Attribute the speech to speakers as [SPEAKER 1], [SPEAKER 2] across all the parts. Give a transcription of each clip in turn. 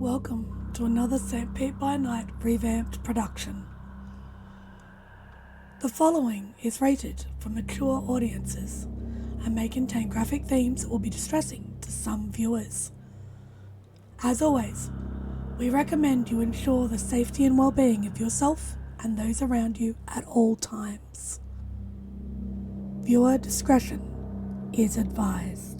[SPEAKER 1] Welcome to another St. Pete by Night revamped production. The following is rated for mature audiences and may contain graphic themes that will be distressing to some viewers. As always, we recommend you ensure the safety and well-being of yourself and those around you at all times. Viewer discretion is advised.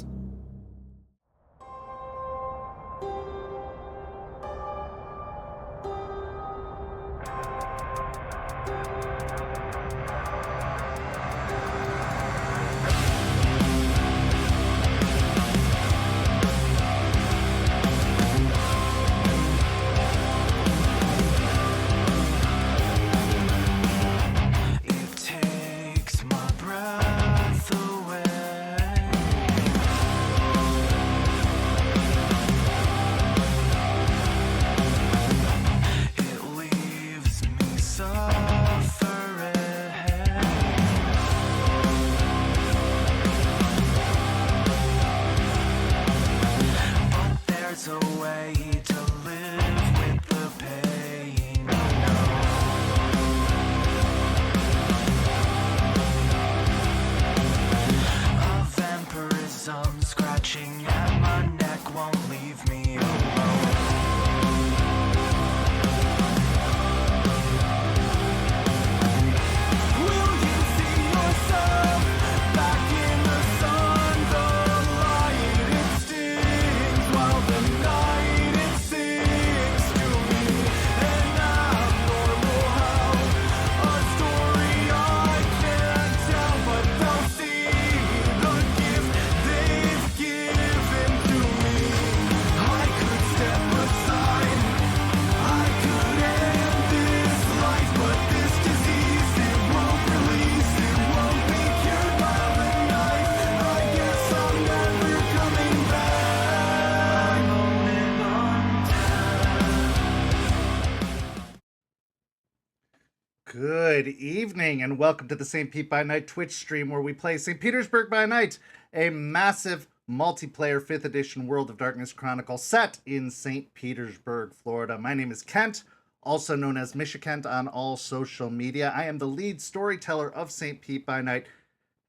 [SPEAKER 2] Good evening and welcome to the St. Pete by Night Twitch stream where we play St. Petersburg by Night, a massive multiplayer 5th edition World of Darkness Chronicle set in St. Petersburg, Florida. My name is Kent, also known as Misha Kent on all social media. I am the lead storyteller of St. Pete by Night,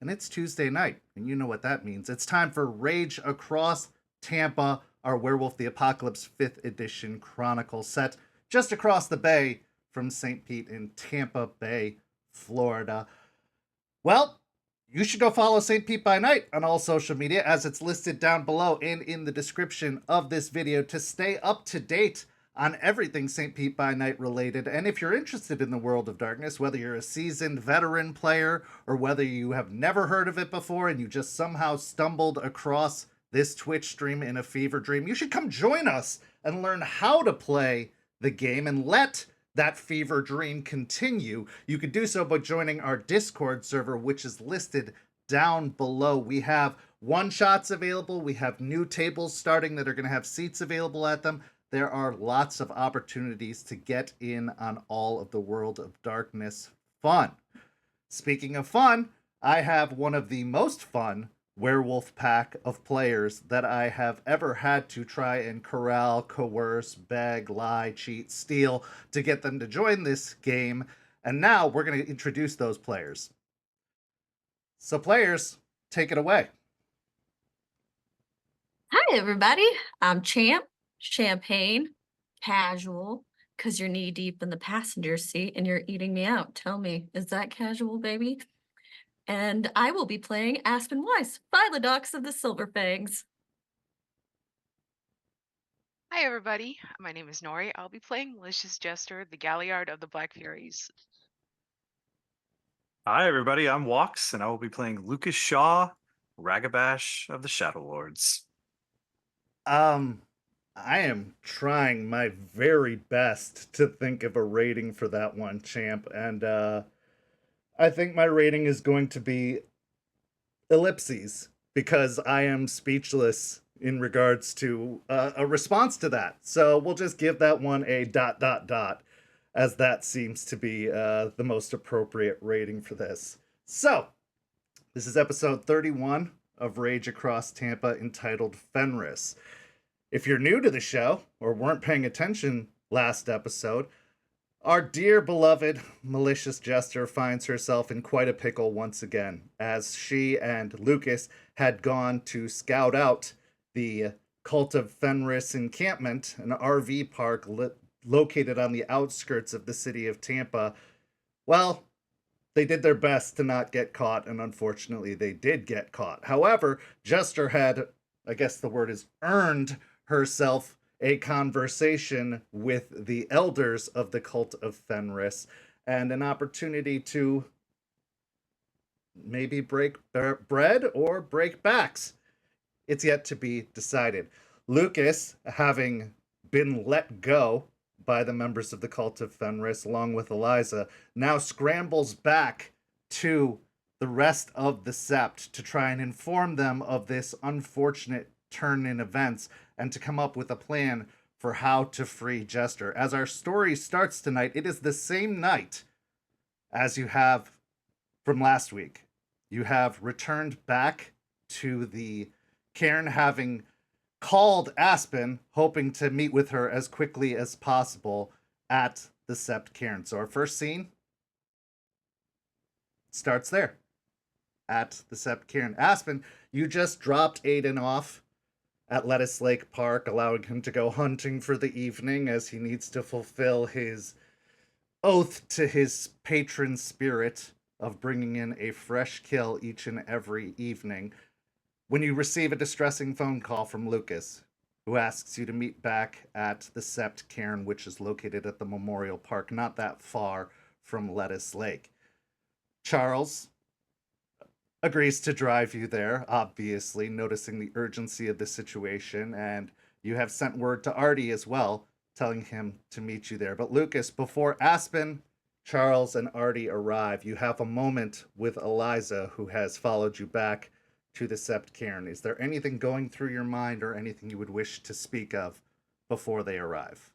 [SPEAKER 2] and it's Tuesday night, and you know what that means. It's time for Rage Across Tampa, our Werewolf the Apocalypse 5th edition Chronicle set just across the bay from St. Pete in Tampa Bay, Florida. Well, you should go follow St. Pete by Night on all social media as it's listed down below and in the description of this video to stay up to date on everything St. Pete by Night related. And if you're interested in the World of Darkness, whether you're a seasoned veteran player or whether you have never heard of it before and you just somehow stumbled across this Twitch stream in a fever dream, you should come join us and learn how to play the game and let that fever dream continue. You can do so by joining our Discord server, which is listed down below. We have one-shots available. We have new tables starting that are going to have seats available at them. There are lots of opportunities to get in on all of the World of Darkness fun. Speaking of fun, I have one of the most fun werewolf pack of players that I have ever had to try and corral, coerce, beg, lie, cheat, steal to get them to join this game. And now we're going to introduce those players. So players, take it away.
[SPEAKER 3] Hi, everybody. I'm Champ, Champagne, Casual, because you're knee deep in the passenger seat and you're eating me out. Tell me, is that casual, baby? And I will be playing Aspen Weiss, Philodox of the Silver Fangs.
[SPEAKER 4] Hi everybody, my name is Nori. I'll be playing Malicious Jester, the Galliard of the Black Furies.
[SPEAKER 5] Hi everybody, I'm Walks, and I will be playing Lucas Shaw, Ragabash of the Shadow Lords.
[SPEAKER 2] I am trying my very best to think of a rating for that one, Champ, and I think my rating is going to be ellipses, because I am speechless in regards to a response to that. So we'll just give that one a ... as that seems to be the most appropriate rating for this. So, this is episode 31 of Rage Across Tampa, entitled Fenris. If you're new to the show or weren't paying attention last episode, our dear beloved malicious Jester finds herself in quite a pickle once again, as she and Lucas had gone to scout out the Cult of Fenris encampment, an RV park located on the outskirts of the city of Tampa. Well, they did their best to not get caught, and unfortunately they did get caught. However, Jester had, I guess the word is, earned herself a conversation with the elders of the Cult of Fenris and an opportunity to maybe break bread or break backs. It's yet to be decided. Lucas, having been let go by the members of the Cult of Fenris, along with Eliza, now scrambles back to the rest of the Sept to try and inform them of this unfortunate turn in events and to come up with a plan for how to free Jester. As our story starts tonight, it is the same night as you have from last week. You have returned back to the cairn, having called Aspen, hoping to meet with her as quickly as possible at the Sept cairn. So our first scene starts there, at the Sept cairn. Aspen, you just dropped Aiden off at Lettuce Lake Park, allowing him to go hunting for the evening as he needs to fulfill his oath to his patron spirit of bringing in a fresh kill each and every evening, when you receive a distressing phone call from Lucas, who asks you to meet back at the Sept cairn, which is located at the Memorial Park, not that far from Lettuce Lake. Charles agrees to drive you there, obviously, noticing the urgency of the situation, and you have sent word to Artie as well, telling him to meet you there. But Lucas, before Aspen, Charles, and Artie arrive, you have a moment with Eliza, who has followed you back to the Sept cairn. Is there anything going through your mind or anything you would wish to speak of before they arrive?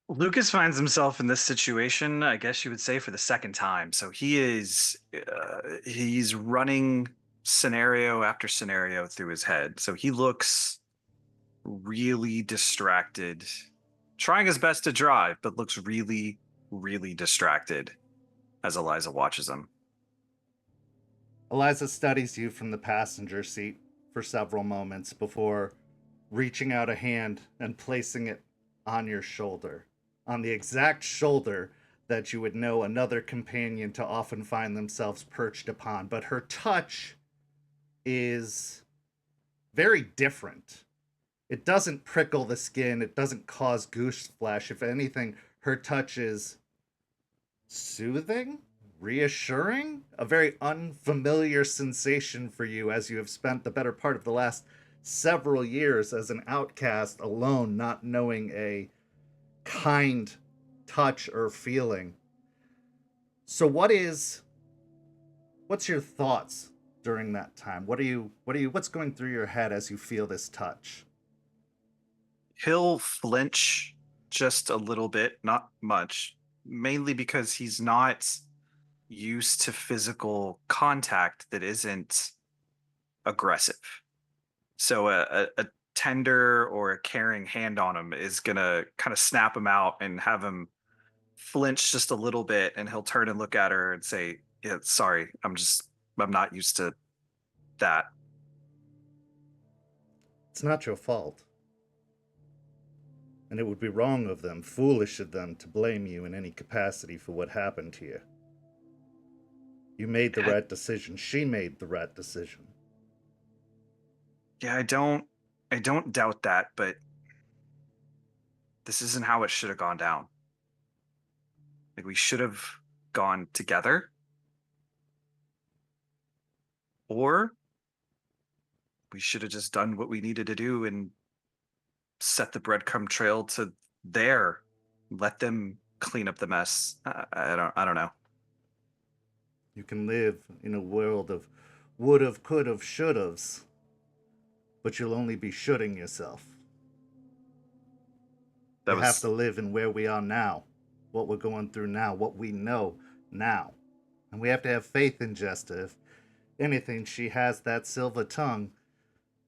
[SPEAKER 5] Lucas finds himself in this situation, I guess you would say, for the second time. So he's running scenario after scenario through his head. So he looks really distracted, trying his best to drive, but looks really, really distracted as Eliza watches him.
[SPEAKER 2] Eliza studies you from the passenger seat for several moments before reaching out a hand and placing it on your shoulder, on the exact shoulder that you would know another companion to often find themselves perched upon. But her touch is very different. It doesn't prickle the skin. It doesn't cause goose flesh. If anything, her touch is soothing, reassuring, a very unfamiliar sensation for you, as you have spent the better part of the last several years as an outcast, alone, not knowing a kind touch or feeling. So what's your thoughts during that time? What's going through your head as you feel this touch?
[SPEAKER 5] He'll flinch just a little bit, not much, mainly because he's not used to physical contact that isn't aggressive. So a tender or a caring hand on him is gonna kind of snap him out and have him flinch just a little bit, and he'll turn and look at her and say, "Yeah, sorry, I'm not used to that."
[SPEAKER 2] It's not your fault. And it would be wrong of them, foolish of them, to blame you in any capacity for what happened to you. You made the right decision. She made the right decision.
[SPEAKER 5] Yeah, I don't doubt that, but this isn't how it should have gone down. Like, we should have gone together, or we should have just done what we needed to do and set the breadcrumb trail to there. Let them clean up the mess. I don't know.
[SPEAKER 2] You can live in a world of would've, could've, should'ves, but you'll only be shooting yourself. You have to live in where we are now, what we're going through now, what we know now. And we have to have faith in Jester. If anything, she has that silver tongue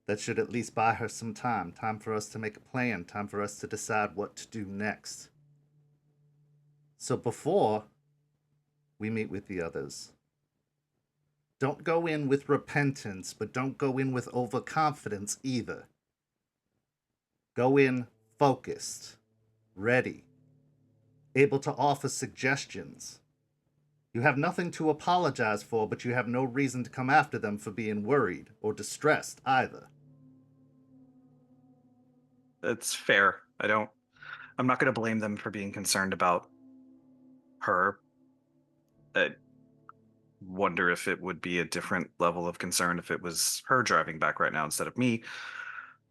[SPEAKER 2] That should at least buy her some time. Time for us to make a plan. Time for us to decide what to do next. So before we meet with the others, don't go in with repentance, but don't go in with overconfidence either. Go in focused, ready, able to offer suggestions. You have nothing to apologize for, but you have no reason to come after them for being worried or distressed either.
[SPEAKER 5] It's fair. I'm not going to blame them for being concerned about her. I wonder if it would be a different level of concern if it was her driving back right now instead of me.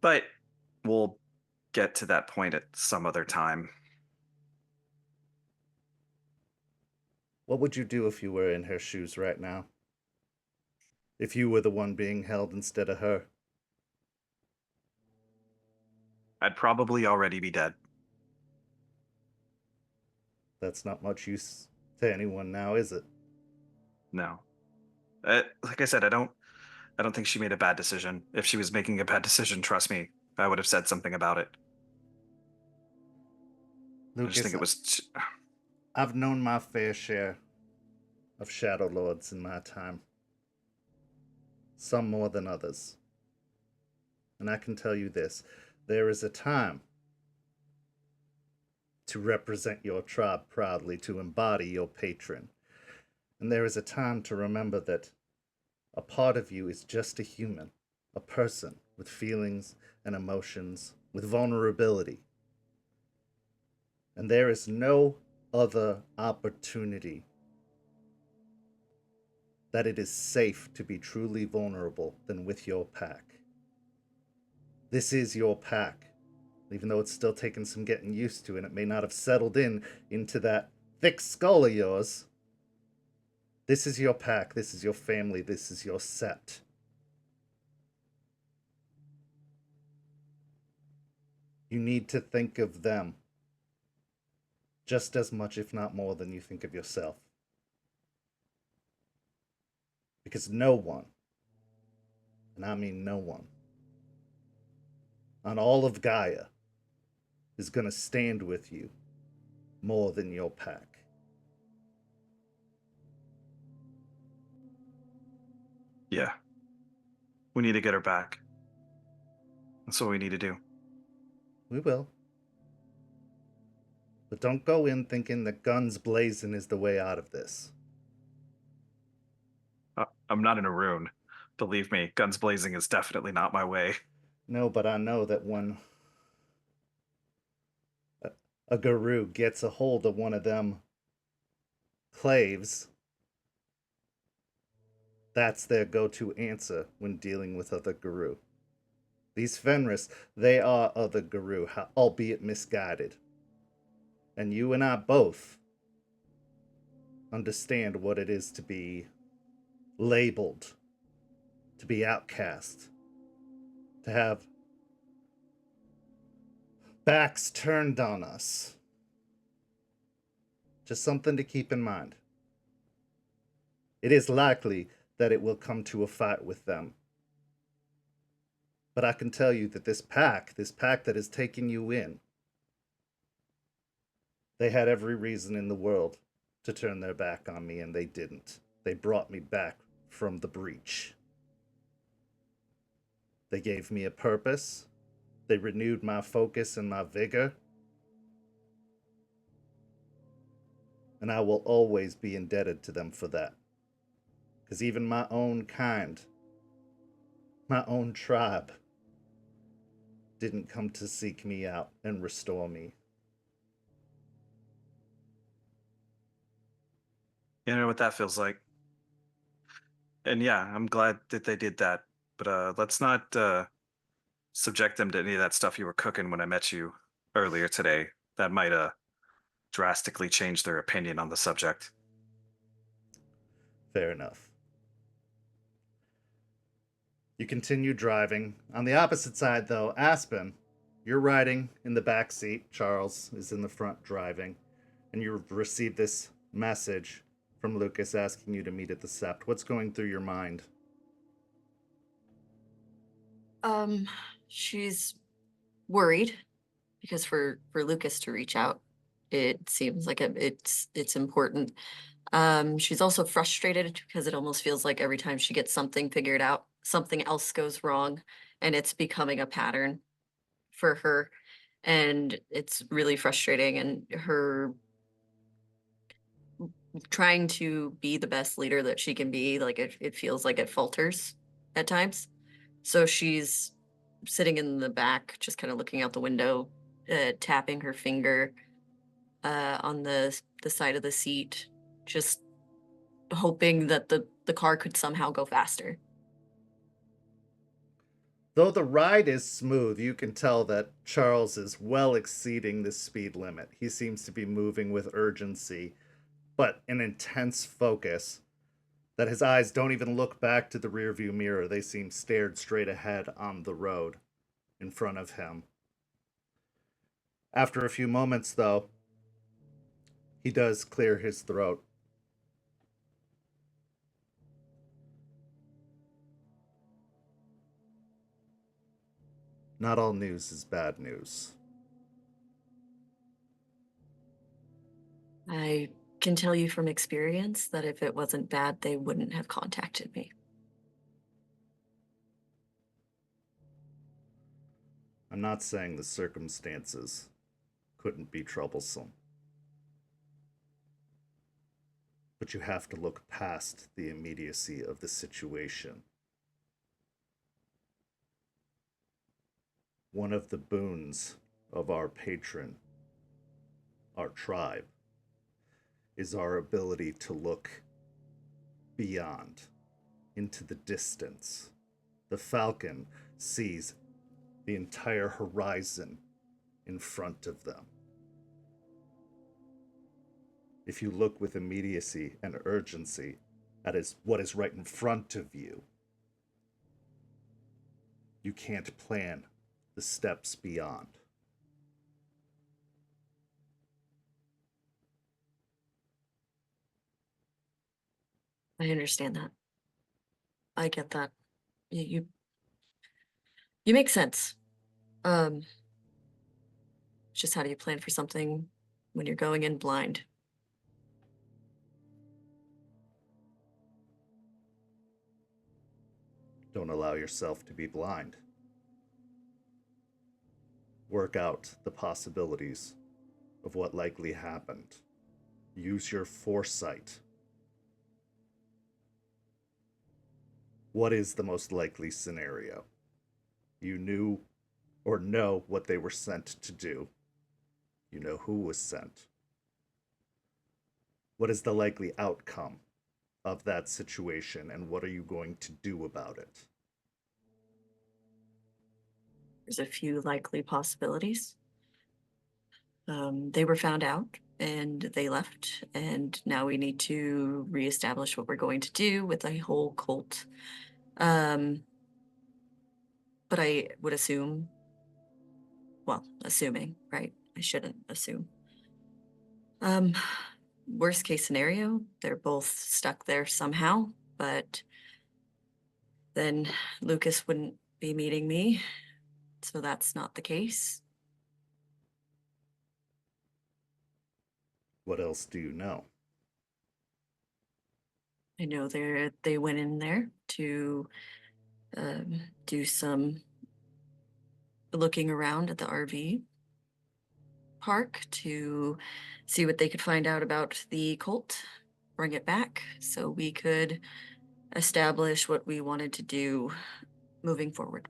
[SPEAKER 5] But we'll get to that point at some other time.
[SPEAKER 2] What would you do if you were in her shoes right now? If you were the one being held instead of her?
[SPEAKER 5] I'd probably already be dead.
[SPEAKER 2] That's not much use to anyone now, is it?
[SPEAKER 5] No. Like I said, I don't think she made a bad decision. If she was making a bad decision, trust me, I would have said something about it.
[SPEAKER 2] Lucas,
[SPEAKER 5] I just think it was...
[SPEAKER 2] I've known my fair share of Shadow Lords in my time. Some more than others. And I can tell you this, there is a time to represent your tribe proudly, to embody your patron. And there is a time to remember that a part of you is just a human, a person with feelings and emotions, with vulnerability. And there is no other opportunity that it is safe to be truly vulnerable than with your pack. This is your pack, even though it's still taken some getting used to and it may not have settled into that thick skull of yours. This is your pack, this is your family, this is your set. You need to think of them just as much, if not more, than you think of yourself. Because no one, and I mean no one, on all of Gaia is going to stand with you more than your pack.
[SPEAKER 5] Yeah. We need to get her back. That's what we need to do.
[SPEAKER 2] We will. But don't go in thinking that guns blazing is the way out of this.
[SPEAKER 5] I'm not in a rune. Believe me, guns blazing is definitely not my way.
[SPEAKER 2] No, but I know that when a guru gets a hold of one of them claves, that's their go-to answer when dealing with other guru. These Fenris, they are other guru, albeit misguided. And you and I both understand what it is to be labeled, to be outcast, to have backs turned on us. Just something to keep in mind. It is likely that it will come to a fight with them. But I can tell you that this pack that is taking you in, they had every reason in the world to turn their back on me, and they didn't. They brought me back from the breach. They gave me a purpose. They renewed my focus and my vigor. And I will always be indebted to them for that. Because even my own kind, my own tribe, didn't come to seek me out and restore me.
[SPEAKER 5] You know what that feels like. And yeah, I'm glad that they did that. But let's not subject them to any of that stuff you were cooking when I met you earlier today. That might drastically change their opinion on the subject.
[SPEAKER 2] Fair enough. You continue driving. On the opposite side, though, Aspen, you're riding in the back seat. Charles is in the front driving. And you receive this message from Lucas asking you to meet at the Sept. What's going through your mind?
[SPEAKER 3] She's worried because for Lucas to reach out, it seems like it's important. She's also frustrated because it almost feels like every time she gets something figured out, something else goes wrong, and it's becoming a pattern for her, and it's really frustrating. And her trying to be the best leader that she can be, like it feels like it falters at times. So she's sitting in the back, just kind of looking out the window, tapping her finger on the side of the seat, just hoping that the car could somehow go faster.
[SPEAKER 2] Though the ride is smooth, you can tell that Charles is well exceeding the speed limit. He seems to be moving with urgency, but an intense focus that his eyes don't even look back to the rearview mirror. They seem stared straight ahead on the road in front of him. After a few moments, though, he does clear his throat. Not all news is bad news.
[SPEAKER 3] I can tell you from experience that if it wasn't bad, they wouldn't have contacted me.
[SPEAKER 2] I'm not saying the circumstances couldn't be troublesome. But you have to look past the immediacy of the situation. One of the boons of our patron, our tribe, is our ability to look beyond, into the distance. The falcon sees the entire horizon in front of them. If you look with immediacy and urgency at what is right in front of you, you can't plan the steps beyond.
[SPEAKER 3] I understand that. I get that. You make sense. It's just how do you plan for something when you're going in blind?
[SPEAKER 2] Don't allow yourself to be blind. Work out the possibilities of what likely happened. Use your foresight. What is the most likely scenario? You knew or know what they were sent to do. You know who was sent. What is the likely outcome of that situation, and what are you going to do about it?
[SPEAKER 3] There's a few likely possibilities. They were found out and they left, and now we need to reestablish what we're going to do with the whole cult. But I would assume, well, assuming, right? I shouldn't assume. Worst case scenario, they're both stuck there somehow, but then Lucas wouldn't be meeting me, so that's not the case.
[SPEAKER 2] What else do you know?
[SPEAKER 3] I know they went in there to do some looking around at the RV park to see what they could find out about the cult, bring it back so we could establish what we wanted to do moving forward.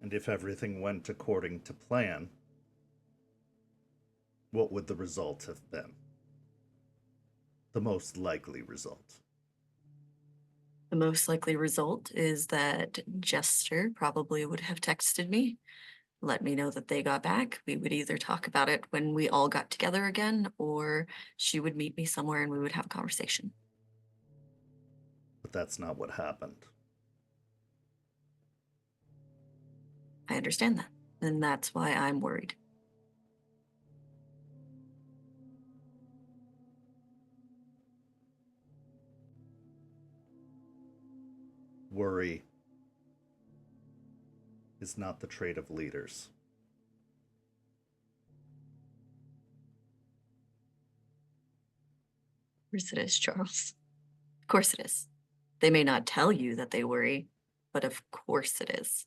[SPEAKER 2] And if everything went according to plan, what would the result have been? The most likely result.
[SPEAKER 3] The most likely result is that Jester probably would have texted me, let me know that they got back. We would either talk about it when we all got together again, or she would meet me somewhere and we would have a conversation.
[SPEAKER 2] But that's not what happened.
[SPEAKER 3] I understand that, and that's why I'm worried.
[SPEAKER 2] Worry is not the trait of leaders.
[SPEAKER 3] Of course it is, Charles. Of course it is. They may not tell you that they worry, but of course it is.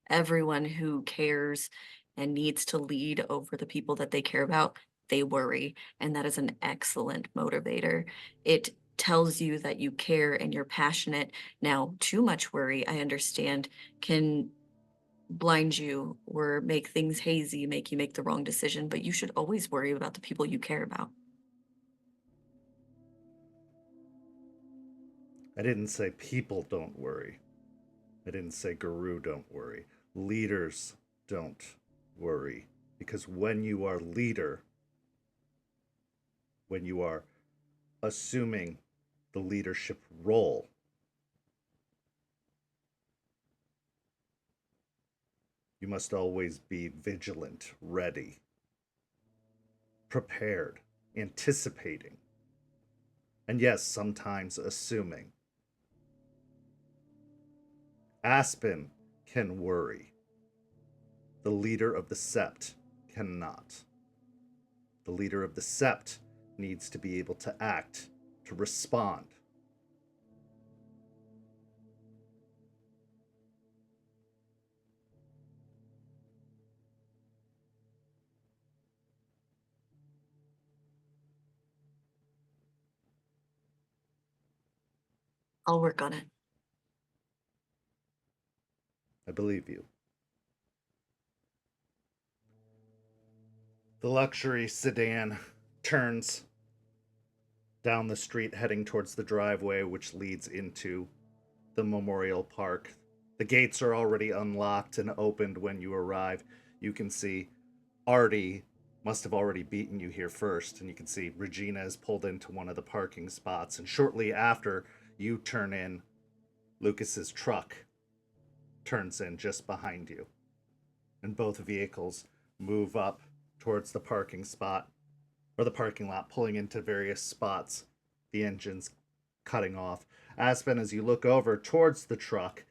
[SPEAKER 3] Everyone who cares and needs to lead over the people that they care about, they worry. And that is an excellent motivator. It tells you that you care and you're passionate. Now, too much worry, I understand, can blind you or make things hazy, make you make the wrong decision, but you should always worry about the people you care about.
[SPEAKER 2] I didn't say people don't worry. I didn't say guru don't worry. Leaders don't worry. Because when you are leader, when you are assuming the leadership role, you must always be vigilant, ready, prepared, anticipating, and yes, sometimes assuming. Aspen can worry. The leader of the Sept cannot. The leader of the Sept needs to be able to act, to respond.
[SPEAKER 3] I'll work on it.
[SPEAKER 2] I believe you. The luxury sedan turns down the street heading towards the driveway which leads into the memorial park. The gates are already unlocked and opened when you arrive. You can see Artie must have already beaten you here first, and you can see Regina is pulled into one of the parking spots, and shortly after you turn in, Lucas's truck turns in just behind you. And both vehicles move up towards the parking spot, or the parking lot, pulling into various spots, the engines cutting off. Aspen, as you look over towards the truck,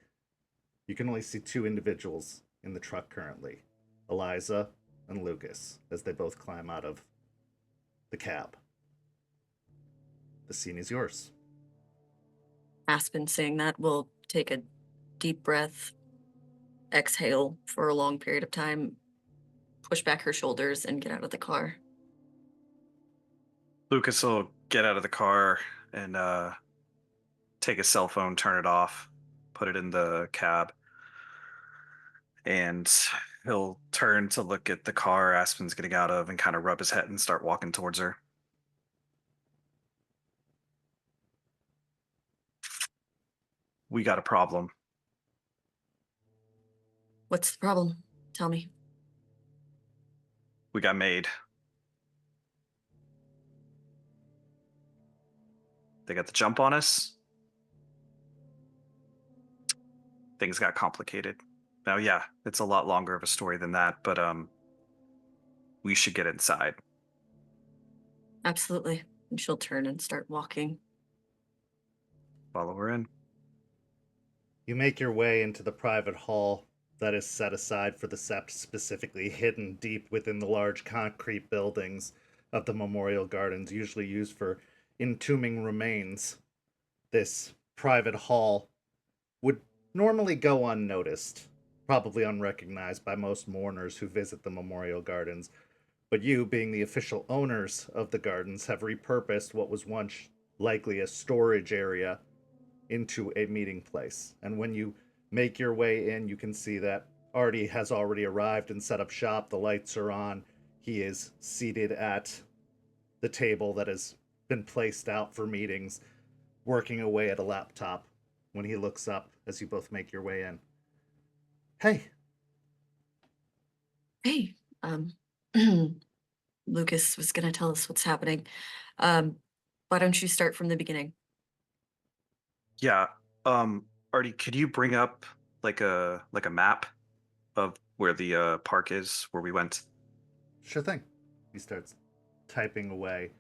[SPEAKER 2] you can only see two individuals in the truck currently, Eliza and Lucas, as they both climb out of the cab. The scene is yours.
[SPEAKER 3] Aspen, saying that, will take a deep breath, exhale for a long period of time, push back her shoulders, and get out of the car.
[SPEAKER 5] Lucas will get out of the car and take his cell phone, turn it off, put it in the cab, and he'll turn to look at the car Aspen's getting out of and kind of rub his head and start walking towards her. We got a problem.
[SPEAKER 3] What's the problem? Tell me.
[SPEAKER 5] We got made. They got the jump on us. Things got complicated. Now, yeah, it's a lot longer of a story than that, but we should get inside.
[SPEAKER 3] Absolutely. And she'll turn and start walking.
[SPEAKER 5] Follow her in.
[SPEAKER 2] You make your way into the private hall that is set aside for the Sept, specifically hidden deep within the large concrete buildings of the memorial gardens, usually used for entombing remains. This private hall would normally go unnoticed, probably unrecognized by most mourners who visit the memorial gardens. But you, being the official owners of the gardens, have repurposed what was once likely a storage area into a meeting place. And when you make your way in, you can see that Artie has already arrived and set up shop. The lights are on. He is seated at the table that has been placed out for meetings, working away at a laptop when he looks up as you both make your way in. Hey.
[SPEAKER 3] Hey, Lucas was gonna tell us what's happening. Why don't you start from the beginning?
[SPEAKER 5] Yeah. Artie, could you bring up like a map of where the park is, where we went?
[SPEAKER 2] Sure thing. He starts typing away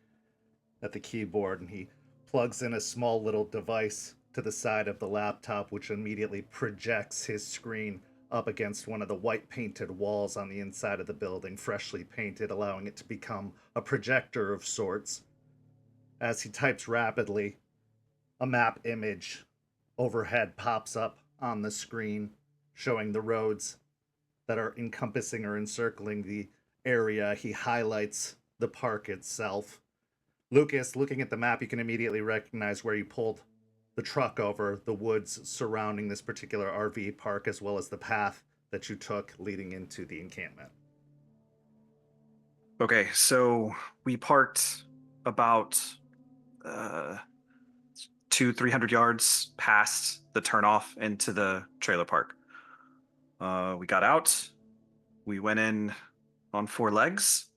[SPEAKER 2] at the keyboard, and he plugs in a small little device to the side of the laptop, which immediately projects his screen up against one of the white painted walls on the inside of the building, freshly painted, allowing it to become a projector of sorts. As he types rapidly, a map image overhead pops up on the screen, showing the roads that are encompassing or encircling the area. He highlights the park itself. Lucas, looking at the map, you can immediately recognize where you pulled the truck over, the woods surrounding this particular RV park, as well as the path that you took leading into the encampment.
[SPEAKER 5] Okay, so we parked about 300 yards past the turnoff into the trailer park. We got out. We went in on 4 legs.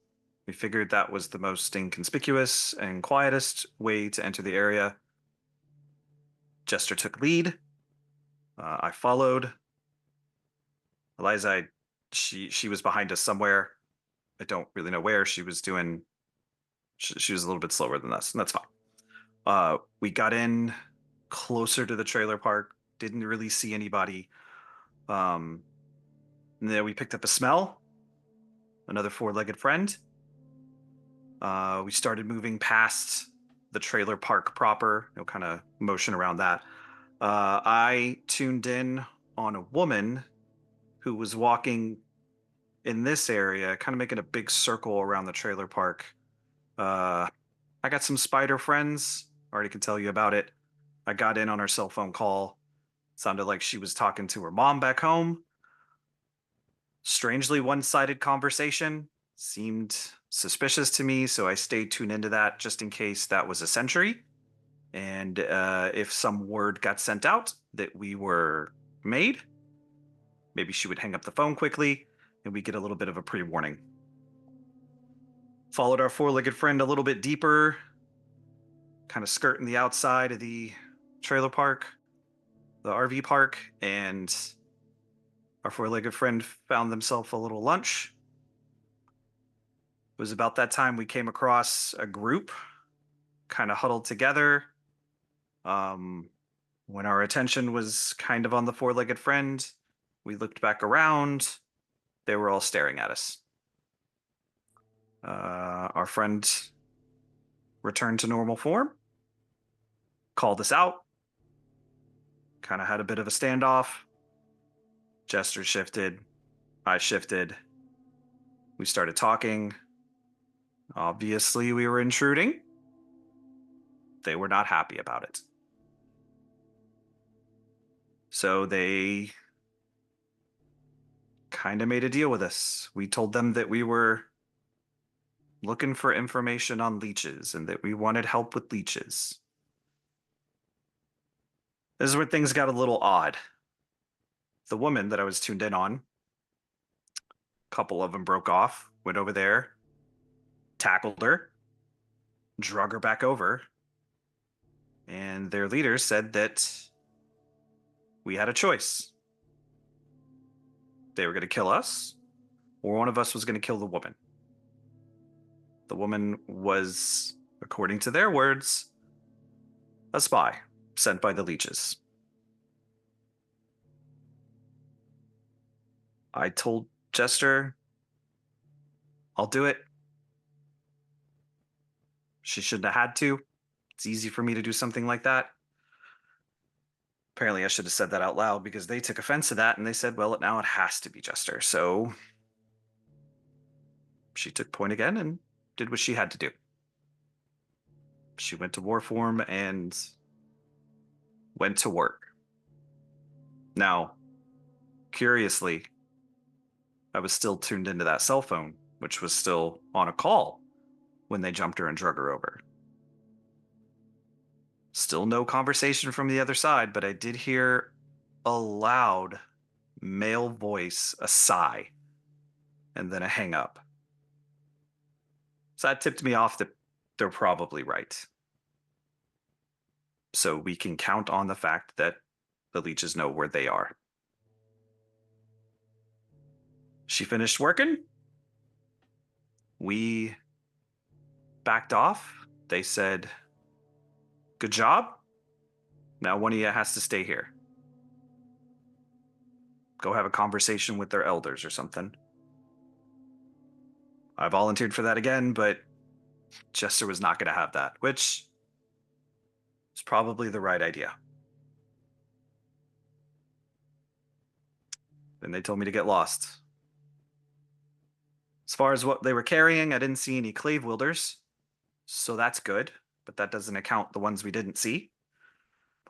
[SPEAKER 5] We figured that was the most inconspicuous and quietest way to enter the area. Jester took lead. I followed. Eliza, she was behind us somewhere. I don't really know where. She was a little bit slower than us, and that's fine. We got in closer to the trailer park. Didn't really see anybody. And then we picked up a smell. Another 4-legged friend. We started moving past the trailer park proper, kind of motion around that. I tuned in on a woman who was walking in this area, kind of making a big circle around the trailer park. I got some spider friends. Already can tell you about it. I got in on her cell phone call. Sounded like she was talking to her mom back home. Strangely one-sided conversation. Seemed suspicious to me, so I stayed tuned into that just in case that was a sentry. And if some word got sent out that we were made, maybe she would hang up the phone quickly and we get a little bit of a pre-warning. Followed our 4-legged friend a little bit deeper, kind of skirting the outside of the trailer park, the RV park, and our 4-legged friend found themselves a little lunch. It was about that time we came across a group kind of huddled together. When our attention was kind of on the 4-legged friend, we looked back around. They were all staring at us. Our friend returned to normal form, called us out, kind of had a bit of a standoff. Jester shifted, I shifted. We started talking. Obviously, we were intruding. They were not happy about it. So they kind of made a deal with us. We told them that we were looking for information on leeches and that we wanted help with leeches. This is where things got a little odd. The woman that I was tuned in on, a couple of them broke off, went over there, tackled her, drug her back over, and their leader said that we had a choice. They were going to kill us, or one of us was going to kill the woman. The woman was, according to their words, a spy sent by the leeches. I told Jester, I'll do it. She shouldn't have had to. It's easy for me to do something like that. Apparently I should have said that out loud because they took offense to that and they said, well, now it has to be Jester. So she took point again and did what she had to do. She went to war form and went to work. Now, curiously, I was still tuned into that cell phone, which was still on a call when they jumped her and drug her over. Still no conversation from the other side, but I did hear a loud male voice, a sigh, and then a hang up. So that tipped me off that they're probably right. So we can count on the fact that the leeches know where they are. She finished working. We backed off. They said, good job. Now one of you has to stay here. Go have a conversation with their elders or something. I volunteered for that again, but Jester was not going to have that, which is probably the right idea. Then they told me to get lost. As far as what they were carrying, I didn't see any clave wielders, so that's good, but that doesn't account the ones we didn't see.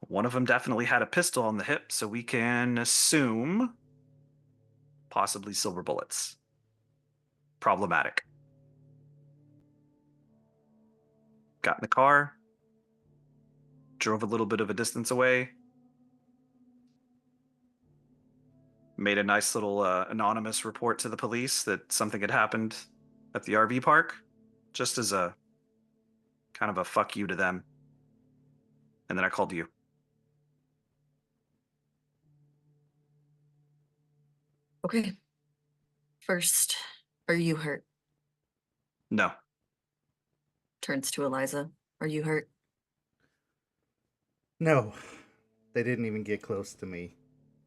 [SPEAKER 5] One of them definitely had a pistol on the hip, so we can assume possibly silver bullets. Problematic. Got in the car, drove a little bit of a distance away, made a nice little anonymous report to the police that something had happened at the RV park, just as a kind of a fuck you to them. And then I called you.
[SPEAKER 3] Okay. First, are you hurt?
[SPEAKER 5] No.
[SPEAKER 3] Turns to Eliza. Are you hurt?
[SPEAKER 2] No, they didn't even get close to me.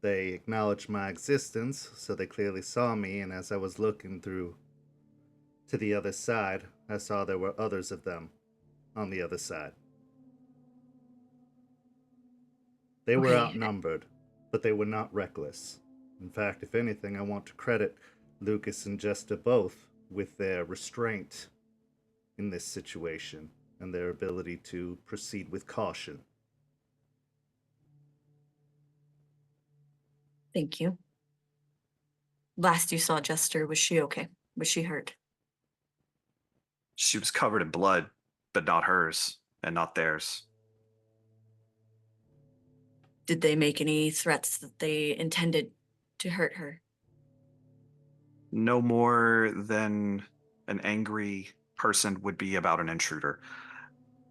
[SPEAKER 2] They acknowledged my existence, so they clearly saw me, and as I was looking through to the other side, I saw there were others of them on the other side. They were
[SPEAKER 3] Okay.
[SPEAKER 2] outnumbered, but they were not reckless. In fact, if anything, I want to credit Lucas and Jester both with their restraint in this situation and their ability to proceed with caution.
[SPEAKER 3] Thank you. Last you saw Jester, was she okay? Was she hurt?
[SPEAKER 5] She was covered in blood, but not hers and not theirs.
[SPEAKER 3] Did they make any threats that they intended to hurt her?
[SPEAKER 5] No more than an angry person would be about an intruder.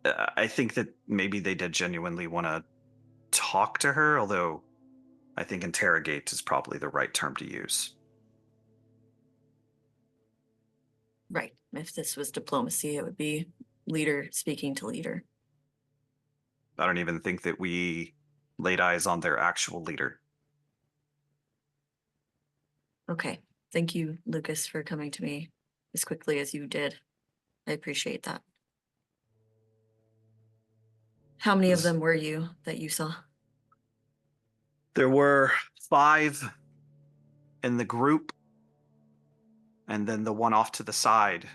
[SPEAKER 5] I think that maybe they did genuinely want to talk to her, although I think interrogate is probably the right term to use.
[SPEAKER 3] Right. If this was diplomacy, it would be leader speaking to leader.
[SPEAKER 5] I don't even think that we laid eyes on their actual leader.
[SPEAKER 3] Okay. Thank you, Lucas, for coming to me as quickly as you did. I appreciate that. How many of them were you that you saw?
[SPEAKER 5] There were 5 in the group, and then the one off to the side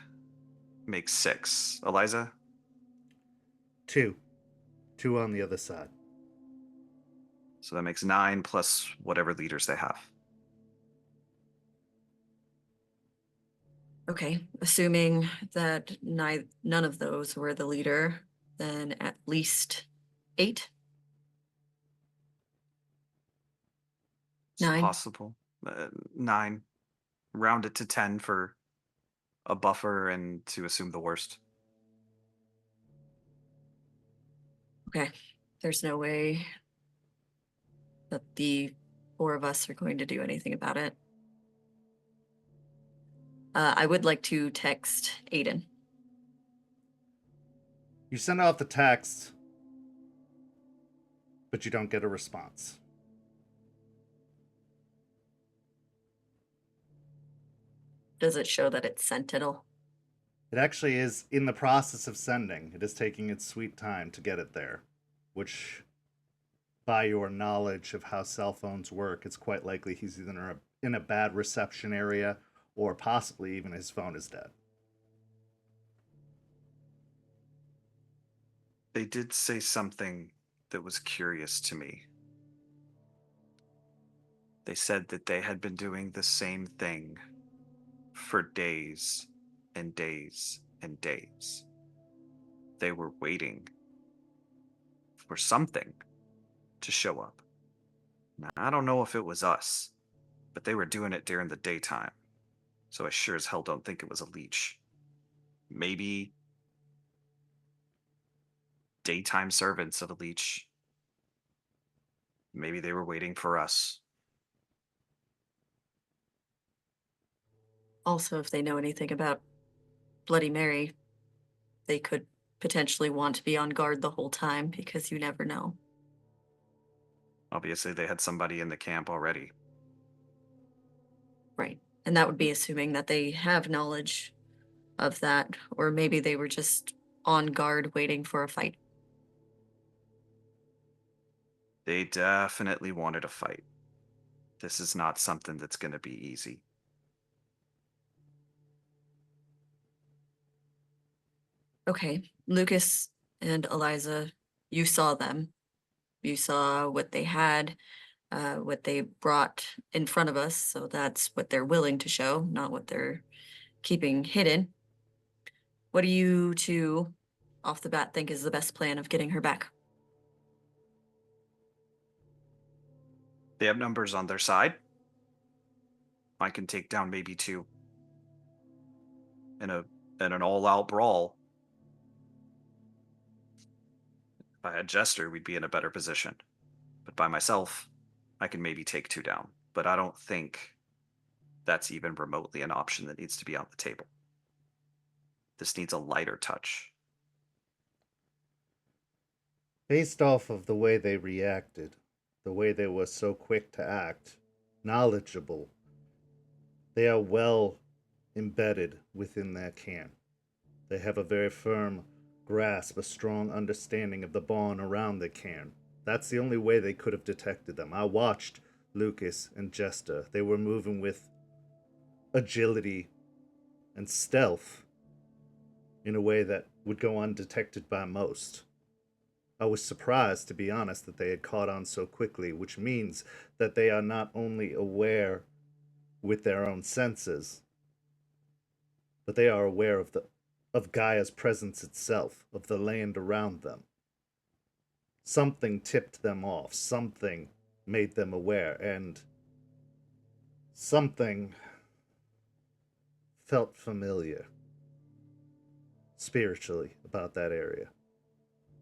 [SPEAKER 5] makes 6. Eliza?
[SPEAKER 2] 2. 2 on the other side.
[SPEAKER 5] So that makes 9 plus whatever leaders they have.
[SPEAKER 3] Okay. Assuming that none of those were the leader, then at least 8?
[SPEAKER 5] It's
[SPEAKER 3] 9?
[SPEAKER 5] possible. 9. Round it to 10 for a buffer and to assume the worst.
[SPEAKER 3] Okay. There's no way that the 4 of us are going to do anything about it. I would like to text Aiden.
[SPEAKER 2] You send off the text, but you don't get a response.
[SPEAKER 3] Does it show that it's sent at all?
[SPEAKER 2] It actually is in the process of sending. It is taking its sweet time to get it there, which, by your knowledge of how cell phones work, it's quite likely he's either in a bad reception area or possibly even his phone is dead.
[SPEAKER 5] They did say something that was curious to me. They said that they had been doing the same thing for days and days and days. They were waiting for something to show up. Now, I don't know if it was us, but they were doing it during the daytime. So I sure as hell don't think it was a leech. Maybe daytime servants of a leech. Maybe they were waiting for us.
[SPEAKER 3] Also, if they know anything about Bloody Mary, they could potentially want to be on guard the whole time because you never know.
[SPEAKER 5] Obviously, they had somebody in the camp already.
[SPEAKER 3] Right. And that would be assuming that they have knowledge of that, or maybe they were just on guard waiting for a fight.
[SPEAKER 5] They definitely wanted a fight. This is not something that's going to be easy.
[SPEAKER 3] Okay, Lucas and Eliza, you saw them. You saw what they had, what they brought in front of us. So that's what they're willing to show, not what they're keeping hidden. What do you two, off the bat, think is the best plan of getting her back?
[SPEAKER 5] They have numbers on their side. I can take down maybe 2 in an all-out brawl. If I had Jester, we'd be in a better position. But by myself, I can maybe take 2 down. But I don't think that's even remotely an option that needs to be on the table. This needs a lighter touch.
[SPEAKER 2] Based off of the way they reacted, the way they were so quick to act, knowledgeable, they are well embedded within their cairn. They have a very firm grasp, a strong understanding of the bond around the cairn. That's the only way they could have detected them. I watched Lucas and Jester. They were moving with agility and stealth in a way that would go undetected by most. I was surprised, to be honest, that they had caught on so quickly, which means that they are not only aware with their own senses, but they are aware of Gaia's presence itself, of the land around them. Something tipped them off, something made them aware, and something felt familiar spiritually about that area.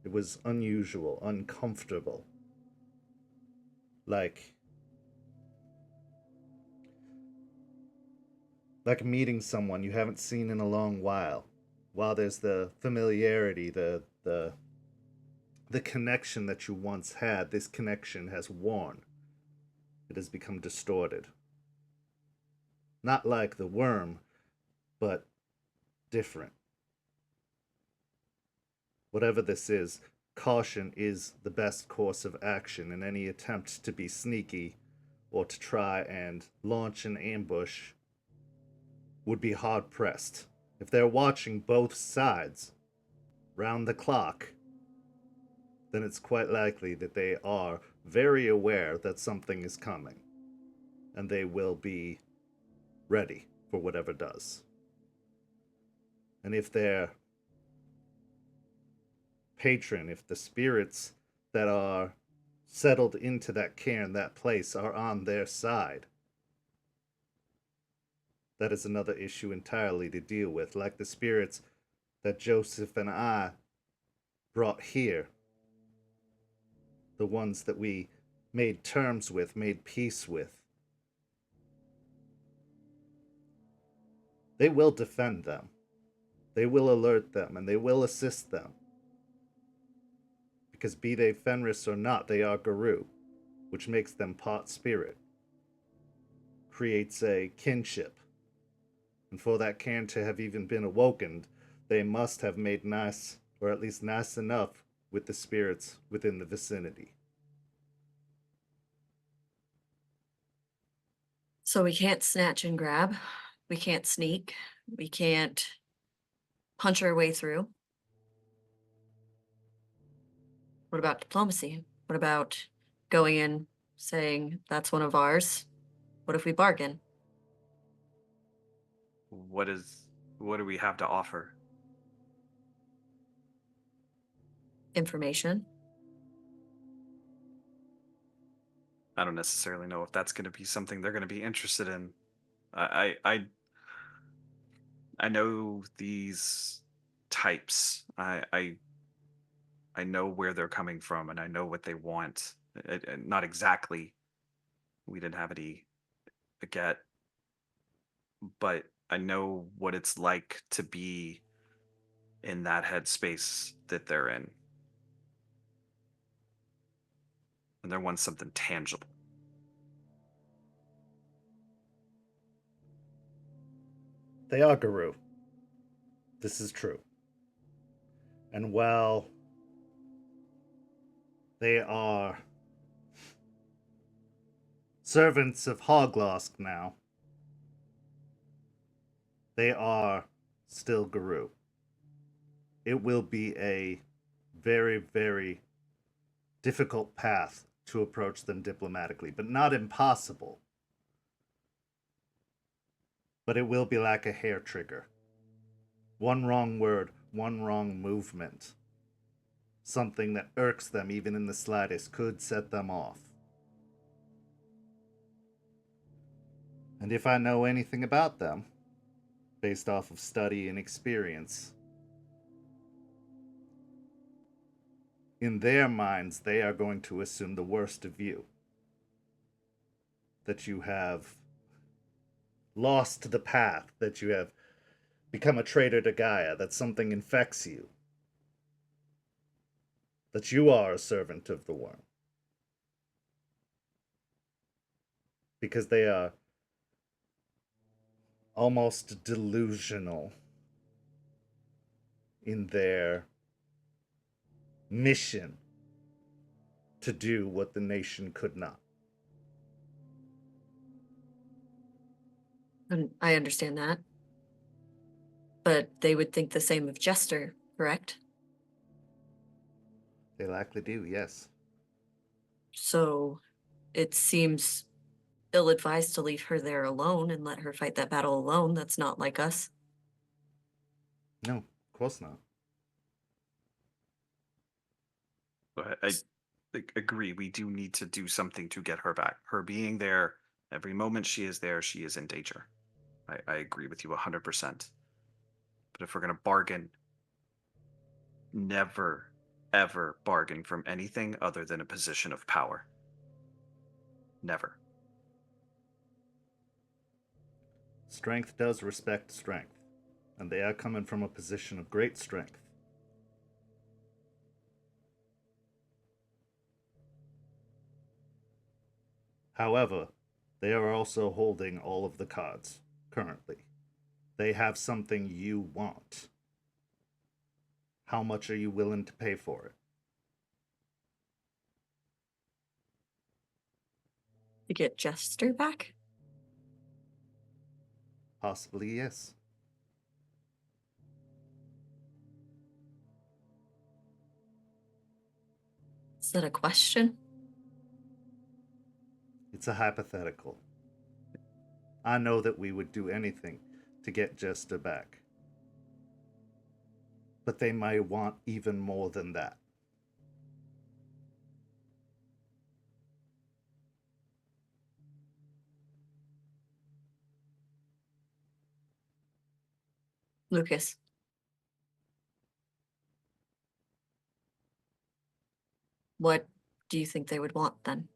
[SPEAKER 2] It was unusual, uncomfortable. Like meeting someone you haven't seen in a long while. While there's the familiarity, the connection that you once had, this connection has worn. It has become distorted. Not like the worm, but different. Whatever this is, caution is the best course of action in any attempt to be sneaky or to try and launch an ambush would be hard pressed. If they're watching both sides round the clock, then it's quite likely that they are very aware that something is coming, and they will be ready for whatever does. And if their patron, if the spirits that are settled into that cairn, that place, are on their side, that is another issue entirely to deal with, like the spirits that Joseph and I brought here. The ones that we made terms with, made peace with. They will defend them. They will alert them, and they will assist them. Because be they Fenris or not, they are Garou, which makes them part spirit. Creates a kinship. And for that cairn to have even been awokened, they must have made nice, or at least nice enough, with the spirits within the vicinity.
[SPEAKER 3] So we can't snatch and grab. We can't sneak. We can't punch our way through. What about diplomacy? What about going in saying that's one of ours? What if we bargain?
[SPEAKER 5] What do we have to offer?
[SPEAKER 3] Information.
[SPEAKER 5] I don't necessarily know if that's going to be something they're going to be interested in. I know these types. I know where they're coming from, and I know what they want. Not exactly. We didn't have any baguette, but I know what it's like to be in that headspace that they're in. and there wants something tangible.
[SPEAKER 2] They are Guru. This is true. And while they are servants of Hoglosk now, they are still Guru. It will be a very, very difficult path to approach them diplomatically, but not impossible. But it will be like a hair trigger. One wrong word, one wrong movement, something that irks them even in the slightest, could set them off. And if I know anything about them, based off of study and experience, in their minds, they are going to assume the worst of you. That you have lost the path, that you have become a traitor to Gaia, that something infects you, that you are a servant of the worm. Because they are almost delusional in their mission to do what the nation could not.
[SPEAKER 3] And I understand that. But they would think the same of Jester, correct?
[SPEAKER 2] They likely do, yes.
[SPEAKER 3] So it seems ill-advised to leave her there alone and let her fight that battle alone. That's not like us.
[SPEAKER 2] No, of course not.
[SPEAKER 5] I agree. We do need to do something to get her back. Her being there, every moment she is there, she is in danger. I agree with you 100%. But if we're going to bargain, never, ever bargain from anything other than a position of power. Never.
[SPEAKER 2] Strength does respect strength, and they are coming from a position of great strength. However, they are also holding all of the cards, currently. They have something you want. How much are you willing to pay for it?
[SPEAKER 3] To get Jester back?
[SPEAKER 2] Possibly, yes.
[SPEAKER 3] Is that a question?
[SPEAKER 2] It's a hypothetical. I know that we would do anything to get Jester back. But they might want even more than that.
[SPEAKER 3] Lucas. What do you think they would want then?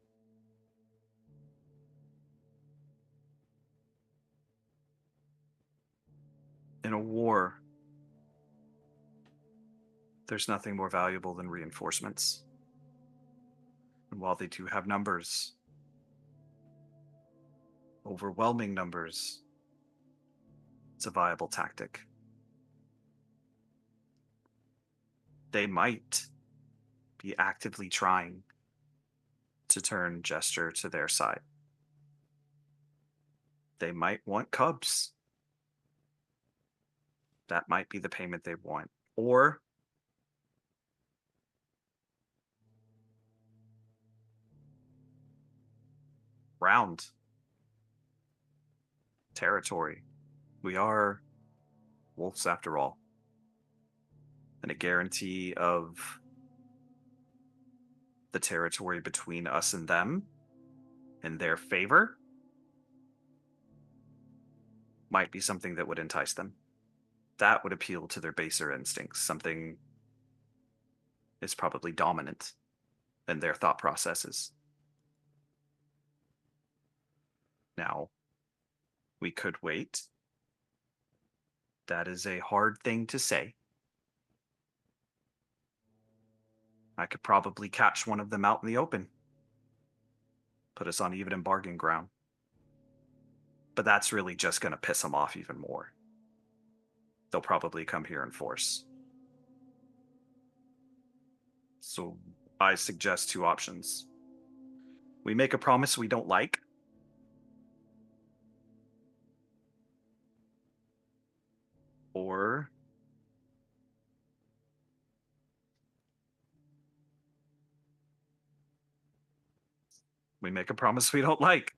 [SPEAKER 5] In a war, there's nothing more valuable than reinforcements. And while they do have numbers, overwhelming numbers, it's a viable tactic. They might be actively trying to turn Jester to their side. They might want cubs. That might be the payment they want. Or ground, territory. We are wolves after all. And a guarantee of the territory between us and them in their favor might be something that would entice them. That would appeal to their baser instincts. Something is probably dominant in their thought processes. Now, we could wait. That is a hard thing to say. I could probably catch one of them out in the open put us on even bargain ground. But that's really just going to piss them off even more. They'll probably come here in force. So I suggest two options. We make a promise we don't like, or we make a promise we don't like.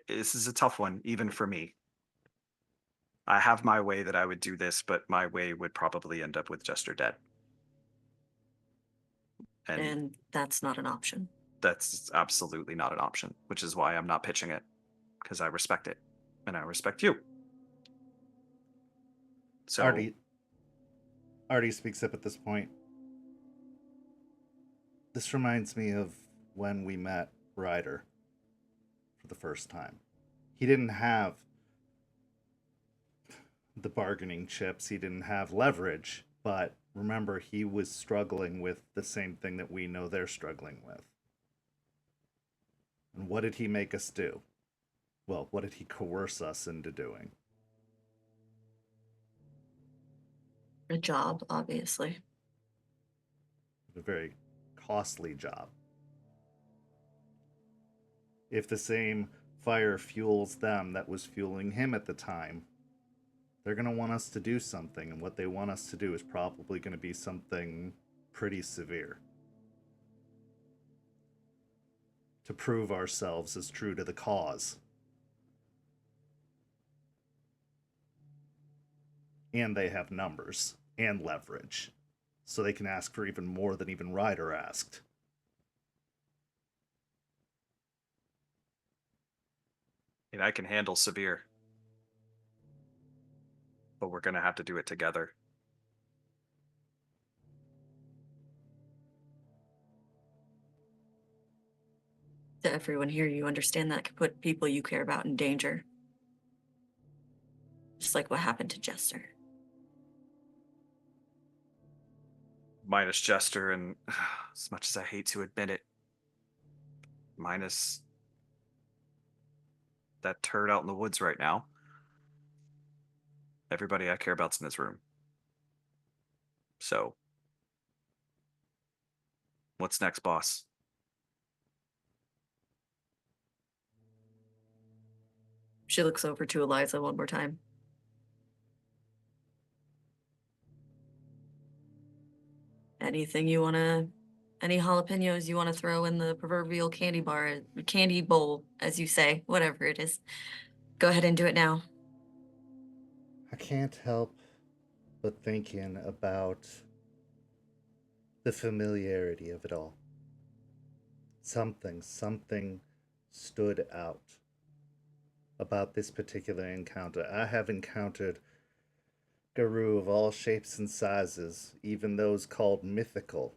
[SPEAKER 5] This is a tough one, even for me. I have my way that I would do this, but my way would probably end up with Jester dead.
[SPEAKER 3] And that's not an option.
[SPEAKER 5] That's absolutely not an option, which is why I'm not pitching it, because I respect it, and I respect you. So
[SPEAKER 2] Artie speaks up at this point. This reminds me of when we met Ryder for the first time. He didn't have the bargaining chips, he didn't have leverage, but remember, he was struggling with the same thing that we know they're struggling with. And what did he make us do? Well, what did he coerce us into doing?
[SPEAKER 3] A job, obviously.
[SPEAKER 2] A very costly job. If the same fire fuels them that was fueling him at the time, they're going to want us to do something, and what they want us to do is probably going to be something pretty severe. To prove ourselves as true to the cause. And they have numbers and leverage, so they can ask for even more than even Ryder asked.
[SPEAKER 5] And I can handle severe, but we're going to have to do it together.
[SPEAKER 3] To everyone here, you understand that could put people you care about in danger. Just like what happened to Jester.
[SPEAKER 5] Minus Jester, and as much as I hate to admit it, minus that turd out in the woods right now, everybody I care about's in this room. So, what's next, boss?
[SPEAKER 3] She looks over to Eliza one more time. Anything you want to, any jalapenos you want to throw in the proverbial candy bar, candy bowl, as you say, whatever it is. Go ahead and do it now.
[SPEAKER 2] I can't help but thinking about the familiarity of it all. Something stood out about this particular encounter. I have encountered Garou of all shapes and sizes, even those called mythical.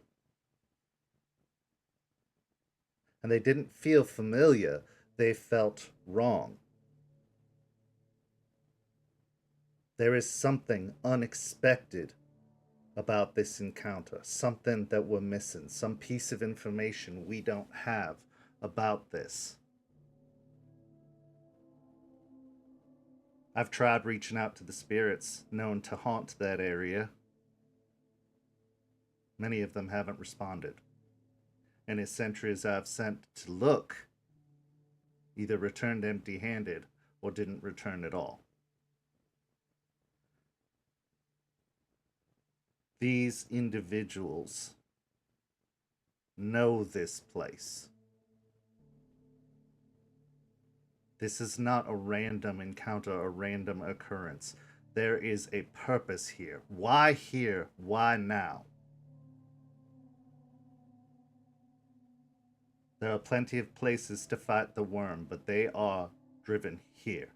[SPEAKER 2] And they didn't feel familiar, they felt wrong. There is something unexpected about this encounter, something that we're missing, some piece of information we don't have about this. I've tried reaching out to the spirits known to haunt that area. Many of them haven't responded. And as sentries I've sent to look either returned empty-handed or didn't return at all. These individuals know this place. This is not a random encounter, a random occurrence. There is a purpose here. Why here? Why now? There are plenty of places to fight the worm, but they are driven here.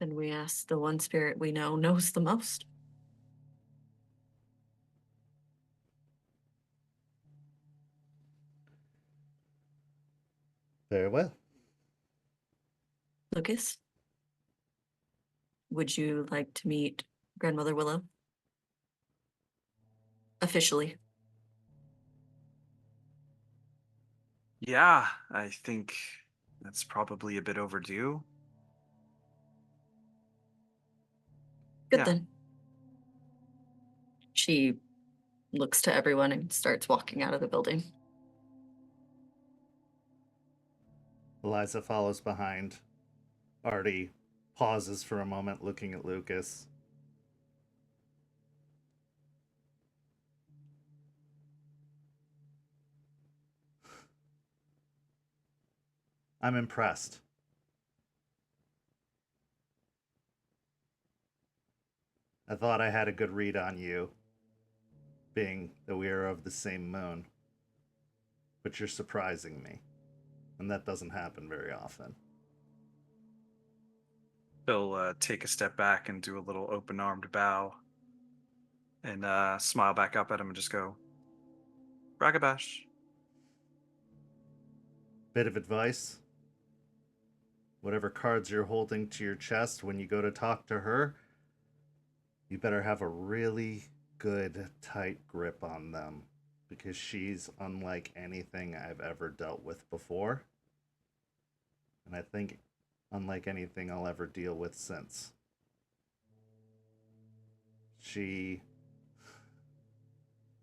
[SPEAKER 3] And we ask the one spirit we know knows the most.
[SPEAKER 2] Very well.
[SPEAKER 3] Lucas, would you like to meet Grandmother Willow? Officially.
[SPEAKER 5] Yeah, I think that's probably a bit overdue.
[SPEAKER 3] Good
[SPEAKER 5] Yeah.
[SPEAKER 3] then. She looks to everyone and starts walking out of the building.
[SPEAKER 2] Eliza follows behind. Artie pauses for a moment, looking at Lucas. I'm impressed. I thought I had a good read on you, being that we are of the same moon. But you're surprising me, and that doesn't happen very often.
[SPEAKER 5] He'll take a step back and do a little open-armed bow and smile back up at him and just go, Bragabash.
[SPEAKER 2] Bit of advice: whatever cards you're holding to your chest when you go to talk to her, you better have a really good, tight grip on them, because she's unlike anything I've ever dealt with before. And I think unlike anything I'll ever deal with since. She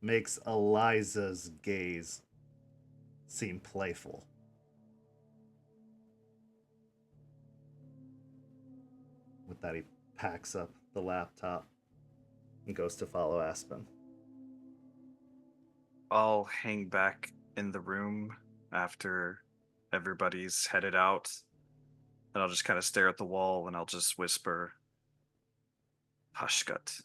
[SPEAKER 2] makes Eliza's gaze seem playful. With that, he packs up the laptop and goes to follow Aspen.
[SPEAKER 5] I'll hang back in the room after everybody's headed out. And I'll just kind of stare at the wall and I'll just whisper, Hushgut.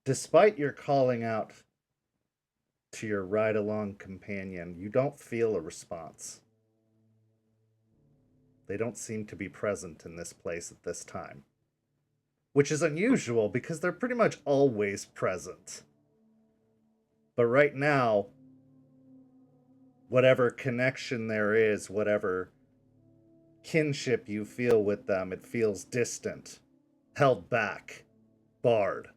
[SPEAKER 2] Despite your calling out to your ride along companion, you don't feel a response. They don't seem to be present in this place at this time, which is unusual because they're pretty much always present. But right now, whatever connection there is, whatever kinship you feel with them, it feels distant, held back, barred.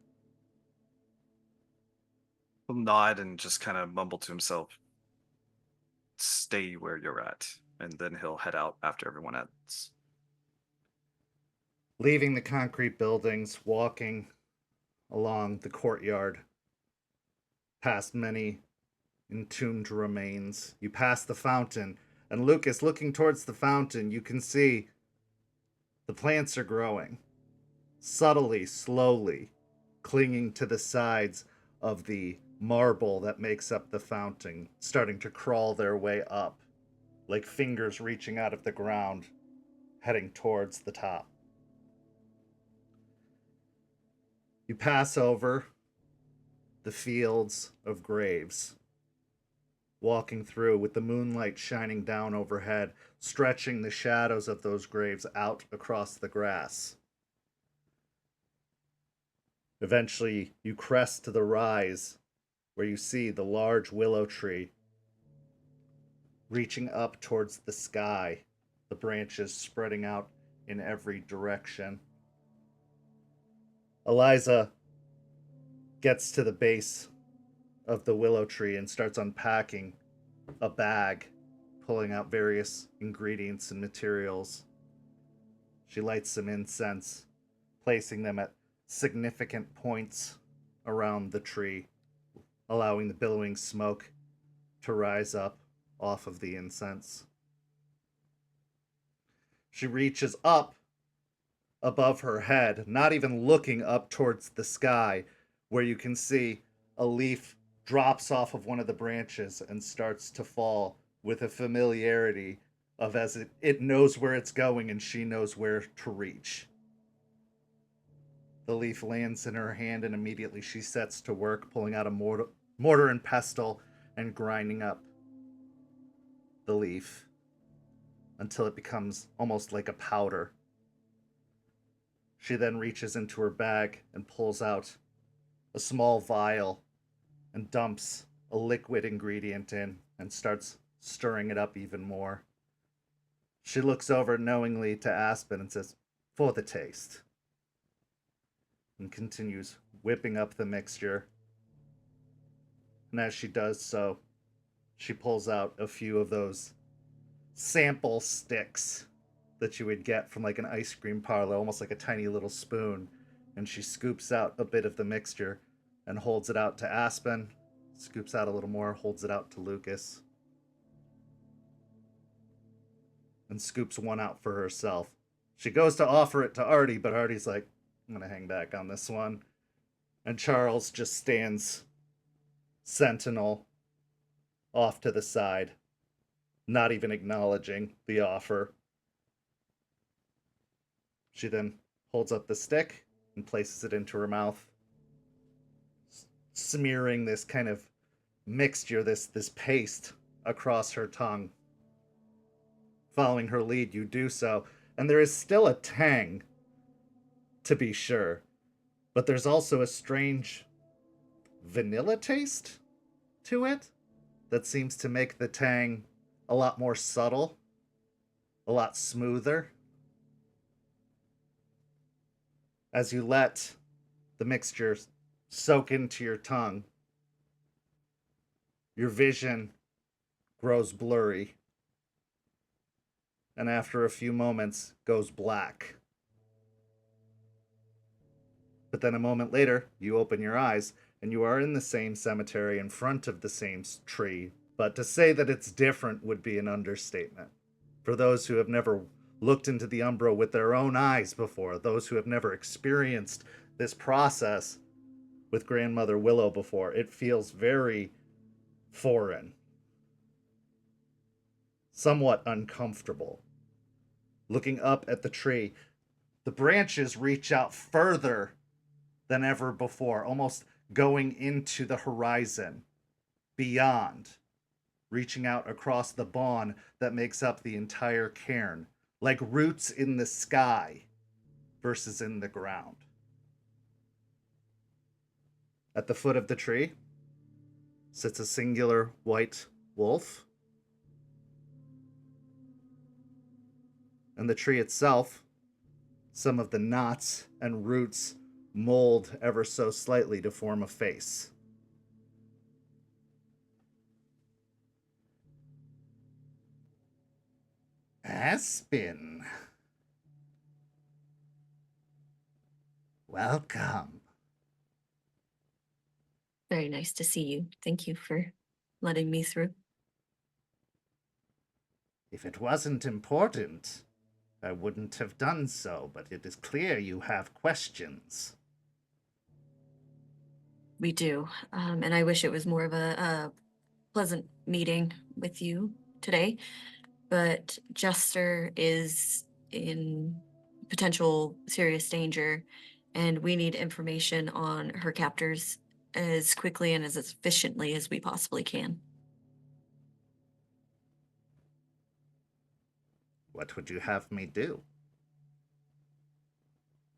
[SPEAKER 5] He'll nod and just kind of mumble to himself, stay where you're at. And then he'll head out after everyone else.
[SPEAKER 2] Leaving the concrete buildings, walking along the courtyard, past many entombed remains. You pass the fountain, and Lucas, looking towards the fountain, you can see the plants are growing, subtly, slowly, clinging to the sides of the marble that makes up the fountain, starting to crawl their way up, like fingers reaching out of the ground, heading towards the top. You pass over the fields of graves, walking through with the moonlight shining down overhead, stretching the shadows of those graves out across the grass. Eventually, you crest to the rise where you see the large willow tree reaching up towards the sky, the branches spreading out in every direction. Eliza gets to the base of the willow tree and starts unpacking a bag, pulling out various ingredients and materials. She lights some incense, placing them at significant points around the tree, allowing the billowing smoke to rise up off of the incense. She reaches up above her head, not even looking up towards the sky, where you can see a leaf drops off of one of the branches and starts to fall with a familiarity of as it knows where it's going and she knows where to reach. The leaf lands in her hand and immediately she sets to work, pulling out a mortar and pestle and grinding up the leaf until it becomes almost like a powder. She then reaches into her bag and pulls out a small vial and dumps a liquid ingredient in and starts stirring it up even more. She looks over knowingly to Aspen and says, "For the taste," and continues whipping up the mixture, And as she does so, she pulls out a few of those sample sticks that you would get from like an ice cream parlor, almost like a tiny little spoon. And she scoops out a bit of the mixture and holds it out to Aspen, scoops out a little more, holds it out to Lucas, and scoops one out for herself. She goes to offer it to Artie, but Artie's like, I'm going to hang back on this one. And Charles just stands sentinel off to the side, not even acknowledging the offer. She then holds up the stick and places it into her mouth, smearing this kind of mixture, this paste across her tongue. Following her lead, you do so, and there is still a tang, to be sure, but there's also a strange vanilla taste to it that seems to make the tang a lot more subtle, a lot smoother. As you let the mixture soak into your tongue, your vision grows blurry, and after a few moments goes black. But then a moment later, you open your eyes, and you are in the same cemetery in front of the same tree. But to say that it's different would be an understatement. For those who have never looked into the Umbra with their own eyes before, those who have never experienced this process with Grandmother Willow before, it feels very foreign, somewhat uncomfortable. Looking up at the tree, the branches reach out further than ever before, almost going into the horizon, beyond, reaching out across the bawn that makes up the entire cairn, like roots in the sky versus in the ground. At the foot of the tree sits a singular white wolf, and the tree itself, some of the knots and roots mold ever so slightly to form a face. Aspen. Welcome.
[SPEAKER 3] Very nice to see you. Thank you for letting me through.
[SPEAKER 2] If it wasn't important, I wouldn't have done so, but it is clear you have questions.
[SPEAKER 3] We do. And I wish it was more of a pleasant meeting with you today. But Jester is in potential serious danger, and we need information on her captors as quickly and as efficiently as we possibly can.
[SPEAKER 2] What would you have me do?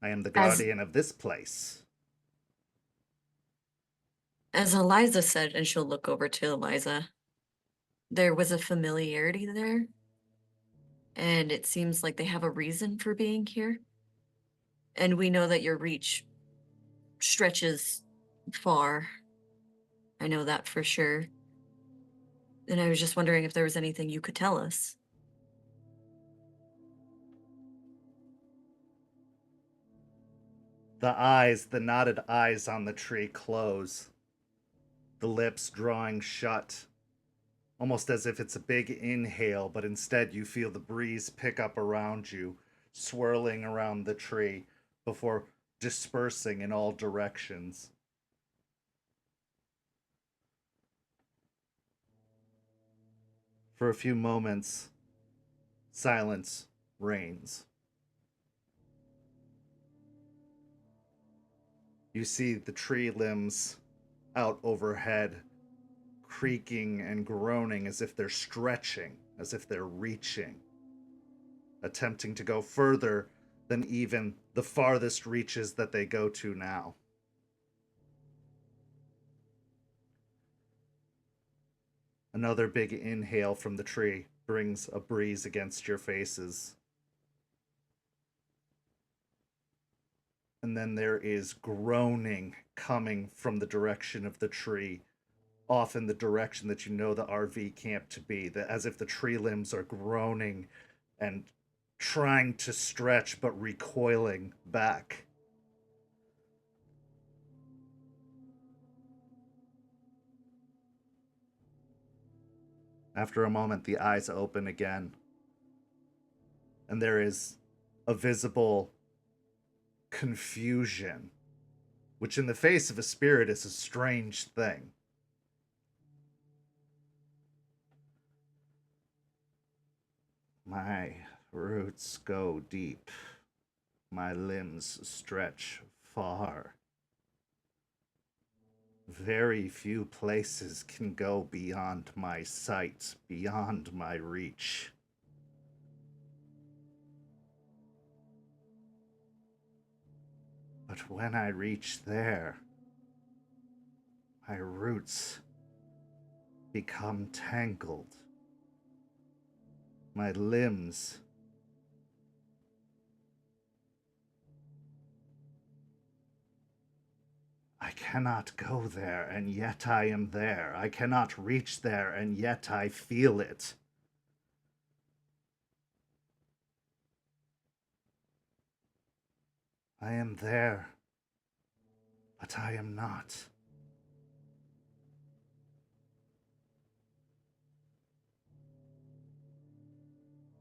[SPEAKER 2] I am the
[SPEAKER 3] As-
[SPEAKER 2] guardian of this place.
[SPEAKER 3] As Eliza said, and she'll look over to Eliza, there was a familiarity there, and it seems like they have a reason for being here. And we know that your reach stretches far. I know that for sure. And I was just wondering if there was anything you could tell us.
[SPEAKER 2] The knotted eyes on the tree close, the lips drawing shut, almost as if it's a big inhale, but instead you feel the breeze pick up around you, swirling around the tree before dispersing in all directions. For a few moments, silence reigns. You see the tree limbs out overhead, creaking and groaning as if they're stretching, as if they're reaching, attempting to go further than even the farthest reaches that they go to now. Another big inhale from the tree brings a breeze against your faces. And then there is groaning coming from the direction of the tree, off in the direction that you know the RV camp to be, as if the tree limbs are groaning and trying to stretch but recoiling back. After a moment, the eyes open again, and there is a visible confusion, which in the face of a spirit is a strange thing. My roots go deep. My limbs stretch far. Very few places can go beyond my sight, beyond my reach. But when I reach there, my roots become tangled. My limbs I cannot go there, and yet I am there. I cannot reach there, and yet I feel it. I am there, but I am not.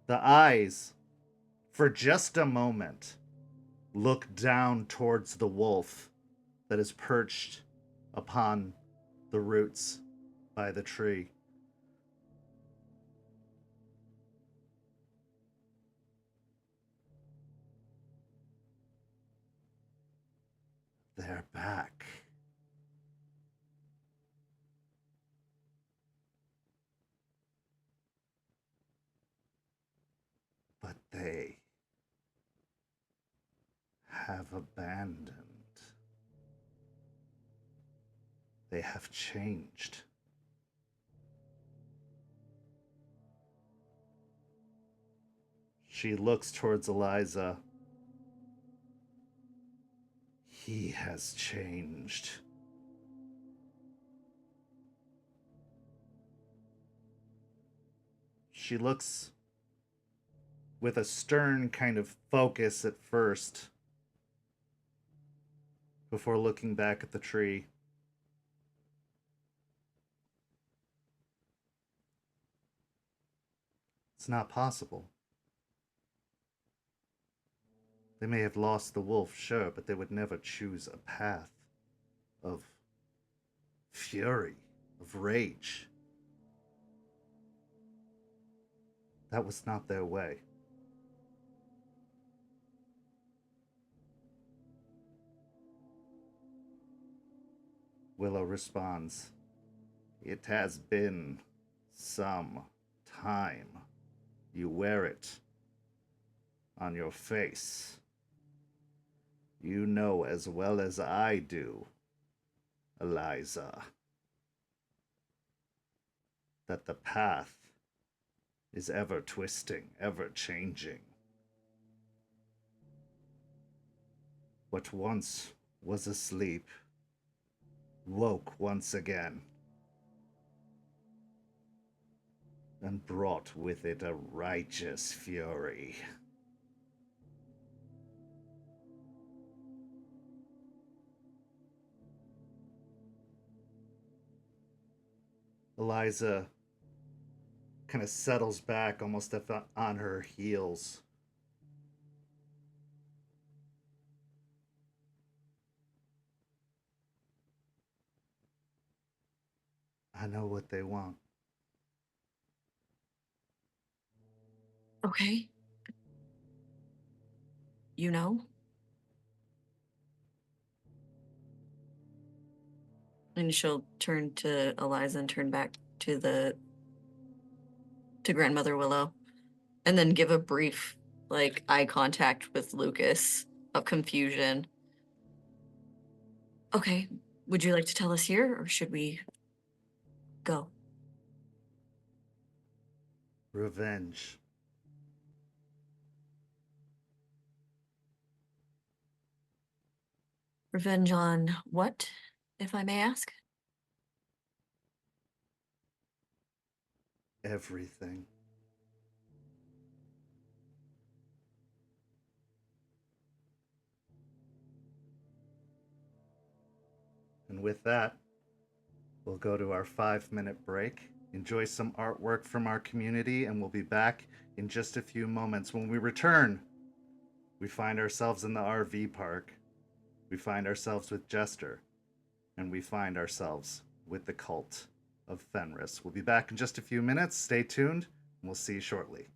[SPEAKER 2] The eyes, for just a moment, look down towards the wolf that is perched upon the roots by the tree. They're back. But they have abandoned. They have changed. She looks towards Eliza. He has changed. She looks with a stern kind of focus at first, before looking back at the tree. It's not possible. They may have lost the wolf, sure, but they would never choose a path of fury, of rage. That was not their way. Willow responds, "It has been some time. You wear it on your face. You know as well as I do, Eliza, that the path is ever twisting, ever changing. What once was asleep woke once again and brought with it a righteous fury." Eliza kind of settles back almost on her heels. I know what they want.
[SPEAKER 3] Okay. You know? And she'll turn to Eliza and turn back to Grandmother Willow, and then give a brief, like, eye contact with Lucas of confusion. Okay, would you like to tell us here, or should we go?
[SPEAKER 2] Revenge.
[SPEAKER 3] Revenge on what, if I may ask?
[SPEAKER 2] everything. And with that, we'll go to our 5-minute break, enjoy some artwork from our community, and we'll be back in just a few moments. When we return, we find ourselves in the RV park. We find ourselves with Jester, and we find ourselves with the Cult of Fenris. We'll be back in just a few minutes. Stay tuned, and we'll see you shortly.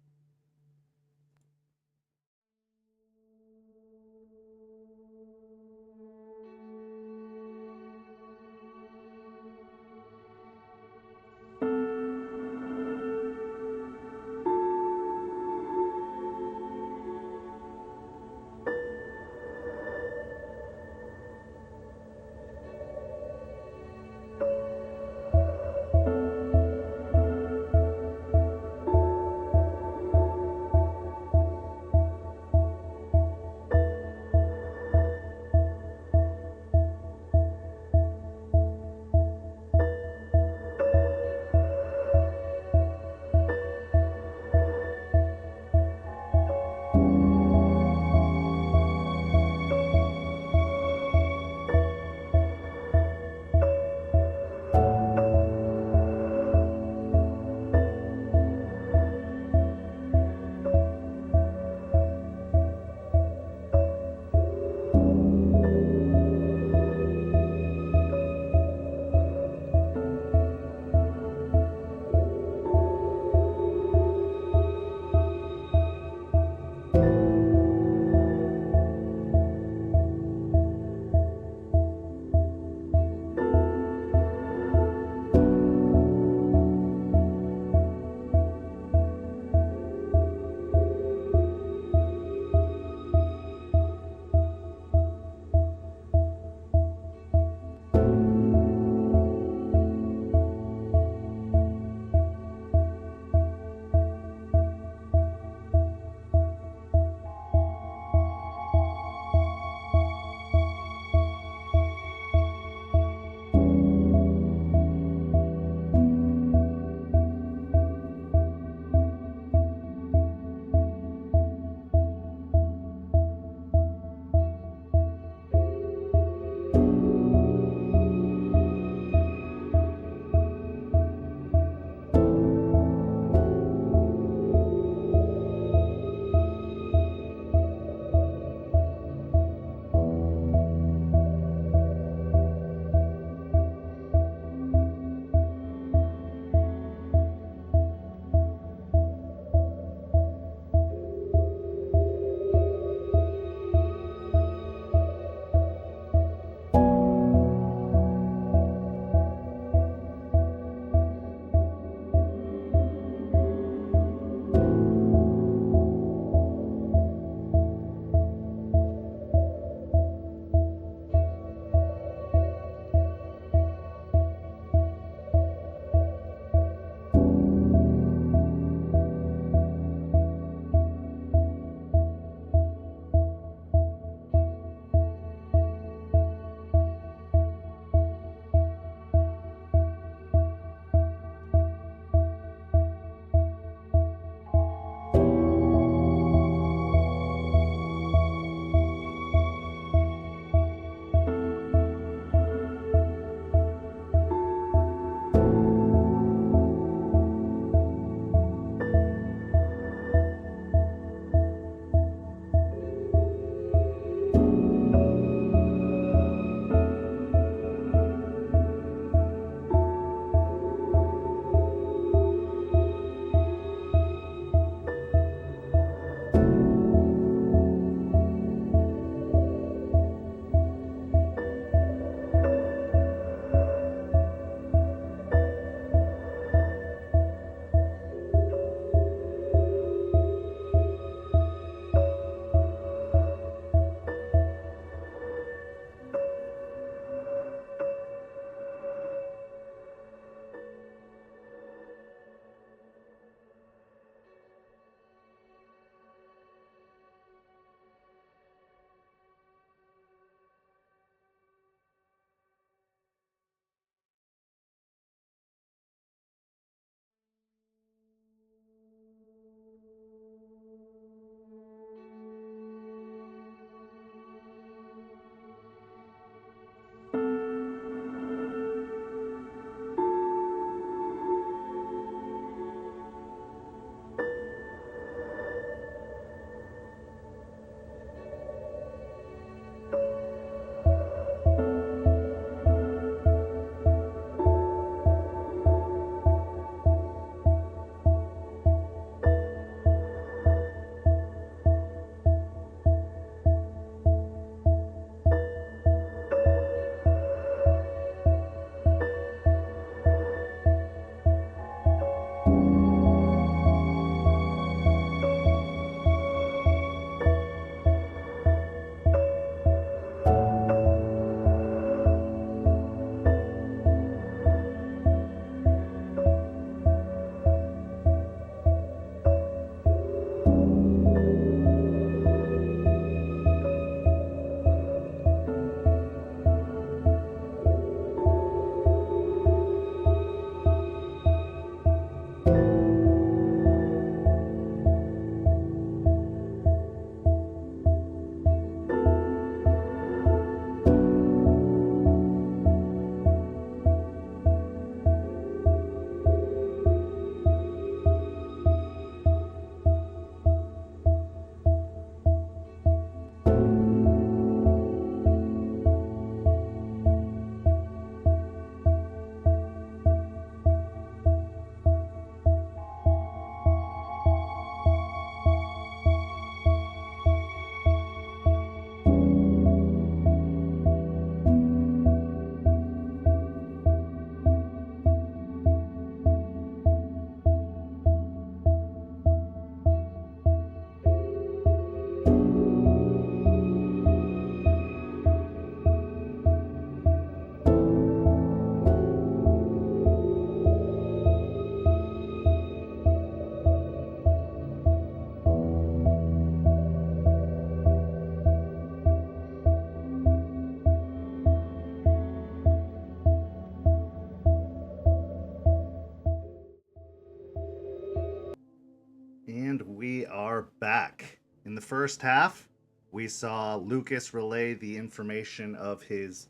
[SPEAKER 2] back. In the first half, we saw Lucas relay the information of his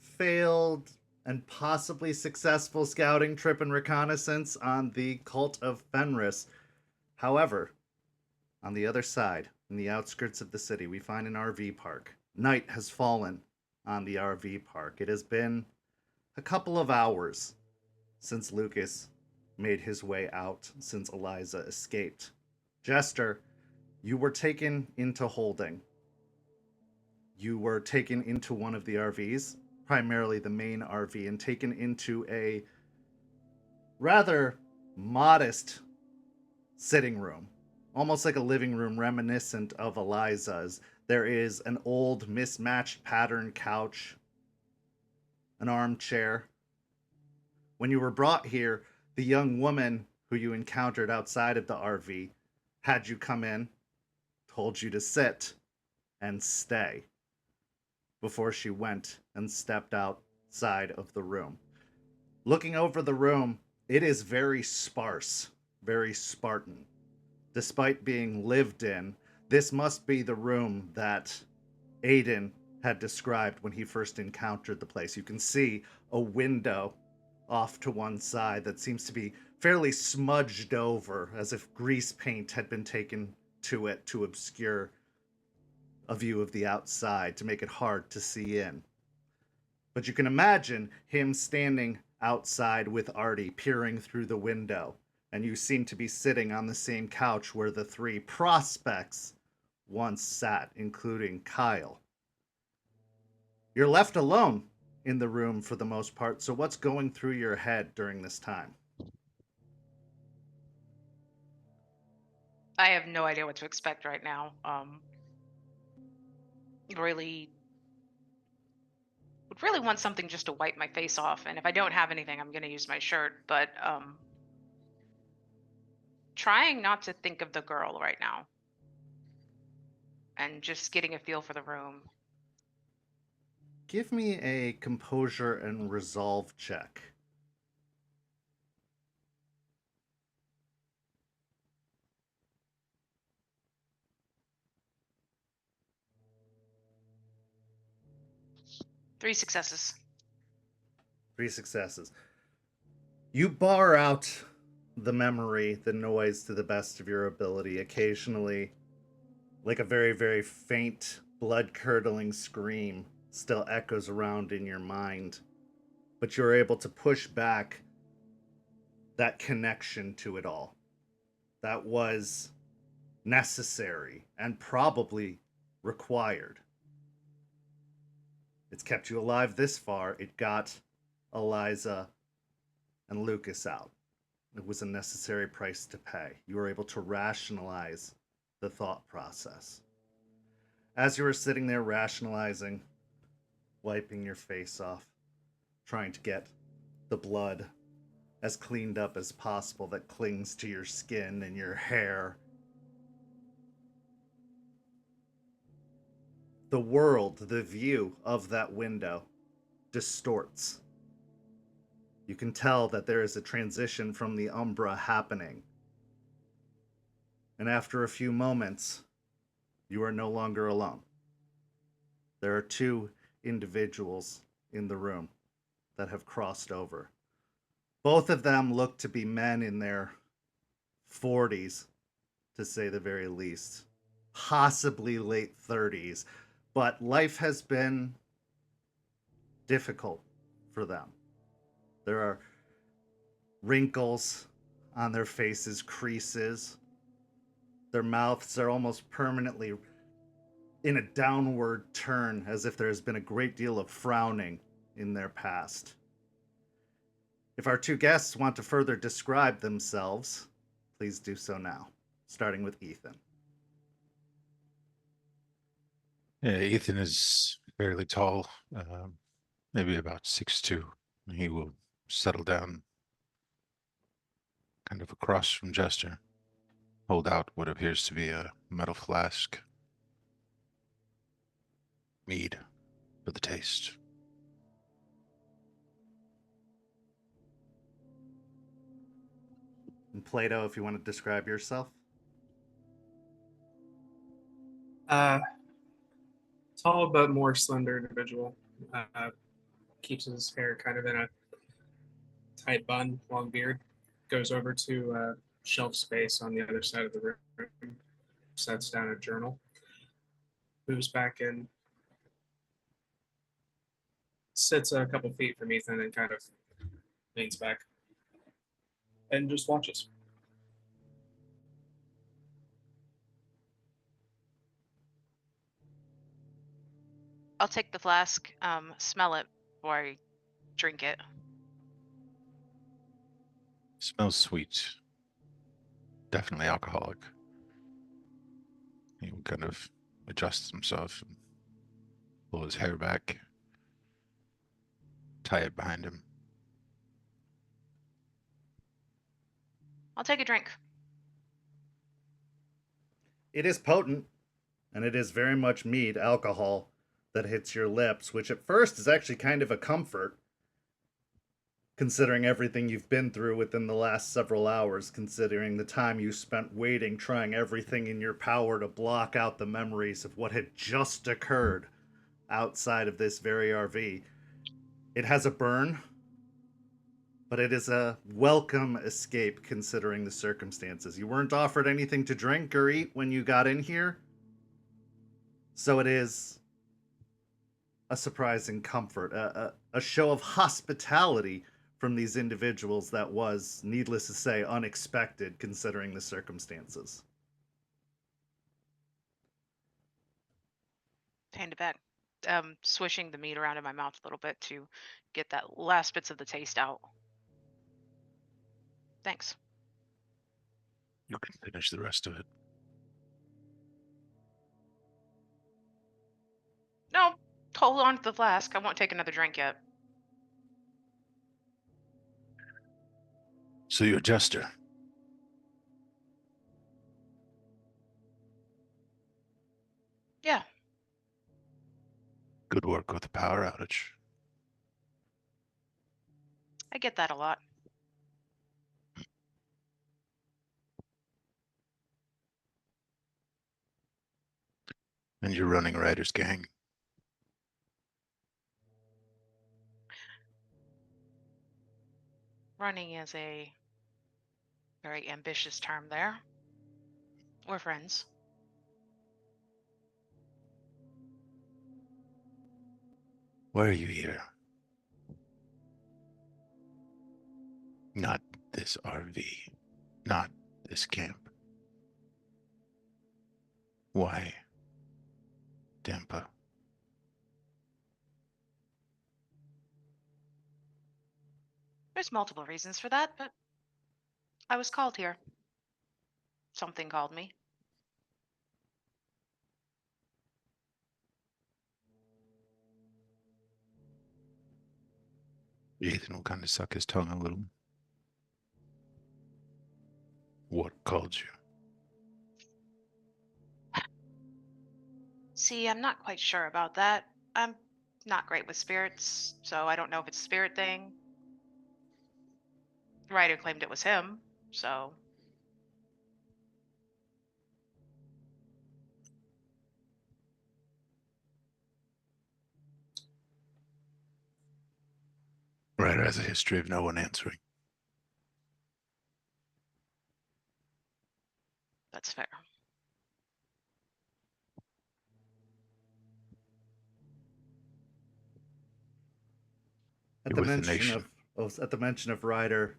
[SPEAKER 2] failed and possibly successful scouting trip and reconnaissance on the Cult of Fenris. However, on the other side, in the outskirts of the city, we find an RV park. Night has fallen on the RV park. It has been a couple of hours since Lucas made his way out, since Eliza escaped. Jester, you were taken into holding. You were taken into one of the RVs, primarily the main RV, and taken into a rather modest sitting room, almost like a living room reminiscent of Eliza's. There is an old mismatched pattern couch, an armchair. When you were brought here, the young woman who you encountered outside of the RV had you come in, told you to sit and stay before she went and stepped outside of the room. Looking over the room, it is very sparse, very Spartan. Despite being lived in, this must be the room that Aiden had described when he first encountered the place. You can see a window off to one side that seems to be fairly smudged over, as if grease paint had been taken to it to obscure a view of the outside, to make it hard to see in. But you can imagine him standing outside with Artie, peering through the window, and you seem to be sitting on the same couch where the three prospects once sat, including Kyle. You're left alone in the room for the most part, so what's going through your head during this time?
[SPEAKER 4] I have no idea what to expect right now. Really would really want something just to wipe my face off, and if I don't have anything, I'm gonna use my shirt. But trying not to think of the girl right now, and just getting a feel for the room.
[SPEAKER 2] Give me a composure and resolve check.
[SPEAKER 4] Three successes.
[SPEAKER 2] 3 successes. You bar out the memory, the noise to the best of your ability. Occasionally, like a very, very faint, blood-curdling scream still echoes around in your mind. But you're able to push back that connection to it all. That was necessary and probably required. It's kept you alive this far. It got Eliza and Lucas out. It was a necessary price to pay. You were able to rationalize the thought process. As you were sitting there rationalizing, wiping your face off, trying to get the blood as cleaned up as possible that clings to your skin and your hair, the world, the view of that window distorts. You can tell that there is a transition from the Umbra happening. And after a few moments, you are no longer alone. There are two individuals in the room that have crossed over. Both of them look to be men in their 40s, to say the very least. Possibly late 30s. But life has been difficult for them. There are wrinkles on their faces, creases. Their mouths are almost permanently in a downward turn, as if there has been a great deal of frowning in their past. If our two guests want to further describe themselves, please do so now, starting with Ethan.
[SPEAKER 6] Yeah, Ethan is fairly tall, maybe about 6'2". He will settle down kind of across from Jester, hold out what appears to be a metal flask. Mead for the taste.
[SPEAKER 2] And Plato, if you want to describe yourself.
[SPEAKER 7] Tall but more slender individual. Keeps his hair kind of in a tight bun, long beard. Goes over to shelf space on the other side of the room. Sets down a journal. Moves back in. Sits a couple feet from Ethan and kind of leans back. And just watches.
[SPEAKER 4] I'll take the flask, smell it before I drink it.
[SPEAKER 6] Smells sweet. Definitely alcoholic. He kind of adjusts himself and pull his hair back, tie it behind him.
[SPEAKER 4] I'll take a drink.
[SPEAKER 2] It is potent, and it is very much mead alcohol that hits your lips, which at first is actually kind of a comfort, considering everything you've been through within the last several hours, considering the time you spent waiting, trying everything in your power to block out the memories of what had just occurred outside of this very RV. It has a burn, but it is a welcome escape considering the circumstances. You weren't offered anything to drink or eat when you got in here, so it is a surprising comfort, a show of hospitality from these individuals that was, needless to say, unexpected considering the circumstances.
[SPEAKER 4] Hand it back. Swishing the meat around in my mouth a little bit to get that last bits of the taste out. Thanks.
[SPEAKER 6] You can finish the rest of it.
[SPEAKER 4] No, hold on to the flask. I won't take another drink yet.
[SPEAKER 6] So you're Jester.
[SPEAKER 4] Yeah.
[SPEAKER 6] Good work with the power outage.
[SPEAKER 4] I get that a lot.
[SPEAKER 6] And you're running Ryder's gang.
[SPEAKER 4] Running is a very ambitious term there. We're friends.
[SPEAKER 6] Why are you here? Not this RV. Not this camp. Why Tampa?
[SPEAKER 4] There's multiple reasons for that, but I was called here. Something called me.
[SPEAKER 6] Ethan will kind of suck his tongue a little. What called you?
[SPEAKER 4] See, I'm not quite sure about that. I'm not great with spirits, so I don't know if it's a spirit thing. Ryder claimed it was him, so...
[SPEAKER 6] Ryder has a history of no one answering.
[SPEAKER 4] That's fair.
[SPEAKER 2] At
[SPEAKER 6] You're
[SPEAKER 2] the
[SPEAKER 6] with the
[SPEAKER 2] mention
[SPEAKER 6] nation.
[SPEAKER 2] at the mention of Ryder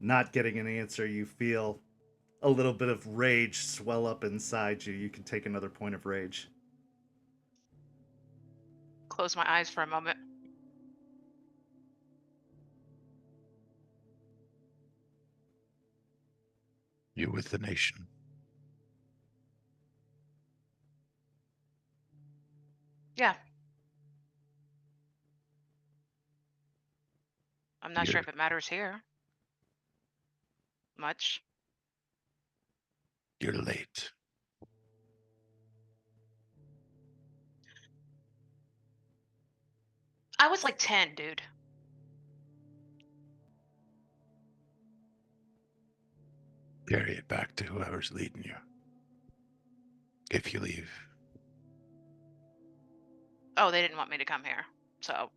[SPEAKER 2] not getting an answer, you feel a little bit of rage swell up inside you. You can take another point of rage.
[SPEAKER 4] Close my eyes for a moment.
[SPEAKER 6] You're with the nation.
[SPEAKER 4] Yeah. I'm not sure
[SPEAKER 6] You're-
[SPEAKER 4] if it matters here. Much.
[SPEAKER 6] You're late.
[SPEAKER 4] I was like 10, dude.
[SPEAKER 6] Carry it back to whoever's leading you. If you leave,
[SPEAKER 4] Oh, they didn't want me to come here. So,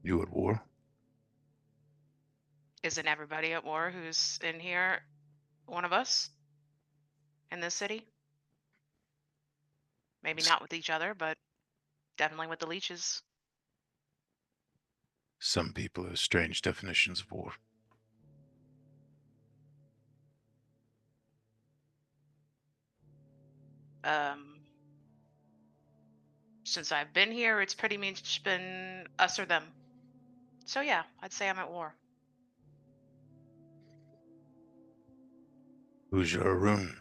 [SPEAKER 6] You at war?
[SPEAKER 4] isn't everybody at war who's in here one of us in this city? Maybe not with each other, but definitely with the leeches.
[SPEAKER 6] Some people have strange definitions of war.
[SPEAKER 4] Since I've been here, it's pretty much been us or them. So yeah, I'd say I'm at war.
[SPEAKER 6] Who's your Arun?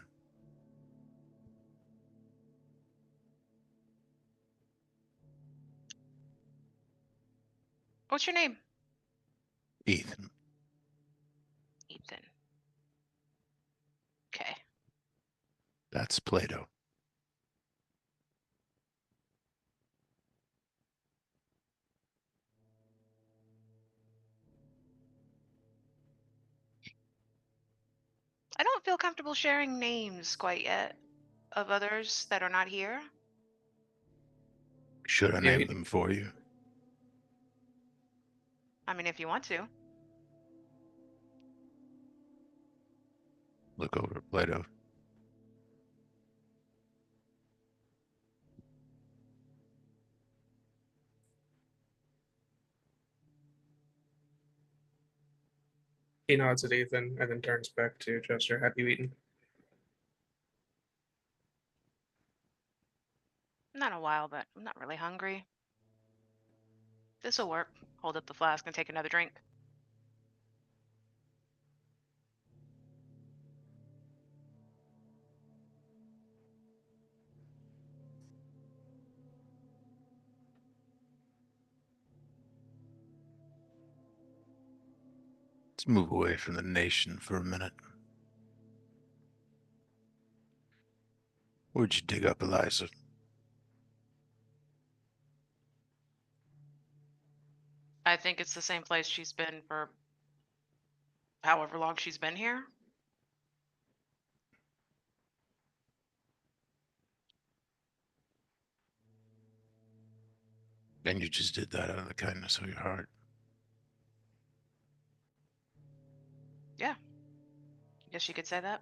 [SPEAKER 4] What's your name?
[SPEAKER 6] Ethan.
[SPEAKER 4] Ethan. Okay.
[SPEAKER 6] That's Plato.
[SPEAKER 4] I don't feel comfortable sharing names quite yet of others that are not here.
[SPEAKER 6] Should I
[SPEAKER 7] Yeah,
[SPEAKER 6] name them for you?
[SPEAKER 4] I mean, if you want to.
[SPEAKER 6] Look over at Plato.
[SPEAKER 7] He nods at Ethan and then turns back to Jester. Have you eaten?
[SPEAKER 4] Not a while, but I'm not really hungry. This'll work. Hold up the flask and take another drink.
[SPEAKER 6] Let's move away from the nation for a minute. Where'd you dig up Eliza?
[SPEAKER 4] I think it's the same place she's been for however long she's been here.
[SPEAKER 6] And you just did that out of the kindness of your heart.
[SPEAKER 4] Yeah. Guess you could say that.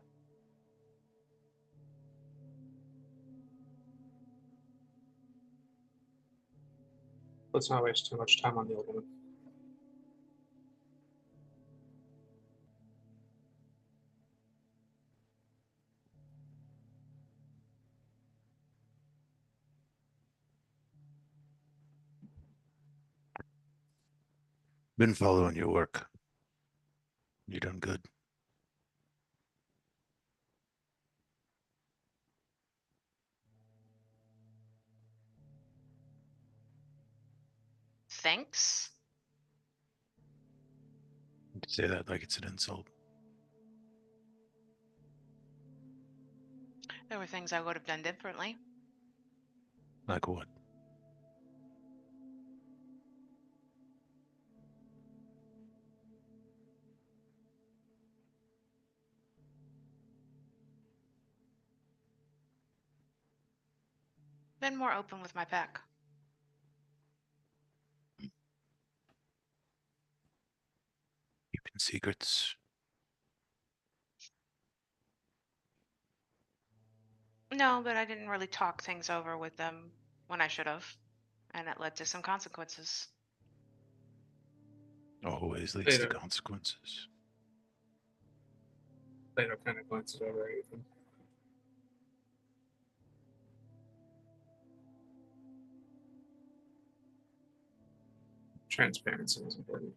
[SPEAKER 7] Let's not waste too much time on the old woman.
[SPEAKER 6] Been following your work. You done good.
[SPEAKER 4] Thanks.
[SPEAKER 6] You say that like it's an insult.
[SPEAKER 4] There were things I would have done differently.
[SPEAKER 6] Like what?
[SPEAKER 4] Been more open with my pack.
[SPEAKER 6] Keeping secrets.
[SPEAKER 4] No, but I didn't really talk things over with them when I should have. And it led to some consequences.
[SPEAKER 6] Always leads to
[SPEAKER 7] Plato.
[SPEAKER 6] consequences.
[SPEAKER 7] Plato kind of glances over at Ethan. Transparency is important.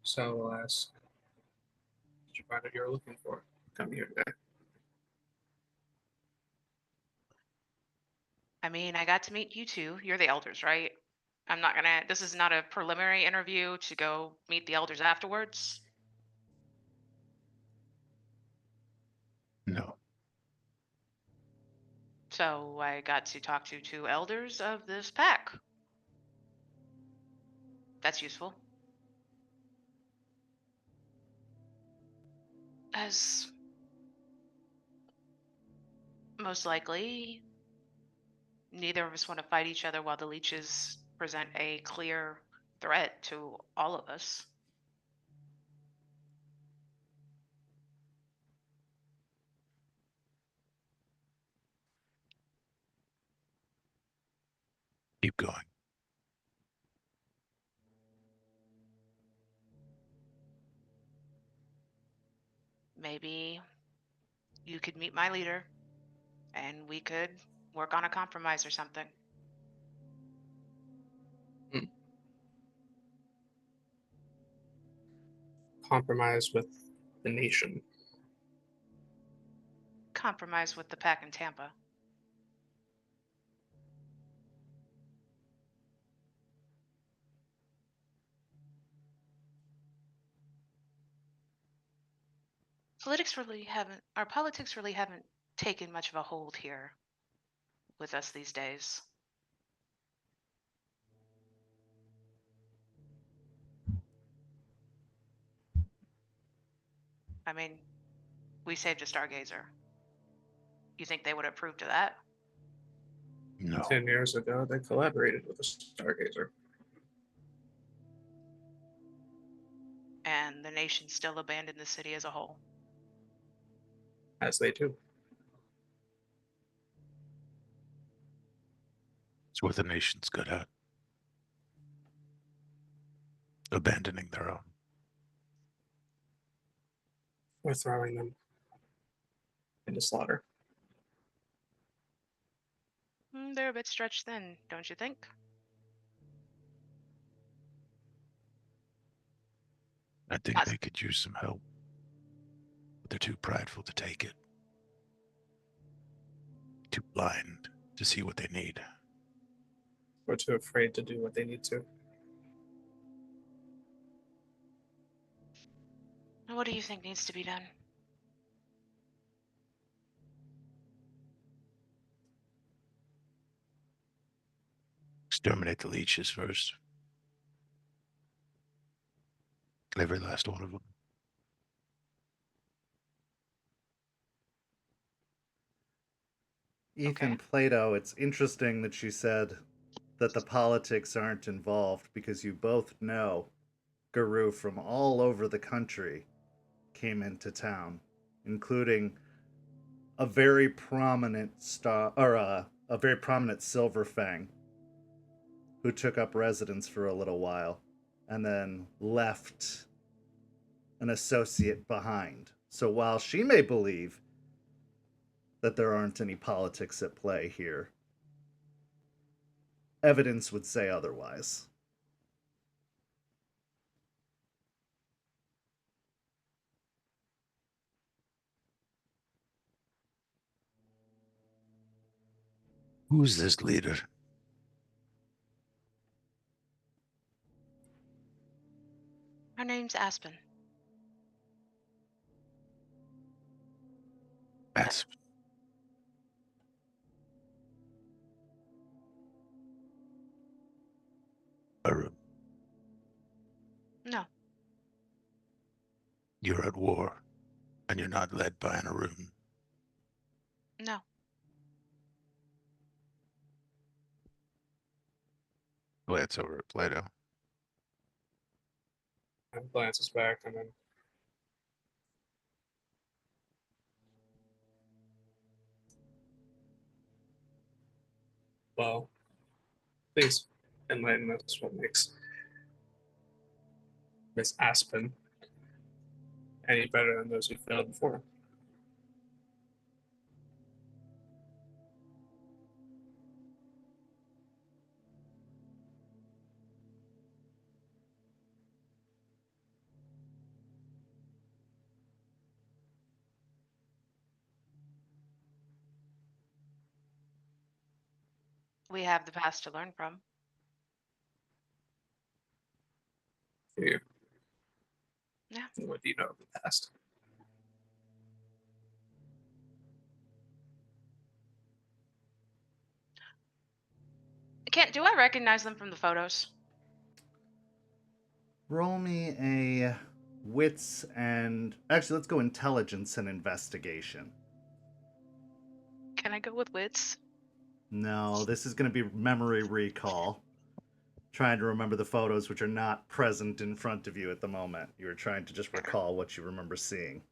[SPEAKER 7] So I'll ask, did you find what you were looking for coming here today?
[SPEAKER 4] I mean, I got to meet you two. You're the elders, right? I'm not gonna, this is not a preliminary interview to go meet the elders afterwards.
[SPEAKER 6] No.
[SPEAKER 4] So I got to talk to two elders of this pack. That's useful. as most likely neither of us want to fight each other while the leeches present a clear threat to all of us.
[SPEAKER 6] Keep going.
[SPEAKER 4] Maybe you could meet my leader and we could work on a compromise or something.
[SPEAKER 7] Compromise with the nation.
[SPEAKER 4] Compromise with the pack in Tampa. Our politics really haven't taken much of a hold here with us these days. I mean, we saved a stargazer. You think they would approve to that?
[SPEAKER 6] No.
[SPEAKER 7] 10 years ago, they collaborated with a stargazer.
[SPEAKER 4] And the nation still abandoned the city as a whole.
[SPEAKER 7] As they do.
[SPEAKER 6] It's what the nation's good at. Abandoning their own.
[SPEAKER 7] Or throwing them into slaughter.
[SPEAKER 4] They're a bit stretched thin, don't you think?
[SPEAKER 6] I think they could use some help. But they're too prideful to take it. Too blind to see what they need.
[SPEAKER 7] Or too afraid to do what they need to.
[SPEAKER 4] What do you think needs to be done?
[SPEAKER 6] Exterminate the leeches first. Every last one of them.
[SPEAKER 2] Ethan
[SPEAKER 4] Okay.
[SPEAKER 2] Plato, it's interesting that you said that the politics aren't involved because you both know Guru from all over the country came into town, including a very prominent a very prominent Silver Fang who took up residence for a little while and then left an associate behind. So while she may believe that there aren't any politics at play here, evidence would say otherwise.
[SPEAKER 6] Who's this leader?
[SPEAKER 4] Her name's Aspen.
[SPEAKER 6] Aspen. Arum.
[SPEAKER 4] No.
[SPEAKER 6] You're at war, and you're not led by an Arum.
[SPEAKER 4] No.
[SPEAKER 6] Glance over at Plato.
[SPEAKER 7] And glances back and then well, please enlighten us what makes Miss Aspen any better than those who failed before.
[SPEAKER 4] We have the past to learn from.
[SPEAKER 7] You.
[SPEAKER 4] Yeah.
[SPEAKER 7] What do you know of the past?
[SPEAKER 4] Do I recognize them from the photos?
[SPEAKER 2] Roll me a wits and actually let's go intelligence and investigation.
[SPEAKER 4] Can I go with wits?
[SPEAKER 2] No, this is going to be memory recall. Trying to remember the photos which are not present in front of you at the moment. You were trying to just recall what you remember seeing.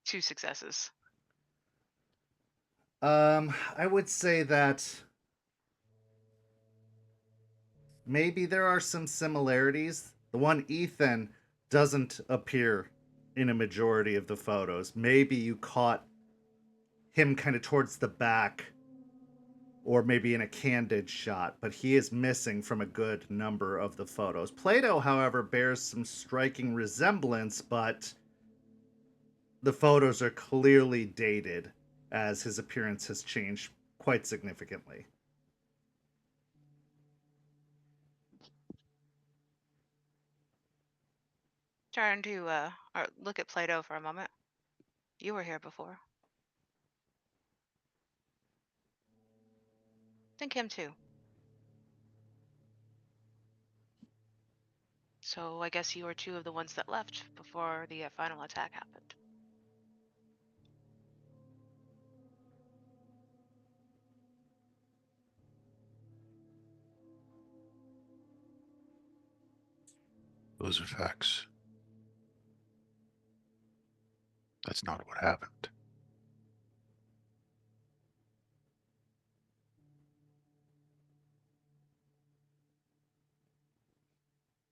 [SPEAKER 4] Two successes.
[SPEAKER 2] I would say that maybe there are some similarities. The one Ethan doesn't appear in a majority of the photos. Maybe you caught him kind of towards the back or maybe in a candid shot, but he is missing from a good number of the photos. Plato, however, bears some striking resemblance, but the photos are clearly dated as his appearance has changed quite significantly.
[SPEAKER 4] Turn to or look at Plato for a moment. You were here before. Think him too. So I guess you were two of the ones that left before the final attack happened.
[SPEAKER 6] Those are facts. That's not what happened.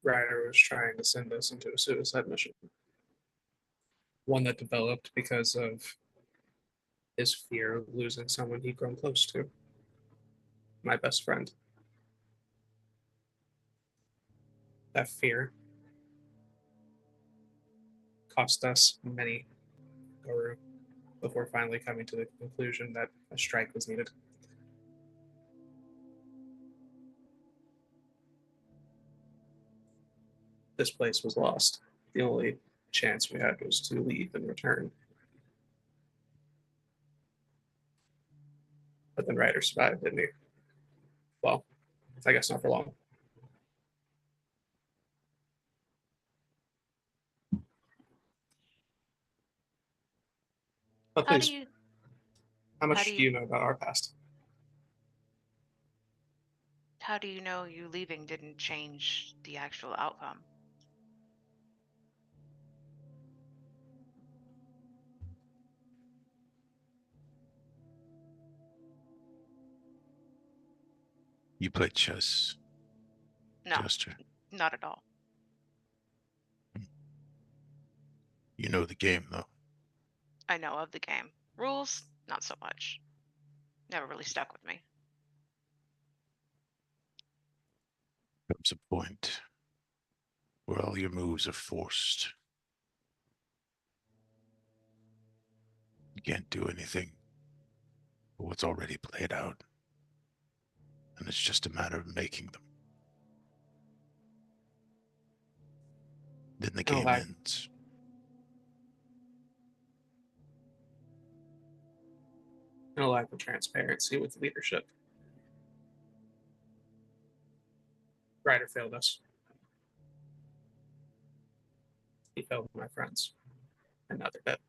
[SPEAKER 7] Ryder was trying to send us into a suicide mission. One that developed because of his fear of losing someone he'd grown close to. My best friend. That fear cost us many Guru before finally coming to the conclusion that a strike was needed. This place was lost. The only chance we had was to leave and return. But then Ryder survived, didn't he? Well, I guess not for long. But
[SPEAKER 4] How
[SPEAKER 7] please,
[SPEAKER 4] do you
[SPEAKER 7] how much
[SPEAKER 4] how do
[SPEAKER 7] do you know about our past?
[SPEAKER 4] how do you know you leaving didn't change the actual outcome?
[SPEAKER 6] You played chess,
[SPEAKER 4] No,
[SPEAKER 6] Jester.
[SPEAKER 4] not at all.
[SPEAKER 6] You know the game, though.
[SPEAKER 4] I know of the game. Rules, not so much. Never really stuck with me.
[SPEAKER 6] Comes a point where all your moves are forced. You can't do anything but what's already played out. And it's just a matter of making them. Then the game ends.
[SPEAKER 7] No lack of transparency with leadership. Ryder failed us. He failed my friends. And now they're dead.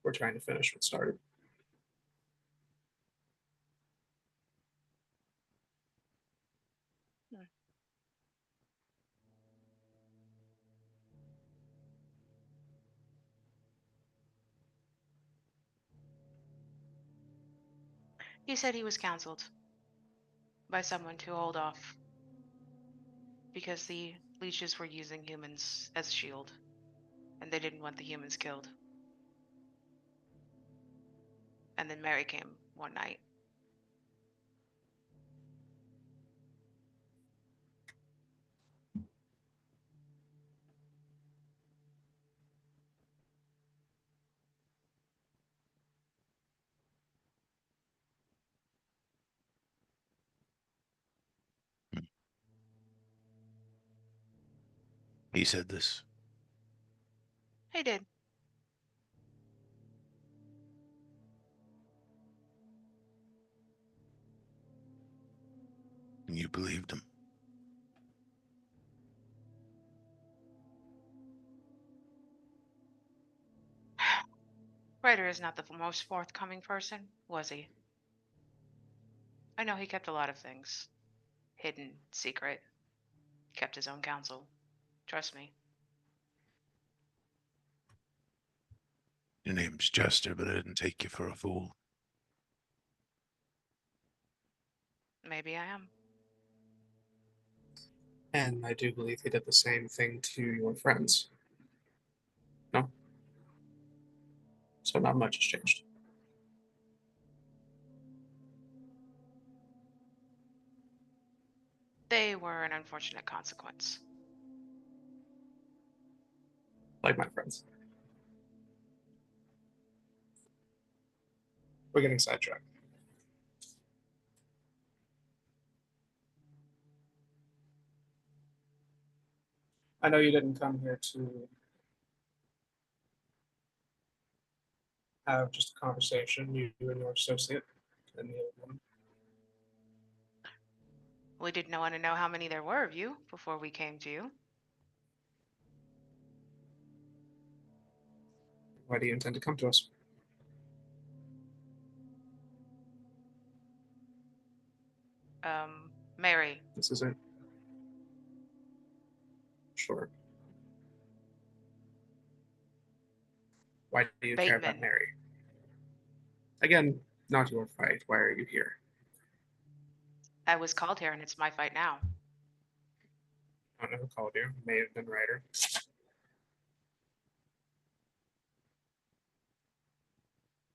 [SPEAKER 7] We're trying to finish what started.
[SPEAKER 4] He said he was counseled by someone to hold off because the leeches were using humans as a shield, and they didn't want the humans killed. And then Mary came one night.
[SPEAKER 6] He said this.
[SPEAKER 4] He did.
[SPEAKER 6] And you believed him.
[SPEAKER 4] Ryder is not the most forthcoming person, was he? I know he kept a lot of things hidden, secret, kept his own counsel. Trust me.
[SPEAKER 6] Your name's Jester, but I didn't take you for a fool.
[SPEAKER 4] Maybe I am.
[SPEAKER 7] And I do believe he did the same thing to your friends. No? So not much has changed.
[SPEAKER 4] They were an unfortunate consequence.
[SPEAKER 7] Like my friends. We're getting sidetracked. I know you didn't come here to have just a conversation, you and your associate and the other woman.
[SPEAKER 4] We didn't want to know how many there were of you before we came to you.
[SPEAKER 7] Why do you intend to come to us?
[SPEAKER 4] Mary.
[SPEAKER 7] This isn't. Sure. Why do you care about
[SPEAKER 4] Bateman.
[SPEAKER 7] Mary? Again, not your fight. Why are you here?
[SPEAKER 4] I was called here and it's my fight now.
[SPEAKER 7] I don't know who called you. May have been Ryder.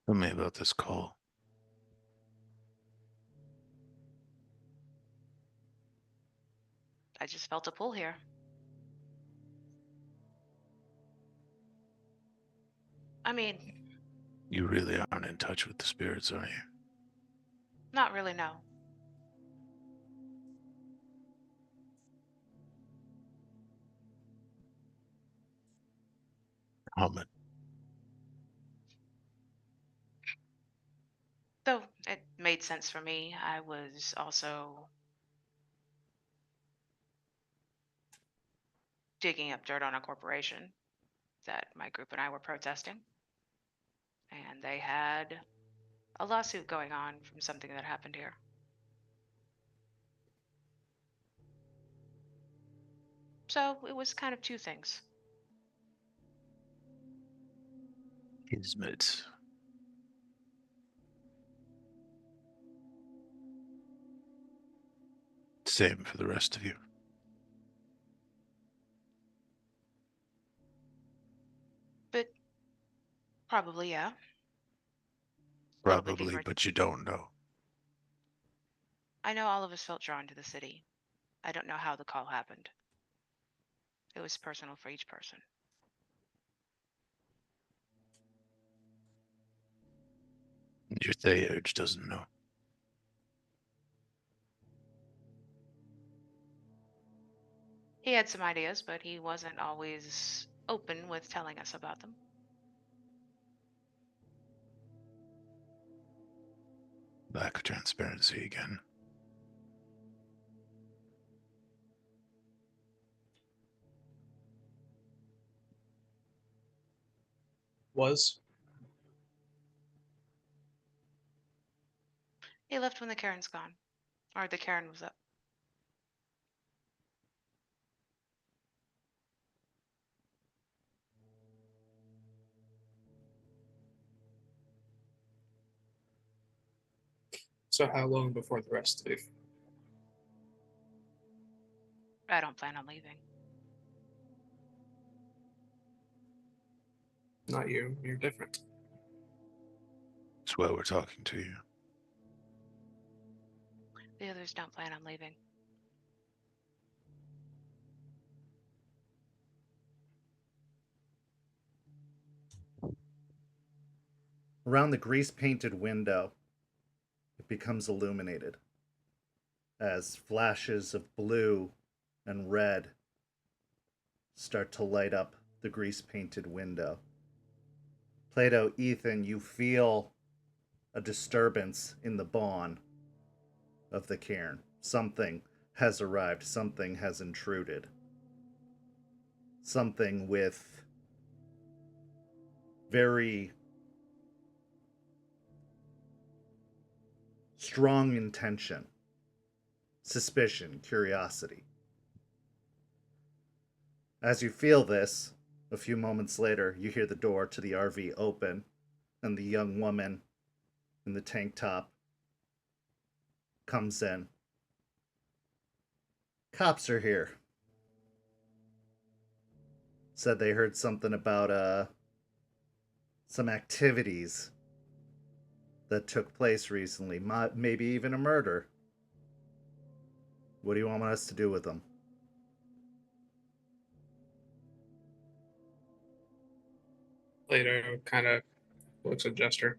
[SPEAKER 6] Tell me about this call.
[SPEAKER 4] I just felt a pull here. I mean,
[SPEAKER 6] You really aren't in touch with the spirits, are you?
[SPEAKER 4] not really, no.
[SPEAKER 6] Humming.
[SPEAKER 4] Though it made sense for me. I was also digging up dirt on a corporation that my group and I were protesting. And they had a lawsuit going on from something that happened here. So it was kind of two things.
[SPEAKER 6] Kismet. Same for the rest of you.
[SPEAKER 4] But probably, yeah. A little bit
[SPEAKER 6] Probably,
[SPEAKER 4] deeper.
[SPEAKER 6] but you don't know.
[SPEAKER 4] I know all of us felt drawn to the city. I don't know how the call happened. It was personal for each person.
[SPEAKER 6] Your Theurge doesn't know.
[SPEAKER 4] He had some ideas, but he wasn't always open with telling us about them.
[SPEAKER 6] Lack of transparency again.
[SPEAKER 7] Was?
[SPEAKER 4] He left when the Karen's gone. Or the Karen was up.
[SPEAKER 7] So how long before the rest leave?
[SPEAKER 4] I don't plan on leaving.
[SPEAKER 7] Not you. You're different.
[SPEAKER 6] That's why we're talking to you.
[SPEAKER 4] The others don't plan on leaving.
[SPEAKER 2] Around the grease-painted window, it becomes illuminated as flashes of blue and red start to light up the grease-painted window. Plato, Ethan, you feel a disturbance in the bond of the cairn. something has arrived, something has intruded. Something with very strong intention, suspicion, curiosity. As you feel this, a few moments later, you hear the door to the RV open, and the young woman in the tank top comes in. Cops are here. Said they heard something about some activities that took place recently, maybe even a murder. What do you want us to do with them?
[SPEAKER 7] Plato kind of looks at Jester,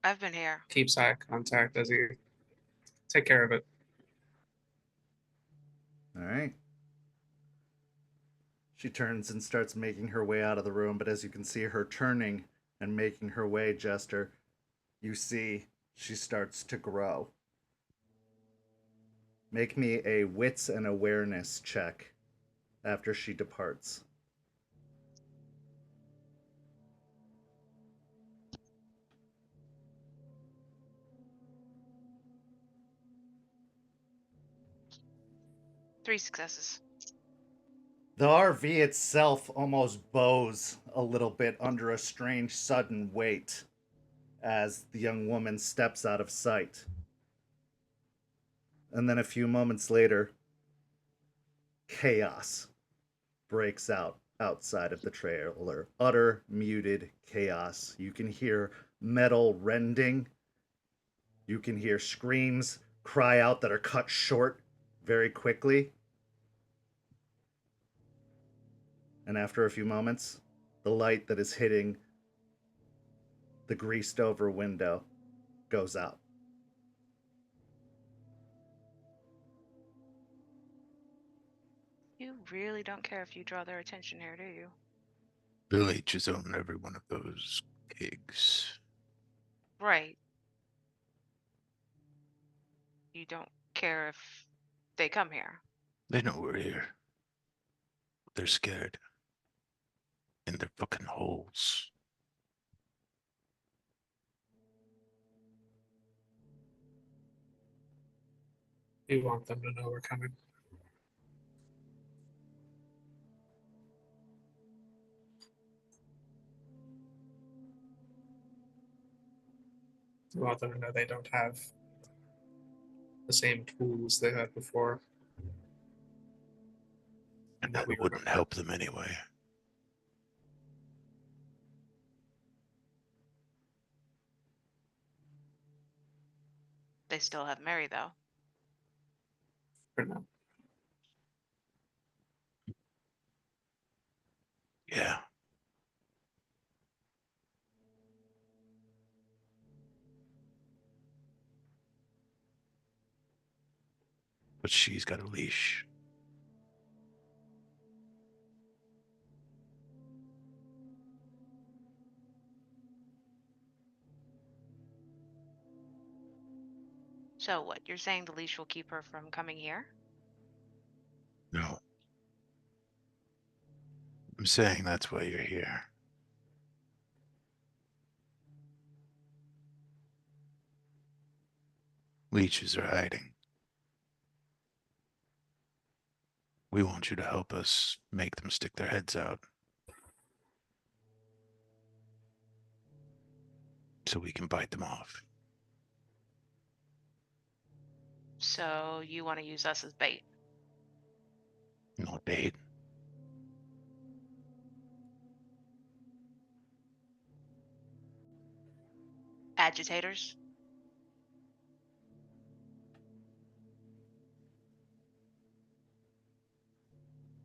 [SPEAKER 4] I've been here.
[SPEAKER 7] keeps eye contact as he take care of it.
[SPEAKER 2] All right. She turns and starts making her way out of the room, but as you can see her turning and making her way, Jester, you see she starts to grow. Make me a wits and awareness check after she departs.
[SPEAKER 4] Three successes.
[SPEAKER 2] The RV itself almost bows a little bit under a strange sudden weight as the young woman steps out of sight. And then a few moments later, chaos breaks out outside of the trailer. Utter muted chaos. You can hear metal rending. You can hear screams cry out that are cut short very quickly. And after a few moments, the light that is hitting the greased over window goes out.
[SPEAKER 4] You really don't care if you draw their attention here, do you?
[SPEAKER 6] Bill H has owned every one of those gigs.
[SPEAKER 4] Right. You don't care if they come here.
[SPEAKER 6] They know we're here. They're scared. In their fucking holes.
[SPEAKER 7] You want them to know we're coming. You want them to know they don't have the same tools they had before.
[SPEAKER 6] And that wouldn't help them anyway.
[SPEAKER 4] They still have Mary, though.
[SPEAKER 7] For now.
[SPEAKER 6] Yeah. But she's got a leash.
[SPEAKER 4] So what? You're saying the leash will keep her from coming here?
[SPEAKER 6] No. I'm saying that's why you're here. Leeches are hiding. We want you to help us make them stick their heads out. So we can bite them off.
[SPEAKER 4] So you want to use us as bait?
[SPEAKER 6] Not bait.
[SPEAKER 4] Agitators?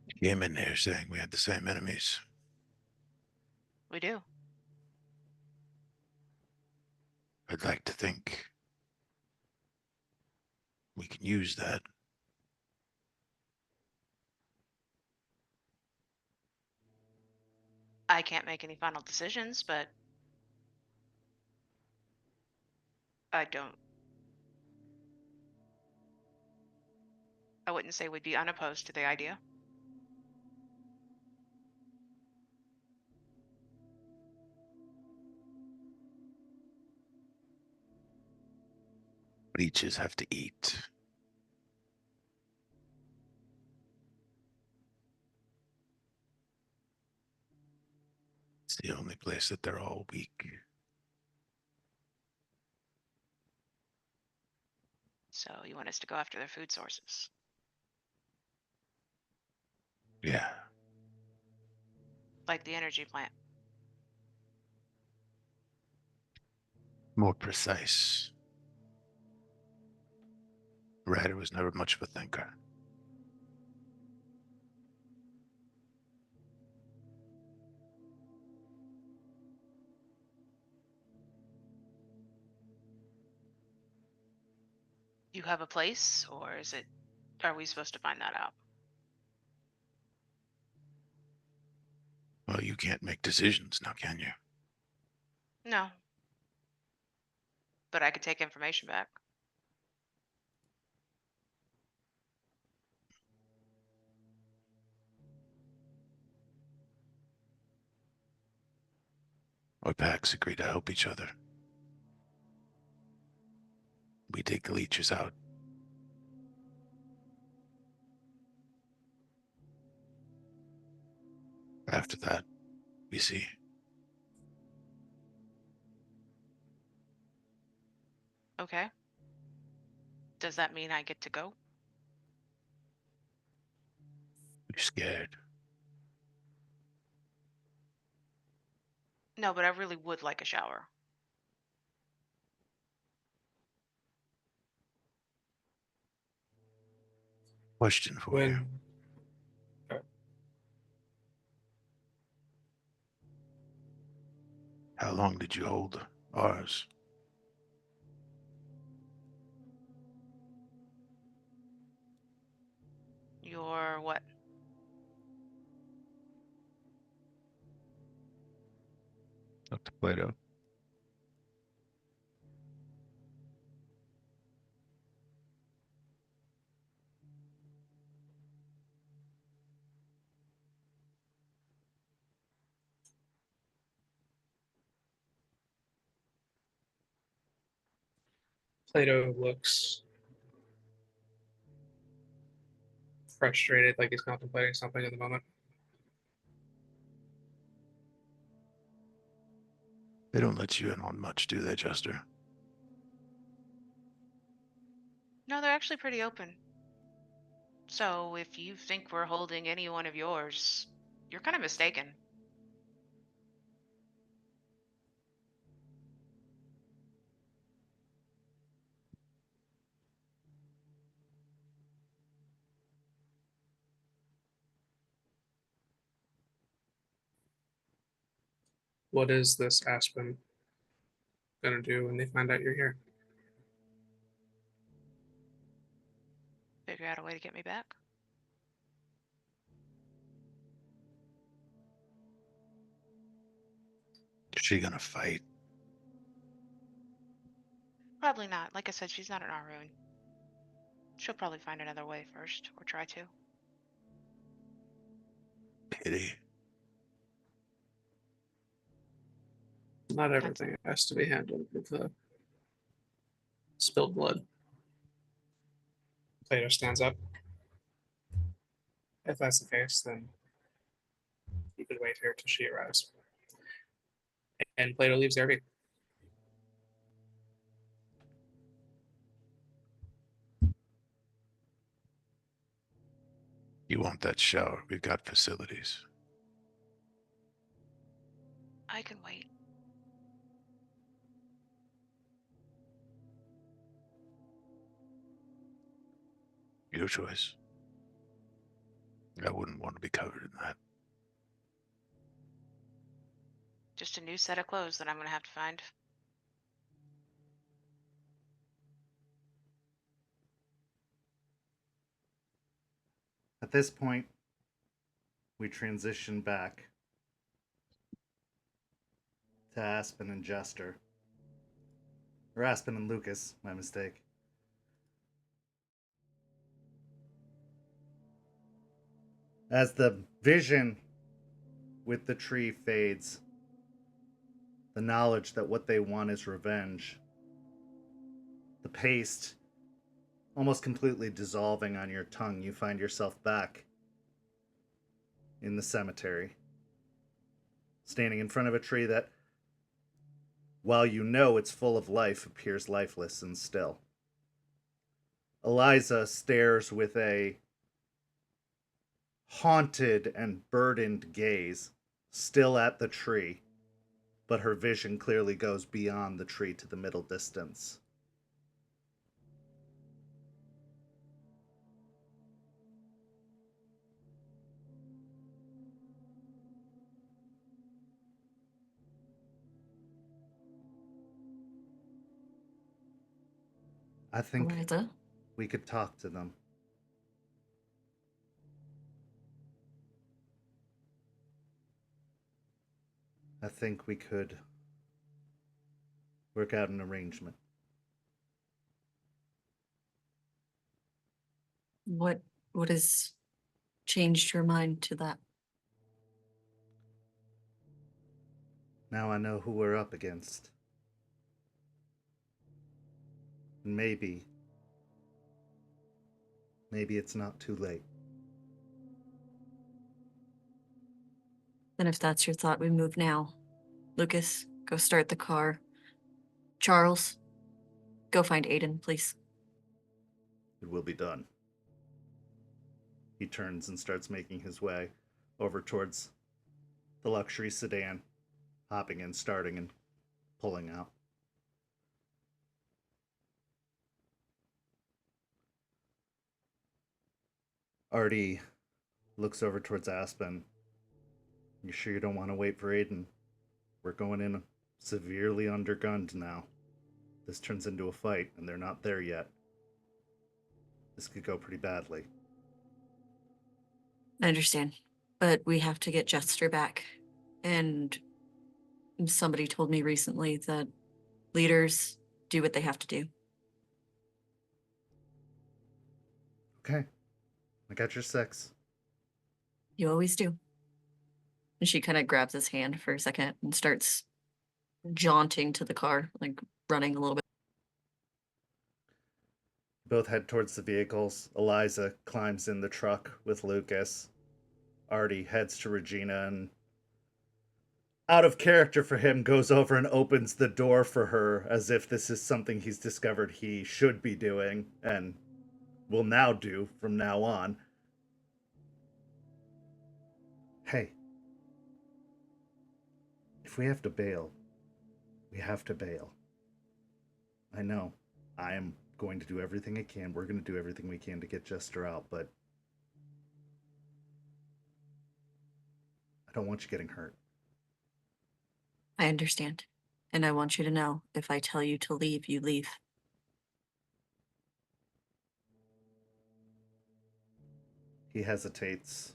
[SPEAKER 6] You came in here saying we had the same enemies.
[SPEAKER 4] We do.
[SPEAKER 6] I'd like to think we can use that.
[SPEAKER 4] I can't make any final decisions, but I don't I wouldn't say we'd be unopposed to the idea.
[SPEAKER 6] Leeches have to eat. It's the only place that they're all weak.
[SPEAKER 4] So you want us to go after their food sources?
[SPEAKER 6] Yeah.
[SPEAKER 4] Like the energy plant.
[SPEAKER 6] More precise. Ryder was never much of a thinker.
[SPEAKER 4] You have a place, or are we supposed to find that out?
[SPEAKER 6] Well, you can't make decisions now, can you?
[SPEAKER 4] No. But I could take information back.
[SPEAKER 6] Our packs agree to help each other. We take the leeches out. After that, we see.
[SPEAKER 4] Okay. Does that mean I get to go?
[SPEAKER 6] You're scared.
[SPEAKER 4] No, but I really would like a shower.
[SPEAKER 6] Question for you.
[SPEAKER 7] When
[SPEAKER 6] How long did you hold ours?
[SPEAKER 4] Your what?
[SPEAKER 6] Up to Plato.
[SPEAKER 7] Plato looks frustrated, like he's contemplating something at the moment.
[SPEAKER 6] They don't let you in on much, do they, Jester?
[SPEAKER 4] No, they're actually pretty open. So if you think we're holding any one of yours, you're kind of mistaken.
[SPEAKER 7] What is this Aspen gonna do when they find out you're here?
[SPEAKER 4] Figure out a way to get me back.
[SPEAKER 6] Is she gonna fight?
[SPEAKER 4] Probably not. Like I said, she's not in our ruin. She'll probably find another way first, or try to.
[SPEAKER 6] Pity.
[SPEAKER 7] Not everything has to be handled with spilled blood. Plato stands up. If that's the case, then you could wait here till she arrives. And Plato leaves the RV.
[SPEAKER 6] You want that shower? We've got facilities.
[SPEAKER 4] I can wait.
[SPEAKER 6] Your choice. I wouldn't want to be covered in that.
[SPEAKER 4] Just a new set of clothes that I'm gonna have to find.
[SPEAKER 2] At this point, we transition back to Aspen and Jester. Or Aspen and Lucas, my mistake. As the vision with the tree fades, the knowledge that what they want is revenge, the paste almost completely dissolving on your tongue, you find yourself back in the cemetery, standing in front of a tree that, while you know it's full of life, appears lifeless and still. Eliza stares with a haunted and burdened gaze, still at the tree, but her vision clearly goes beyond the tree to the middle distance. I think
[SPEAKER 3] Eliza?
[SPEAKER 2] we could talk to them. I think we could work out an arrangement.
[SPEAKER 3] What has changed your mind to that?
[SPEAKER 2] Now I know who we're up against. And maybe it's not too late.
[SPEAKER 3] Then if that's your thought, we move now. Lucas, go start the car. Charles, go find Aiden, please.
[SPEAKER 2] It will be done. He turns and starts making his way over towards the luxury sedan, hopping in, starting, and pulling out. Artie looks over towards Aspen. You sure you don't want to wait for Aiden? We're going in severely undergunned now. This turns into a fight, and they're not there yet. This could go pretty badly.
[SPEAKER 3] I understand, but we have to get Jester back. And somebody told me recently that leaders do what they have to do.
[SPEAKER 2] Okay. I got your 6.
[SPEAKER 3] You always do. And she kind of grabs his hand for a second and starts jaunting to the car, like running a little bit.
[SPEAKER 2] Both head towards the vehicles. Eliza climbs in the truck with Lucas. Artie heads to Regina and, out of character for him, goes over and opens the door for her as if this is something he's discovered he should be doing and will now do from now on. Hey, if we have to bail, we have to bail. I know. I am going to do everything I can. We're going to do everything we can to get Jester out, but I don't want you getting hurt.
[SPEAKER 3] I understand. And I want you to know, if I tell you to leave, you leave.
[SPEAKER 2] He hesitates.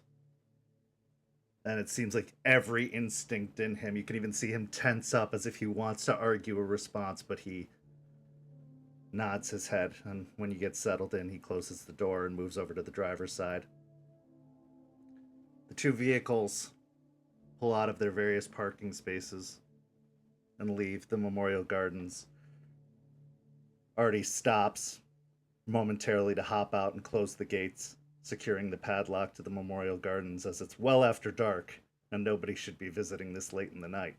[SPEAKER 2] And it seems like every instinct in him, you can even see him tense up as if he wants to argue a response, but he nods his head. And when you get settled in, he closes the door and moves over to the driver's side. The two vehicles pull out of their various parking spaces and leave the Memorial Gardens. Artie stops momentarily to hop out and close the gates, securing the padlock to the Memorial Gardens, as it's well after dark and nobody should be visiting this late in the night.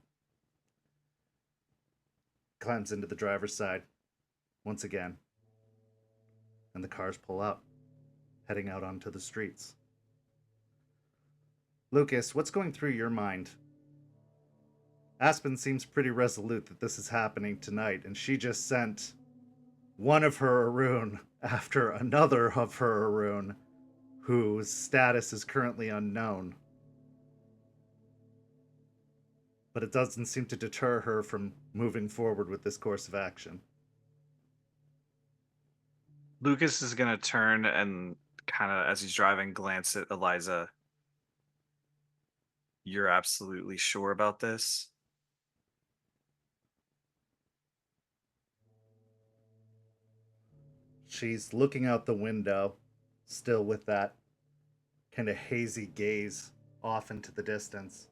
[SPEAKER 2] Climbs into the driver's side once again, and the cars pull out, heading out onto the streets. Lucas, what's going through your mind? Aspen seems pretty resolute that this is happening tonight, and she just sent one of her Arun after another of her Arun, whose status is currently unknown. But it doesn't seem to deter her from moving forward with this course of action.
[SPEAKER 5] Lucas is going to turn and kind of, as he's driving, glance at Eliza. You're absolutely sure about this?
[SPEAKER 2] She's looking out the window, still with that kind of hazy gaze off into the distance.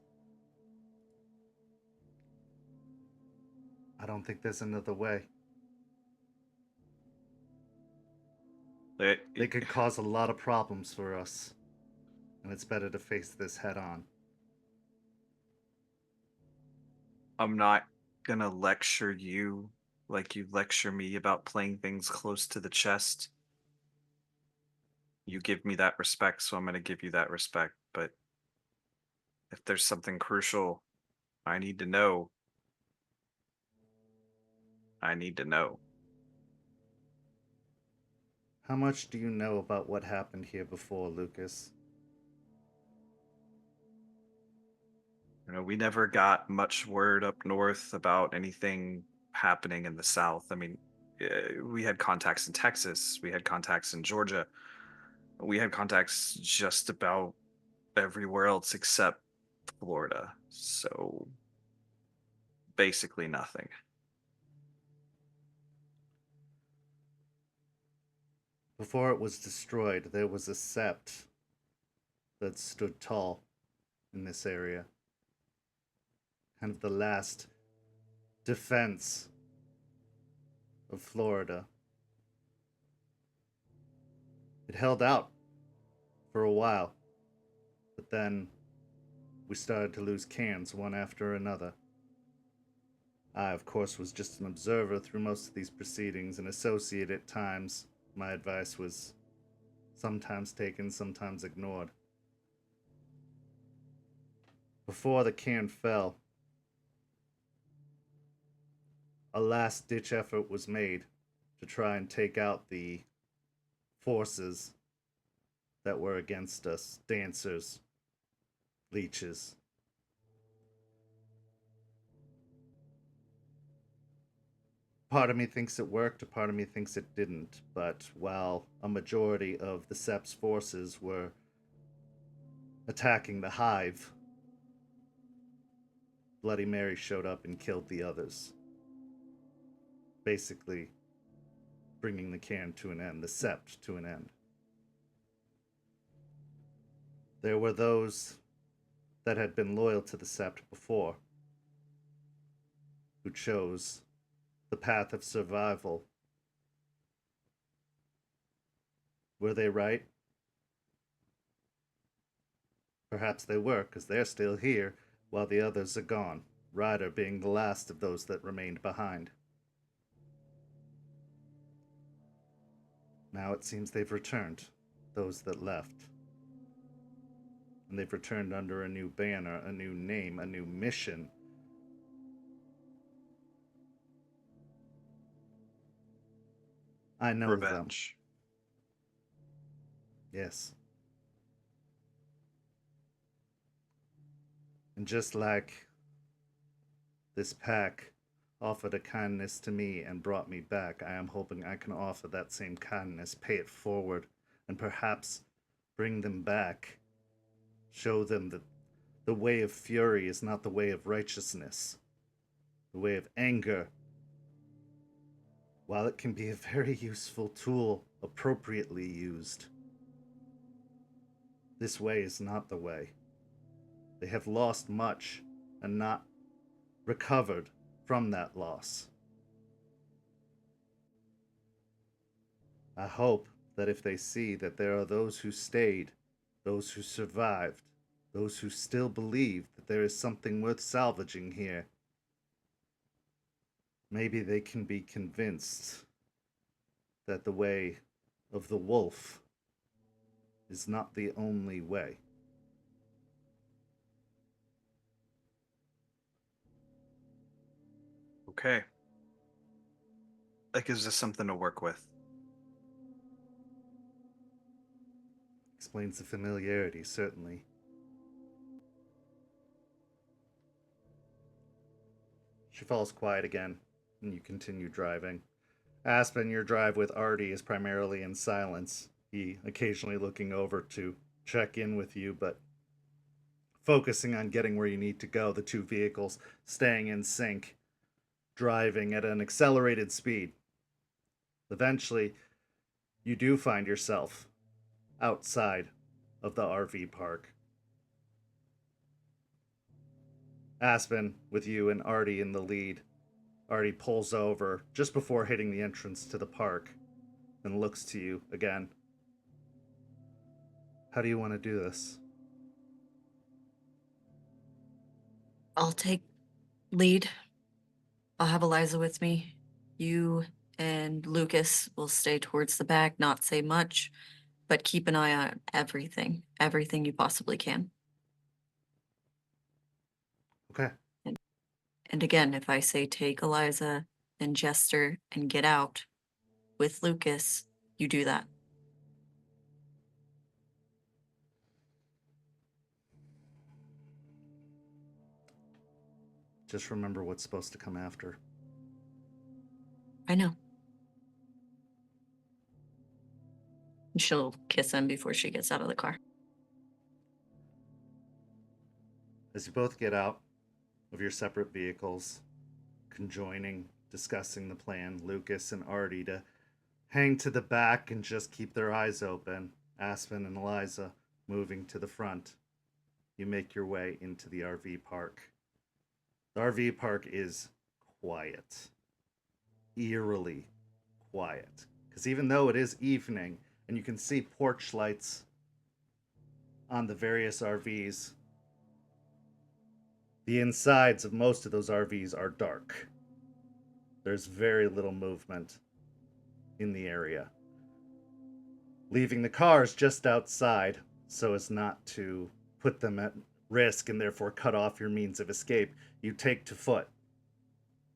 [SPEAKER 2] I don't think there's another way. They could cause a lot of problems for us, and it's better to face this head on.
[SPEAKER 5] I'm not gonna lecture you like you lecture me about playing things close to the chest. You give me that respect, so I'm gonna give you that respect. But if there's something crucial I need to know, I need to know.
[SPEAKER 2] How much do you know about what happened here before, Lucas?
[SPEAKER 5] You know, we never got much word up north about anything happening in the south. I mean, we had contacts in Texas, we had contacts in Georgia, we had contacts just about everywhere else except Florida. So basically nothing.
[SPEAKER 2] Before it was destroyed, there was a sept that stood tall in this area. Kind of the last defense of Florida. It held out for a while, but then we started to lose cans one after another. I, of course, was just an observer through most of these proceedings, an associate at times. My advice was sometimes taken, sometimes ignored. Before the can fell, a last-ditch effort was made to try and take out the forces that were against us, dancers, leeches. Part of me thinks it worked, a part of me thinks it didn't, but while a majority of the Sep's forces were attacking the hive, Bloody Mary showed up and killed the others. Basically, bringing the cairn to an end, the sept to an end. There were those that had been loyal to the sept before, who chose the path of survival. Were they right? Perhaps they were, because they're still here, while the others are gone, Ryder being the last of those that remained behind. Now it seems they've returned, those that left. And they've returned under a new banner, a new name, a new mission. I know
[SPEAKER 5] Revenge.
[SPEAKER 2] them. Yes. And just like this pack offered a kindness to me and brought me back, I am hoping I can offer that same kindness, pay it forward, and perhaps bring them back. Show them that the way of fury is not the way of righteousness. The way of anger, while it can be a very useful tool appropriately used, this way is not the way. They have lost much and not recovered from that loss. I hope that if they see that there are those who stayed, those who survived, those who still believe that there is something worth salvaging here, maybe they can be convinced that the way of the wolf is not the only way.
[SPEAKER 5] Okay. That gives us something to work with.
[SPEAKER 2] Explains the familiarity, certainly. She falls quiet again, and you continue driving. Aspen, your drive with Artie is primarily in silence. He occasionally looking over to check in with you, but focusing on getting where you need to go. The two vehicles staying in sync, driving at an accelerated speed. Eventually, you do find yourself outside of the RV park. Aspen, with you and Artie in the lead. Artie pulls over just before hitting the entrance to the park and looks to you again. How do you want to do this?
[SPEAKER 3] I'll take lead. I'll have Eliza with me. You and Lucas will stay towards the back, not say much, but keep an eye on everything you possibly can.
[SPEAKER 2] Okay.
[SPEAKER 3] And again, if I say take Eliza and Jester and get out with Lucas, you do that.
[SPEAKER 2] Just remember what's supposed to come after.
[SPEAKER 3] I know. And she'll kiss him before she gets out of the car.
[SPEAKER 2] As you both get out of your separate vehicles, conjoining, discussing the plan, Lucas and Artie to hang to the back and just keep their eyes open, Aspen and Eliza moving to the front. You make your way into the RV park. The RV park is quiet, eerily quiet, because even though it is evening and you can see porch lights on the various RVs, the insides of most of those RVs are dark. There's very little movement in the area. Leaving the cars just outside so as not to put them at risk and therefore cut off your means of escape, you take to foot,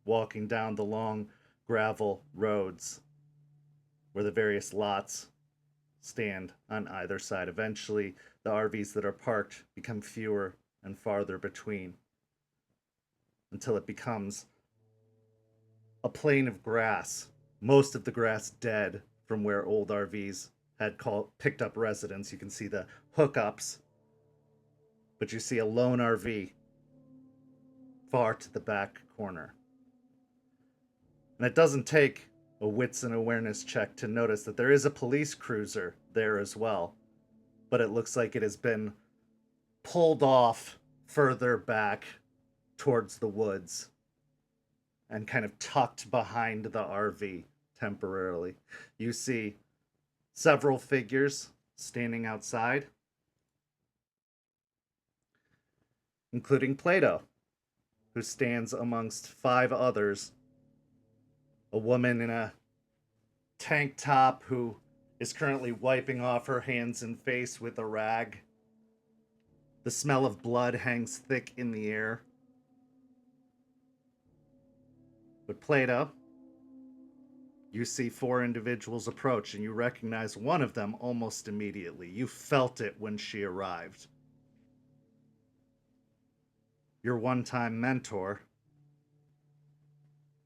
[SPEAKER 2] walking down the long gravel roads where the various lots stand on either side. Eventually, the RVs that are parked become fewer and farther between, until it becomes a plain of grass, most of the grass dead from where old RVs had picked up residence. You can see the hookups, but you see a lone RV far to the back corner. And it doesn't take a wits and awareness check to notice that there is a police cruiser there as well, but it looks like it has been pulled off further back towards the woods and kind of tucked behind the RV temporarily. You see several figures standing outside, including Plato, who stands amongst 5 others. A woman in a tank top who is currently wiping off her hands and face with a rag. The smell of blood hangs thick in the air. But Plato, you see 4 individuals approach, and you recognize one of them almost immediately. You felt it when she arrived. Your one-time mentor,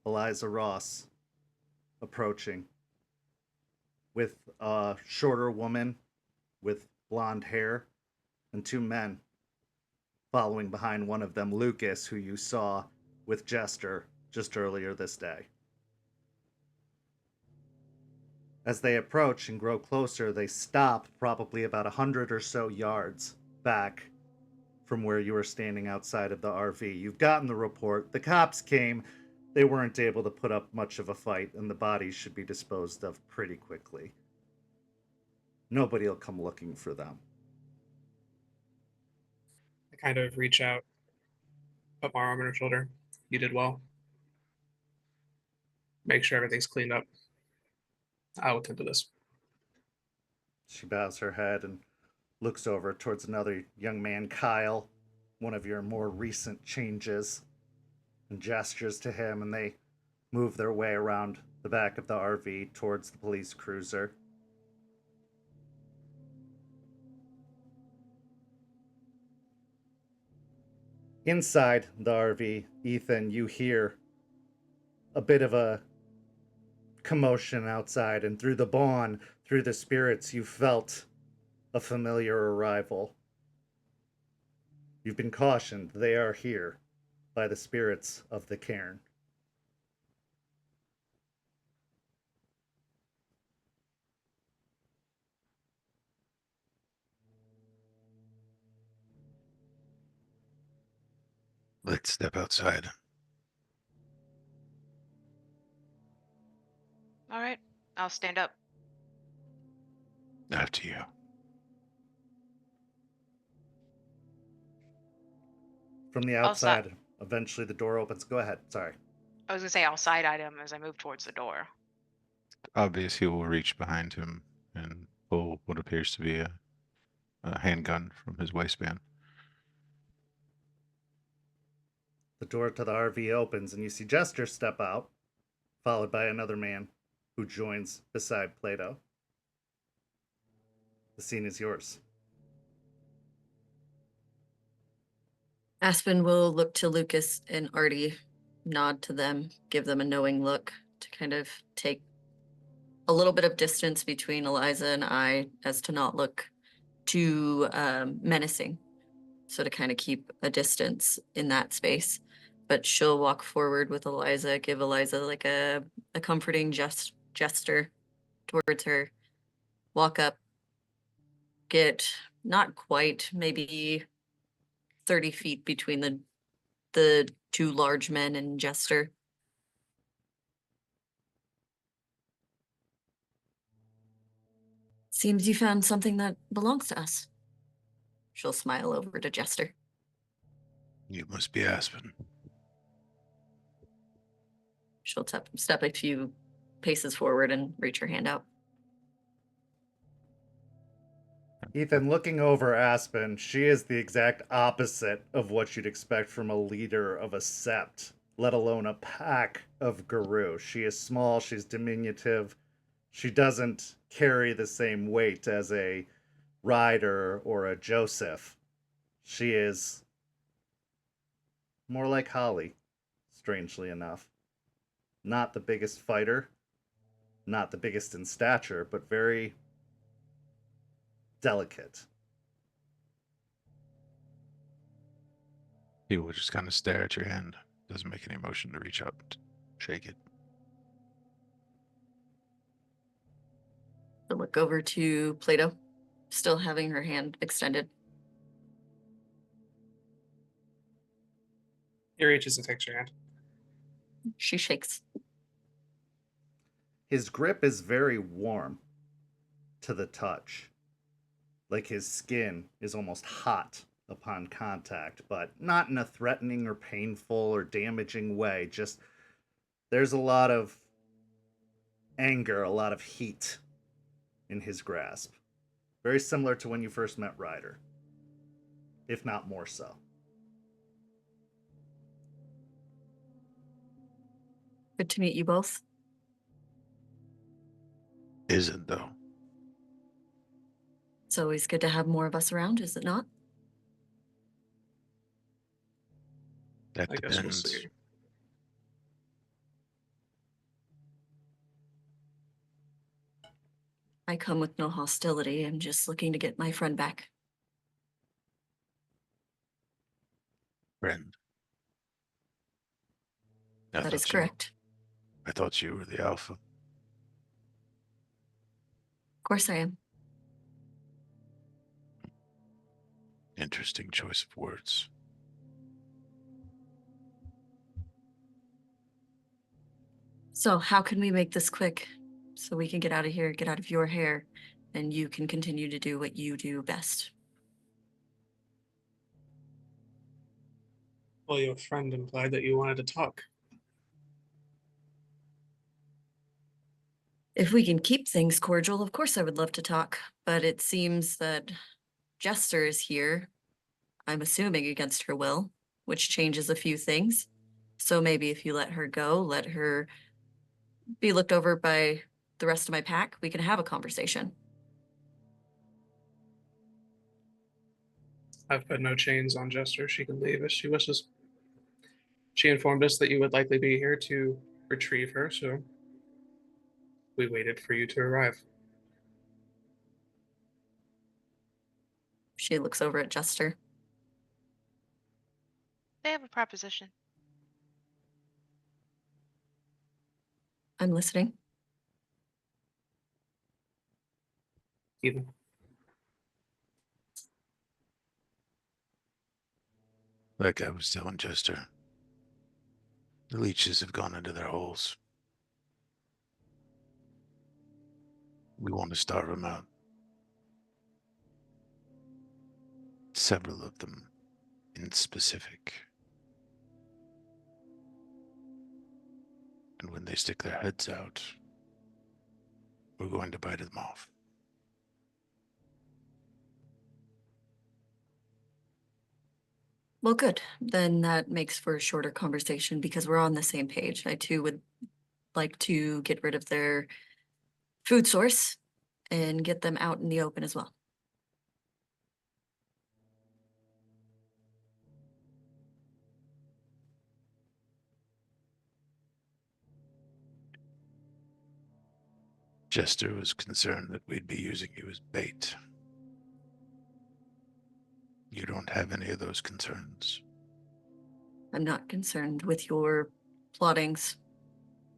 [SPEAKER 2] Eliza Ross, approaching with a shorter woman with blonde hair and 2 men following behind one of them, Lucas, who you saw with Jester just earlier this day. As they approach and grow closer, they stop probably about 100 or so yards back from where you were standing outside of the RV. You've gotten the report. The cops came. They weren't able to put up much of a fight, and the bodies should be disposed of pretty quickly. Nobody will come looking for them.
[SPEAKER 7] I kind of reach out, put my arm on her shoulder. You did well. Make sure everything's cleaned up. I'll attend to this.
[SPEAKER 2] She bows her head and looks over towards another young man, Kyle, one of your more recent changes, and gestures to him, and they move their way around the back of the RV towards the police cruiser. Inside the RV, Ethan, you hear a bit of a commotion outside, and through the bond, through the spirits, you felt a familiar arrival. You've been cautioned. They are here by the spirits of the cairn.
[SPEAKER 6] Let's step outside.
[SPEAKER 4] All right, I'll stand up.
[SPEAKER 6] After you.
[SPEAKER 2] From the
[SPEAKER 4] I'll si-
[SPEAKER 2] outside, eventually the door opens. Go ahead. Sorry.
[SPEAKER 4] I was gonna say I'll side item as I move towards the door.
[SPEAKER 6] Obvious, he will reach behind him and pull what appears to be a handgun from his waistband.
[SPEAKER 2] The door to the RV opens and you see Jester step out, followed by another man who joins beside Plato. The scene is yours.
[SPEAKER 3] Aspen will look to Lucas and Artie, nod to them, give them a knowing look to kind of take a little bit of distance between Eliza and I as to not look too menacing. So to kind of keep a distance in that space. But she'll walk forward with Eliza, give Eliza like a comforting gesture towards her, walk up, get not quite, maybe 30 feet between the two large men and Jester. Seems you found something that belongs to us. She'll smile over to Jester.
[SPEAKER 6] You must be Aspen.
[SPEAKER 3] She'll step a few paces forward and reach her hand out.
[SPEAKER 2] Ethan, looking over Aspen, she is the exact opposite of what you'd expect from a leader of a sept, let alone a pack of Guru. She is small, she's diminutive, she doesn't carry the same weight as a Ryder or a Joseph. She is more like Holly, strangely enough. Not the biggest fighter, not the biggest in stature, but very delicate.
[SPEAKER 6] He will just kind of stare at your hand. Doesn't make any motion to reach out and shake it.
[SPEAKER 3] She'll look over to Plato, still having her hand extended.
[SPEAKER 7] He reaches and takes your hand.
[SPEAKER 3] She shakes.
[SPEAKER 2] His grip is very warm to the touch. Like his skin is almost hot upon contact, but not in a threatening or painful or damaging way. Just there's a lot of anger, a lot of heat in his grasp. Very similar to when you first met Ryder, if not more so.
[SPEAKER 3] Good to meet you both.
[SPEAKER 6] Isn't, though.
[SPEAKER 3] It's always good to have more of us around, is it not?
[SPEAKER 6] That
[SPEAKER 7] I guess we'll
[SPEAKER 6] depends.
[SPEAKER 7] see.
[SPEAKER 3] I come with no hostility. I'm just looking to get my friend back.
[SPEAKER 6] Friend.
[SPEAKER 3] That is correct.
[SPEAKER 6] I thought you were the alpha.
[SPEAKER 3] Of course I am.
[SPEAKER 6] Interesting choice of words.
[SPEAKER 3] So how can we make this quick so we can get out of here, get out of your hair, and you can continue to do what you do best?
[SPEAKER 7] Well, your friend implied that you wanted to talk.
[SPEAKER 3] If we can keep things cordial, of course I would love to talk, but it seems that Jester is here, I'm assuming against her will, which changes a few things. So maybe if you let her go, let her be looked over by the rest of my pack, we can have a conversation.
[SPEAKER 7] I've put no chains on Jester. She can leave if she wishes. She informed us that you would likely be here to retrieve her, so we waited for you to arrive.
[SPEAKER 3] She looks over at Jester.
[SPEAKER 4] They have a proposition.
[SPEAKER 3] I'm listening.
[SPEAKER 7] Even.
[SPEAKER 6] Like I was telling Jester, the leeches have gone into their holes. We want to starve them out. Several of them in specific. And when they stick their heads out, we're going to bite them off.
[SPEAKER 3] Well, good. Then that makes for a shorter conversation because we're on the same page. I too would like to get rid of their food source and get them out in the open as well.
[SPEAKER 6] Jester was concerned that we'd be using you as bait. You don't have any of those concerns.
[SPEAKER 3] I'm not concerned with your plottings.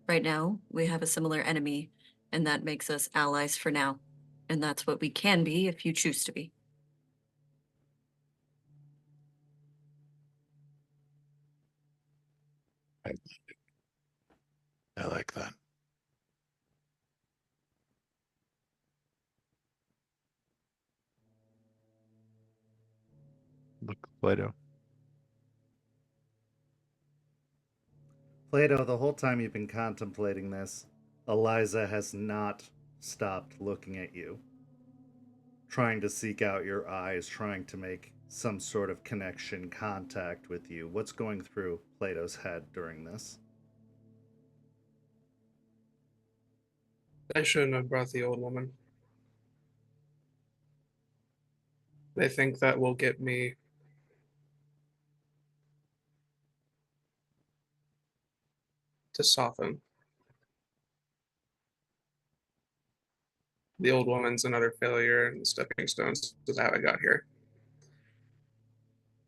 [SPEAKER 3] Right now, we have a similar enemy, and that makes us allies for now. And that's what we can be if you choose to be.
[SPEAKER 6] I like that. Look, Plato.
[SPEAKER 2] Plato, the whole time you've been contemplating this, Eliza has not stopped looking at you, trying to seek out your eyes, trying to make some sort of connection, contact with you. What's going through Plato's head during this?
[SPEAKER 7] I shouldn't have brought the old woman. They think that will get me to soften. The old woman's another failure, and the stepping stones is how I got here.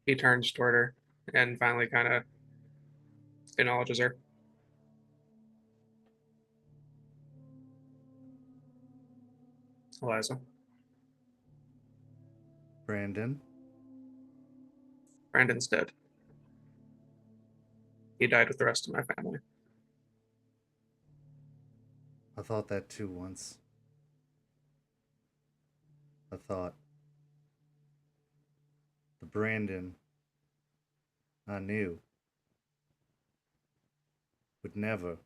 [SPEAKER 7] He turns toward her and finally kind of acknowledges her. Eliza.
[SPEAKER 2] Brandon?
[SPEAKER 7] Brandon's dead. He died with the rest of my family.
[SPEAKER 2] I thought that too once. I thought the Brandon I knew would never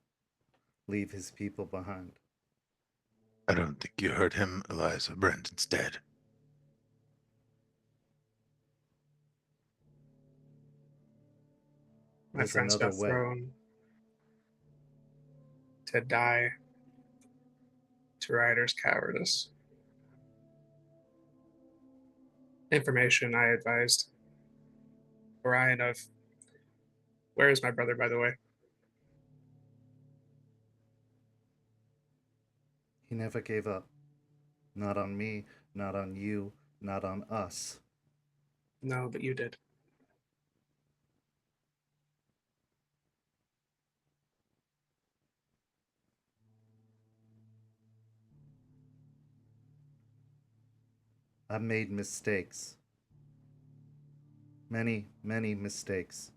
[SPEAKER 2] leave his people behind.
[SPEAKER 6] I don't think you heard him, Eliza. Brandon's dead.
[SPEAKER 7] My
[SPEAKER 2] There's
[SPEAKER 7] friends
[SPEAKER 2] another
[SPEAKER 7] got
[SPEAKER 2] way.
[SPEAKER 7] thrown to die to Ryder's cowardice. Information I advised Orion of. Where is my brother, by the way?
[SPEAKER 2] He never gave up. Not on me, not on you, not on us.
[SPEAKER 7] No, but you did.
[SPEAKER 2] I made mistakes. Many, many mistakes.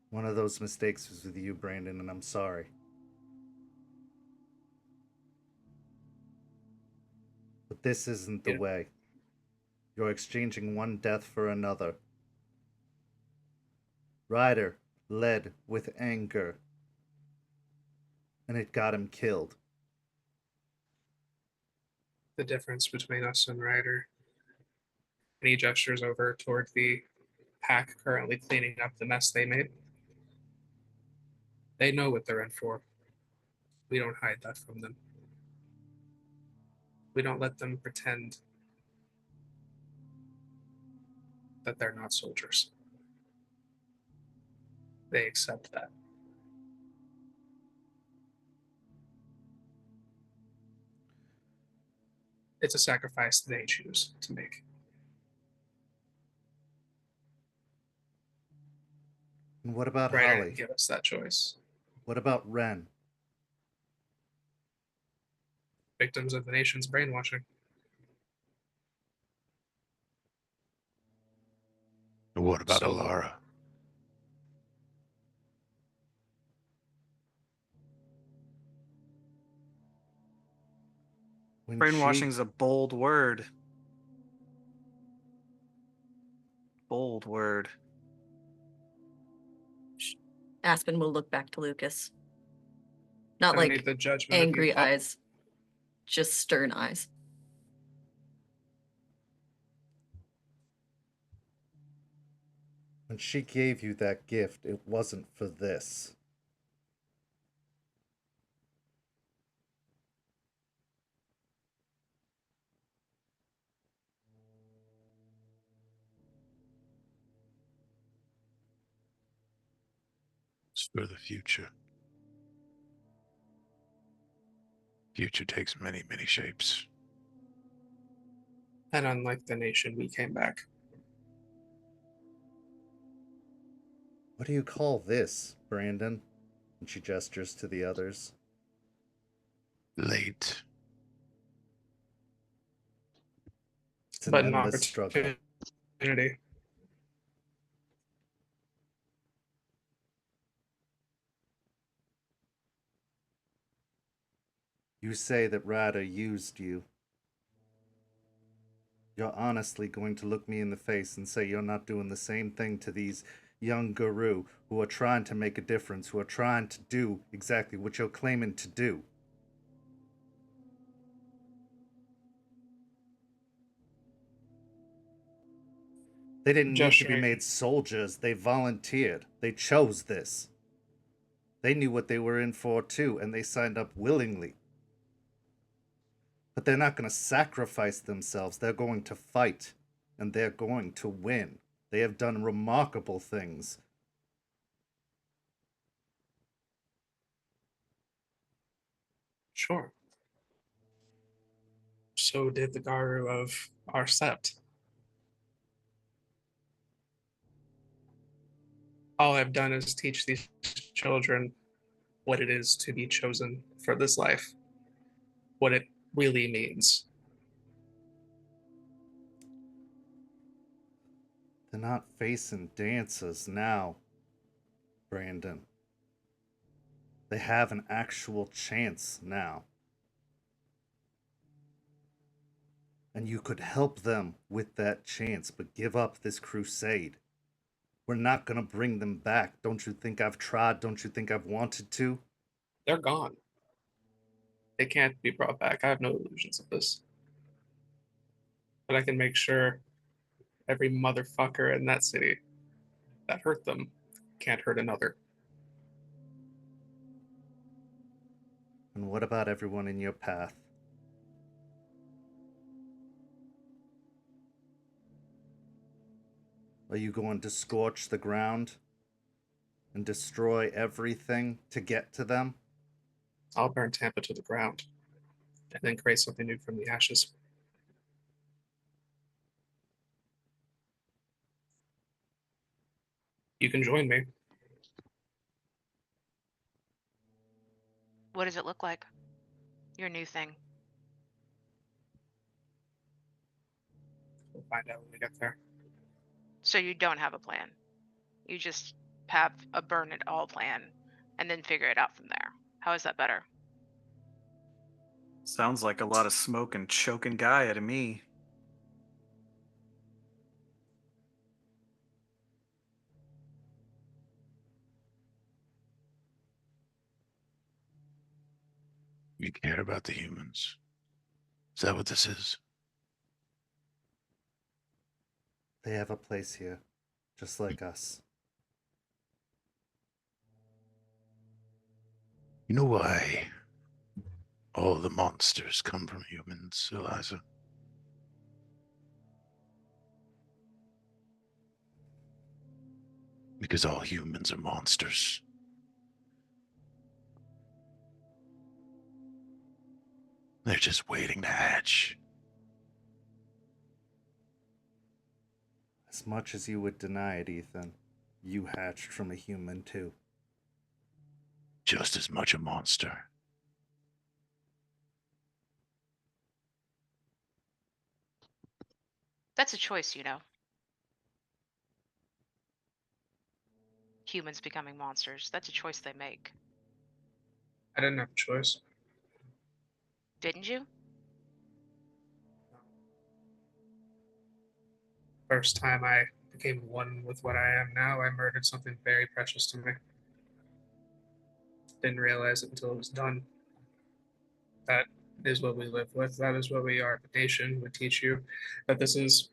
[SPEAKER 2] One of those mistakes was with you, Brandon, and I'm sorry. But this isn't the way. You're exchanging one death for another. Ryder led with anger, and it got him killed.
[SPEAKER 7] The difference between us and Ryder. And he gestures over toward the pack currently cleaning up the mess they made. They know what they're in for. We don't hide that from them. We don't let them pretend that they're not soldiers. They accept that. It's a sacrifice they choose to make.
[SPEAKER 2] And what about
[SPEAKER 7] Ryder
[SPEAKER 2] Holly?
[SPEAKER 7] didn't give us that choice.
[SPEAKER 2] What about Ren?
[SPEAKER 7] Victims of the nation's brainwashing.
[SPEAKER 6] What about
[SPEAKER 7] So-
[SPEAKER 6] Alara?
[SPEAKER 2] When
[SPEAKER 5] Brainwashing's a bold word. Bold word.
[SPEAKER 3] Aspen will look back to Lucas. Not
[SPEAKER 7] I
[SPEAKER 3] like
[SPEAKER 7] need the judgment of
[SPEAKER 3] angry
[SPEAKER 7] you.
[SPEAKER 3] eyes, just stern eyes.
[SPEAKER 2] When she gave you that gift, it wasn't for this.
[SPEAKER 6] It's for the future. Future takes many, many shapes.
[SPEAKER 7] And unlike the nation, we came back.
[SPEAKER 2] What do you call this, Brandon? And she gestures to the others.
[SPEAKER 6] Late.
[SPEAKER 2] It's an
[SPEAKER 7] But an
[SPEAKER 2] endless struggle.
[SPEAKER 7] opportunity.
[SPEAKER 2] You say that Rada used you. You're honestly going to look me in the face and say you're not doing the same thing to these young guru who are trying to make a difference, who are trying to do exactly what you're claiming to do. They didn't need to be
[SPEAKER 7] Gesturing.
[SPEAKER 2] made soldiers. They volunteered. They chose this. They knew what they were in for too, and they signed up willingly. But they're not going to sacrifice themselves. They're going to fight, and they're going to win. They have done remarkable things.
[SPEAKER 7] Sure. So did the Garu of our sept. All I've done is teach these children what it is to be chosen for this life, what it really means.
[SPEAKER 2] They're not facing dancers now, Brandon. They have an actual chance now. And you could help them with that chance, but give up this crusade. We're not gonna bring them back. Don't you think I've tried? Don't you think I've wanted to?
[SPEAKER 7] They're gone. They can't be brought back. I have no illusions of this. But I can make sure every motherfucker in that city that hurt them can't hurt another.
[SPEAKER 2] And what about everyone in your path? Are you going to scorch the ground and destroy everything to get to them?
[SPEAKER 7] I'll burn Tampa to the ground and then create something new from the ashes. You can join me.
[SPEAKER 4] What does it look like? Your new thing.
[SPEAKER 7] We'll find out when we get there.
[SPEAKER 4] So you don't have a plan. You just have a burn it all plan and then figure it out from there. How is that better?
[SPEAKER 5] Sounds like a lot of smoke and choking Gaia to me.
[SPEAKER 6] We care about the humans. Is that what this is?
[SPEAKER 2] They have a place here, just like us.
[SPEAKER 6] You know why all the monsters come from humans, Eliza? Because all humans are monsters. They're just waiting to hatch.
[SPEAKER 2] As much as you would deny it, Ethan, you hatched from a human too.
[SPEAKER 6] Just as much a monster.
[SPEAKER 4] That's a choice, you know. humans becoming monsters. That's a choice they make.
[SPEAKER 7] I didn't have a choice.
[SPEAKER 4] Didn't you?
[SPEAKER 7] First time I became one with what I am now, I murdered something very precious to me. Didn't realize it until it was done. That is what we live with. That is what we are. The nation would teach you that this is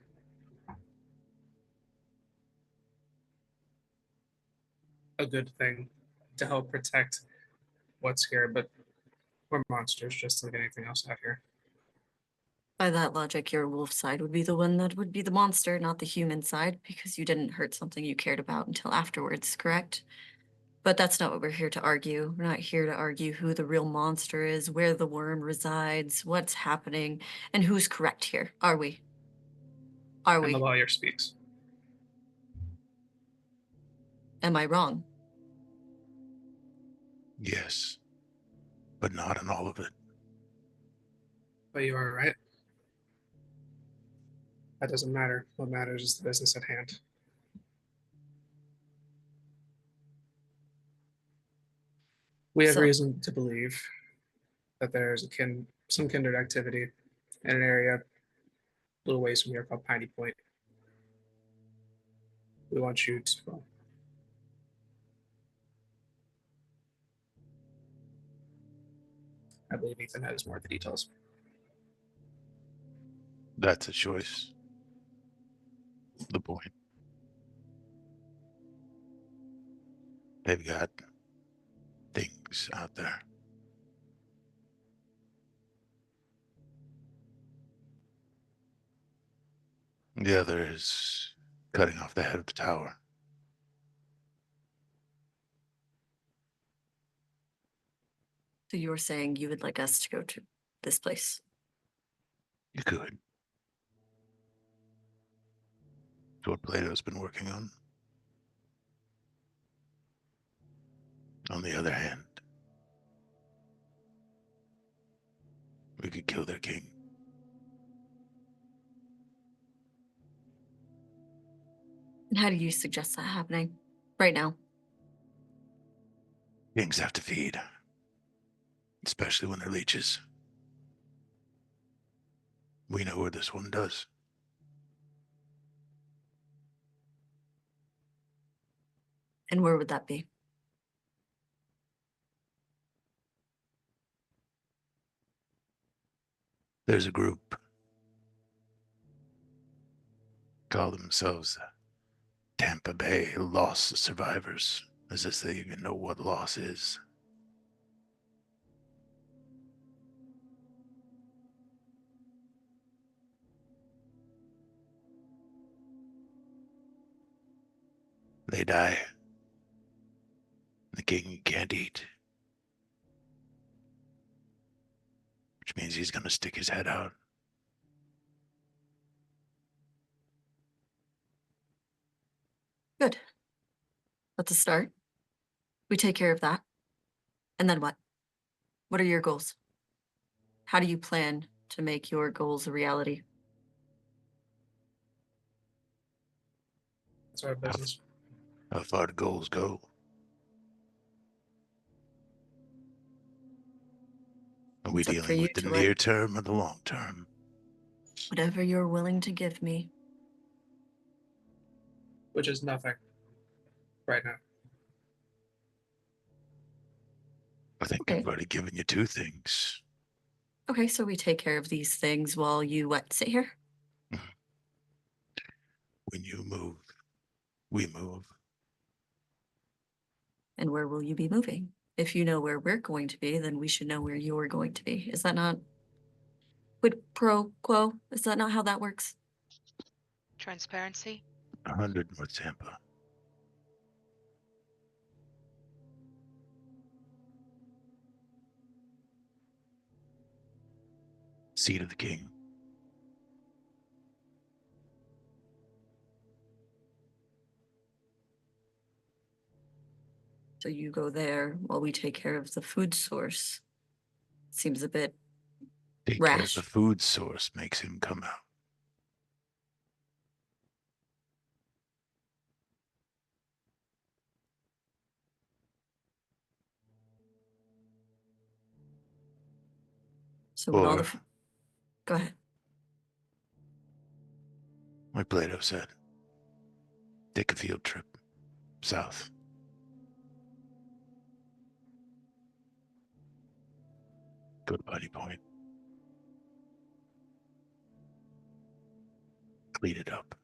[SPEAKER 7] a good thing to help protect what's here, but we're monsters just like anything else out here.
[SPEAKER 3] By that logic, your wolf side would be the one that would be the monster, not the human side, because you didn't hurt something you cared about until afterwards, correct? But that's not what we're here to argue. We're not here to argue who the real monster is, where the worm resides, what's happening, and who's correct here, are we? Are
[SPEAKER 7] And the
[SPEAKER 3] we?
[SPEAKER 7] lawyer speaks.
[SPEAKER 3] Am I wrong?
[SPEAKER 6] Yes, but not in all of it.
[SPEAKER 7] But you are right. That doesn't matter. What matters is the business at hand. We have
[SPEAKER 3] So-
[SPEAKER 7] reason to believe that there is some kindred activity in an area a little ways from here called Piney Point. We want you to, well, I believe Ethan has more of the details.
[SPEAKER 6] That's a choice. The point. They've got things out there. The other is cutting off the head of the tower.
[SPEAKER 3] So you're saying you would like us to go to this place?
[SPEAKER 6] You could. It's what Plato's been working on. On the other hand, we could kill their king.
[SPEAKER 3] And how do you suggest that happening right now?
[SPEAKER 6] Kings have to feed, especially when they're leeches. We know where this one does.
[SPEAKER 3] And where would that be?
[SPEAKER 6] There's a group. Call themselves Tampa Bay Loss Survivors, as if they even know what loss is. They die. The king can't eat. Which means he's gonna stick his head out.
[SPEAKER 3] Good. That's a start. We take care of that. And then what? What are your goals? How do you plan to make your goals a reality?
[SPEAKER 7] That's our business.
[SPEAKER 6] How far the goals go. Are we
[SPEAKER 3] It's up for
[SPEAKER 6] dealing
[SPEAKER 3] you
[SPEAKER 6] with the
[SPEAKER 3] to
[SPEAKER 6] near term or the long term?
[SPEAKER 3] Whatever you're willing to give me.
[SPEAKER 7] Which is nothing right now.
[SPEAKER 6] I think
[SPEAKER 3] Okay.
[SPEAKER 6] I've already given you two things.
[SPEAKER 3] Okay, so we take care of these things while you what? Sit here?
[SPEAKER 6] When you move, we move.
[SPEAKER 3] And where will you be moving? If you know where we're going to be, then we should know where you're going to be. Is that not quid pro quo? Is that not how that works?
[SPEAKER 4] Transparency?
[SPEAKER 6] 100 North Tampa. Seat of the king.
[SPEAKER 3] So you go there while we take care of the food source. Seems a bit
[SPEAKER 6] Take care of
[SPEAKER 3] rash.
[SPEAKER 6] the food source makes him come out.
[SPEAKER 3] So when all the...
[SPEAKER 6] Or,
[SPEAKER 3] Go ahead.
[SPEAKER 6] like Plato said, take a field trip south. Go to Bunny Point. Clean it up.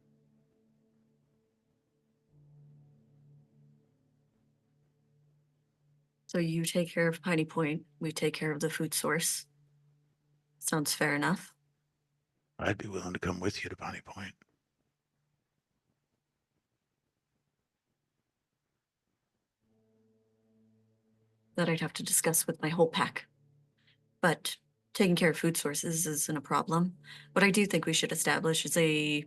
[SPEAKER 3] So you take care of Piney Point, we take care of the food source. Sounds fair enough.
[SPEAKER 6] I'd be willing to come with you to Bunny Point.
[SPEAKER 3] That I'd have to discuss with my whole pack. But taking care of food sources isn't a problem. What I do think we should establish is a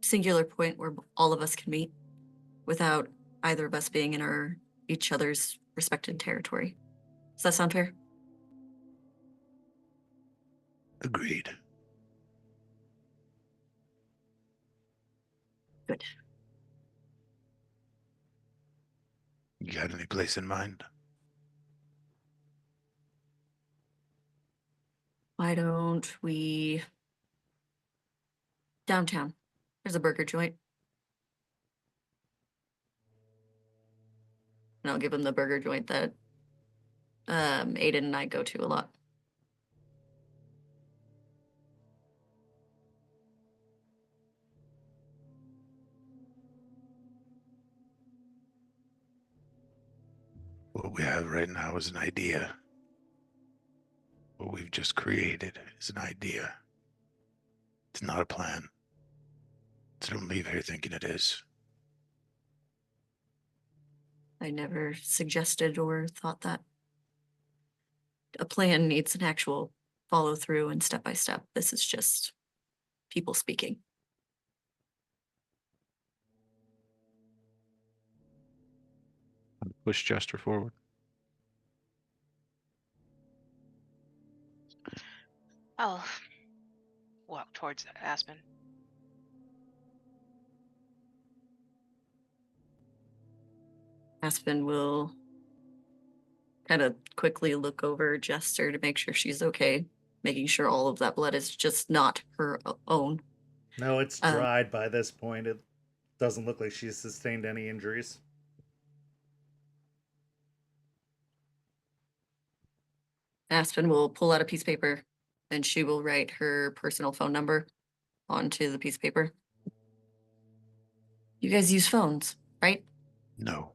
[SPEAKER 3] singular point where all of us can meet without either of us being in each other's respected territory. Does that sound fair?
[SPEAKER 6] Agreed.
[SPEAKER 3] Good.
[SPEAKER 6] You got any place in mind?
[SPEAKER 3] Why don't we... Downtown. There's a burger joint. And I'll give him the burger joint that Aiden and I go to a lot.
[SPEAKER 6] What we have right now is an idea. What we've just created is an idea. It's not a plan. So don't leave here thinking it is.
[SPEAKER 3] I never suggested or thought that. A plan needs an actual follow through and step by step. This is just people speaking.
[SPEAKER 6] Push Jester forward.
[SPEAKER 4] I'll walk towards Aspen.
[SPEAKER 3] Aspen will kind of quickly look over Jester to make sure she's okay, making sure all of that blood is just not her own.
[SPEAKER 2] No, it's dried by this point. It doesn't look like she's sustained any injuries.
[SPEAKER 3] Aspen will pull out a piece of paper and she will write her personal phone number onto the piece of paper. You guys use phones, right?
[SPEAKER 6] No.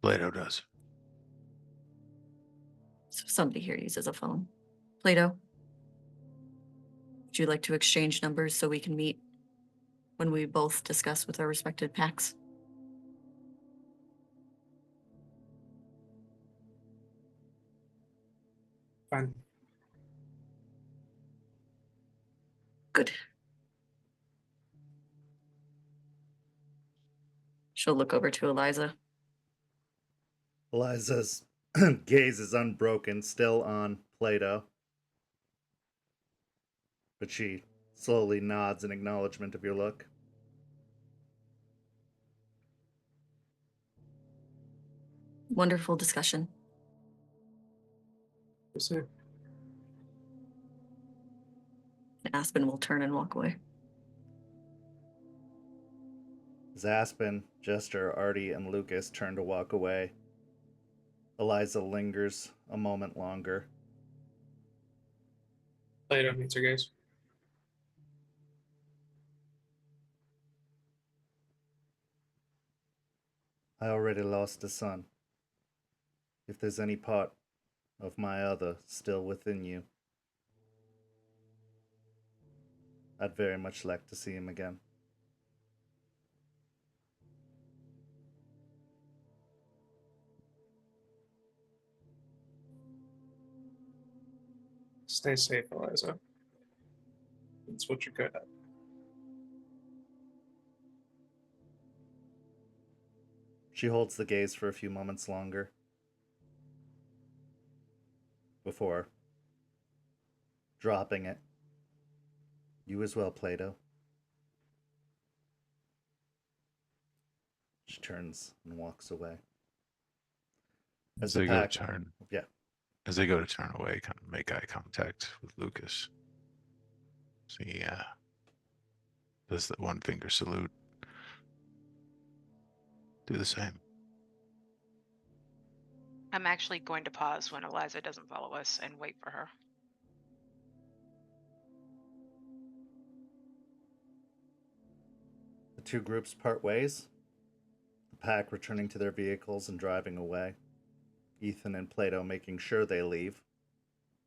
[SPEAKER 6] Plato does.
[SPEAKER 3] So somebody here uses a phone. Plato, would you like to exchange numbers so we can meet when we both discuss with our respected packs?
[SPEAKER 7] Fine.
[SPEAKER 3] Good. She'll look over to Eliza.
[SPEAKER 2] Eliza's gaze is unbroken, still on Plato. But she slowly nods in acknowledgement of your look.
[SPEAKER 3] Wonderful discussion.
[SPEAKER 7] Yes, sir.
[SPEAKER 3] Aspen will turn and walk away.
[SPEAKER 2] As Aspen, Jester, Artie, and Lucas turn to walk away, Eliza lingers a moment longer.
[SPEAKER 7] Plato meets her gaze.
[SPEAKER 2] I already lost a son. If there's any part of my other still within you, I'd very much like to see him again.
[SPEAKER 7] Stay safe, Eliza. That's what you're good at.
[SPEAKER 2] She holds the gaze for a few moments longer before dropping it. You as well, Plato. She turns and walks away. As
[SPEAKER 6] So
[SPEAKER 2] the
[SPEAKER 6] you go
[SPEAKER 2] pack,
[SPEAKER 6] turn.
[SPEAKER 2] yeah,
[SPEAKER 6] As I go to turn away, kind of make eye contact with Lucas. So yeah, does the one finger salute. Do the same.
[SPEAKER 4] I'm actually going to pause when Eliza doesn't follow us and wait for her.
[SPEAKER 2] The two groups part ways, the pack returning to their vehicles and driving away, Ethan and Plato making sure they leave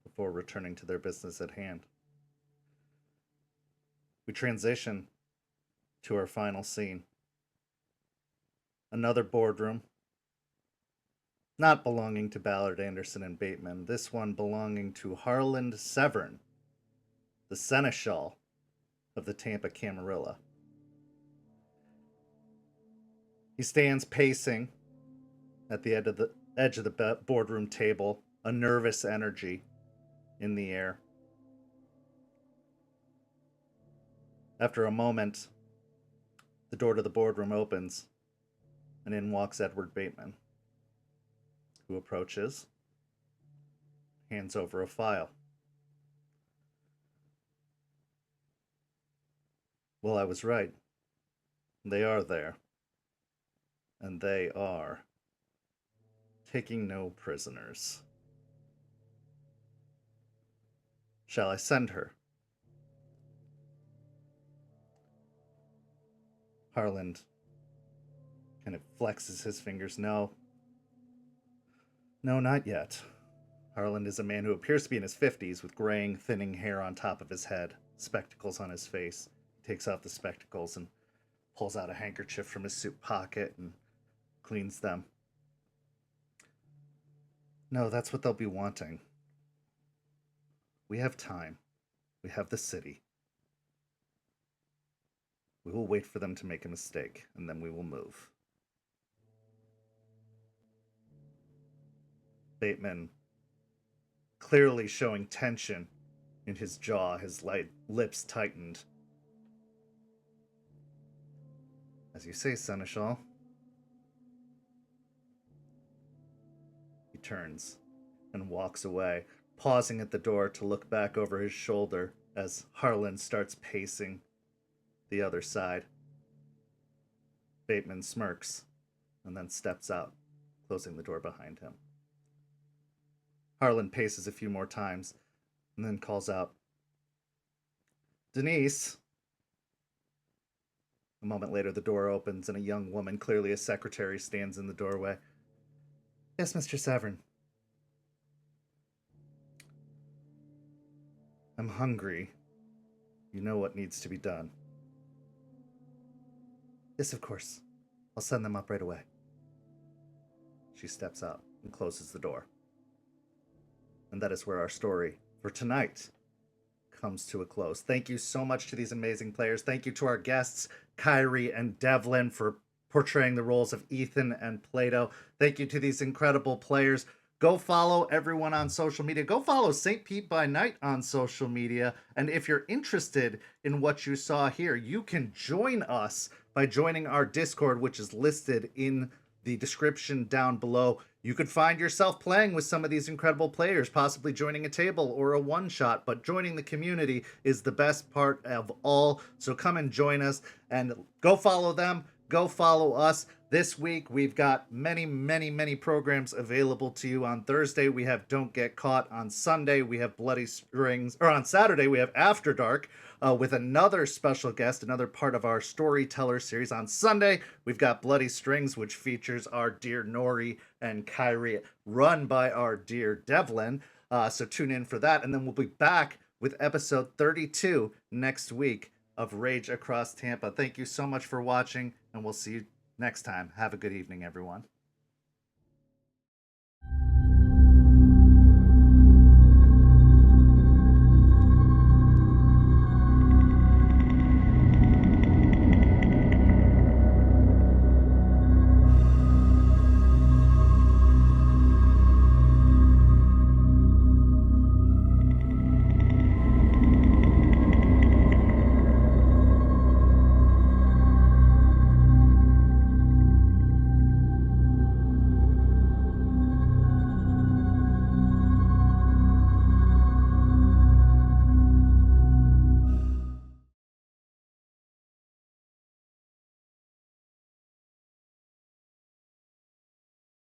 [SPEAKER 2] before returning to their business at hand. We transition to our final scene. Another boardroom, not belonging to Ballard, Anderson, and Bateman, this one belonging to Harland Severn, the seneschal of the Tampa Camarilla. He stands pacing at the edge of the boardroom table, a nervous energy in the air. After a moment, the door to the boardroom opens, and in walks Edward Bateman, who approaches, hands over a file. Well, I was right. They are there. And they are taking no prisoners. Shall I send her? Harland kind of flexes his fingers. No, not yet. Harland is a man who appears to be in his 50s with graying, thinning hair on top of his head, spectacles on his face. He takes off the spectacles and pulls out a handkerchief from his suit pocket and cleans them. No, that's what they'll be wanting. We have time. We have the city. We will wait for them to make a mistake, and then we will move. Bateman, clearly showing tension in his jaw, his lips tightened. As you say, Seneschal. He turns and walks away, pausing at the door to look back over his shoulder as Harland starts pacing the other side. Bateman smirks and then steps out, closing the door behind him. Harland paces a few more times and then calls out, Denise. A moment later, the door opens and a young woman, clearly a secretary, stands in the doorway. Yes, Mr. Severn. I'm hungry. You know what needs to be done. Yes, of course. I'll send them up right away. She steps out and closes the door. And that is where our story for tonight comes to a close. Thank you so much to these amazing players. Thank you to our guests, Kyrie and Devlin, for portraying the roles of Ethan and Plato. Thank you to these incredible players. Go follow everyone on social media. Go follow St. Pete by Night on social media. And if you're interested in what you saw here, you can join us by joining our Discord, which is listed in the description down below. You could find yourself playing with some of these incredible players, possibly joining a table or a one-shot, but joining the community is the best part of all. So come and join us and go follow them. Go follow us. This week, we've got many, many, many programs available to you. On Thursday, we have Don't Get Caught. On Sunday, we have Bloody Strings. Or on Saturday, we have After Dark with another special guest, another part of our Storyteller series. On Sunday, we've got Bloody Strings, which features our dear Nori and Kyrie, run by our dear Devlin. So tune in for that. And then we'll be back with episode 32 next week of Rage Across Tampa. Thank you so much for watching, and we'll see you next time. Have a good evening, everyone.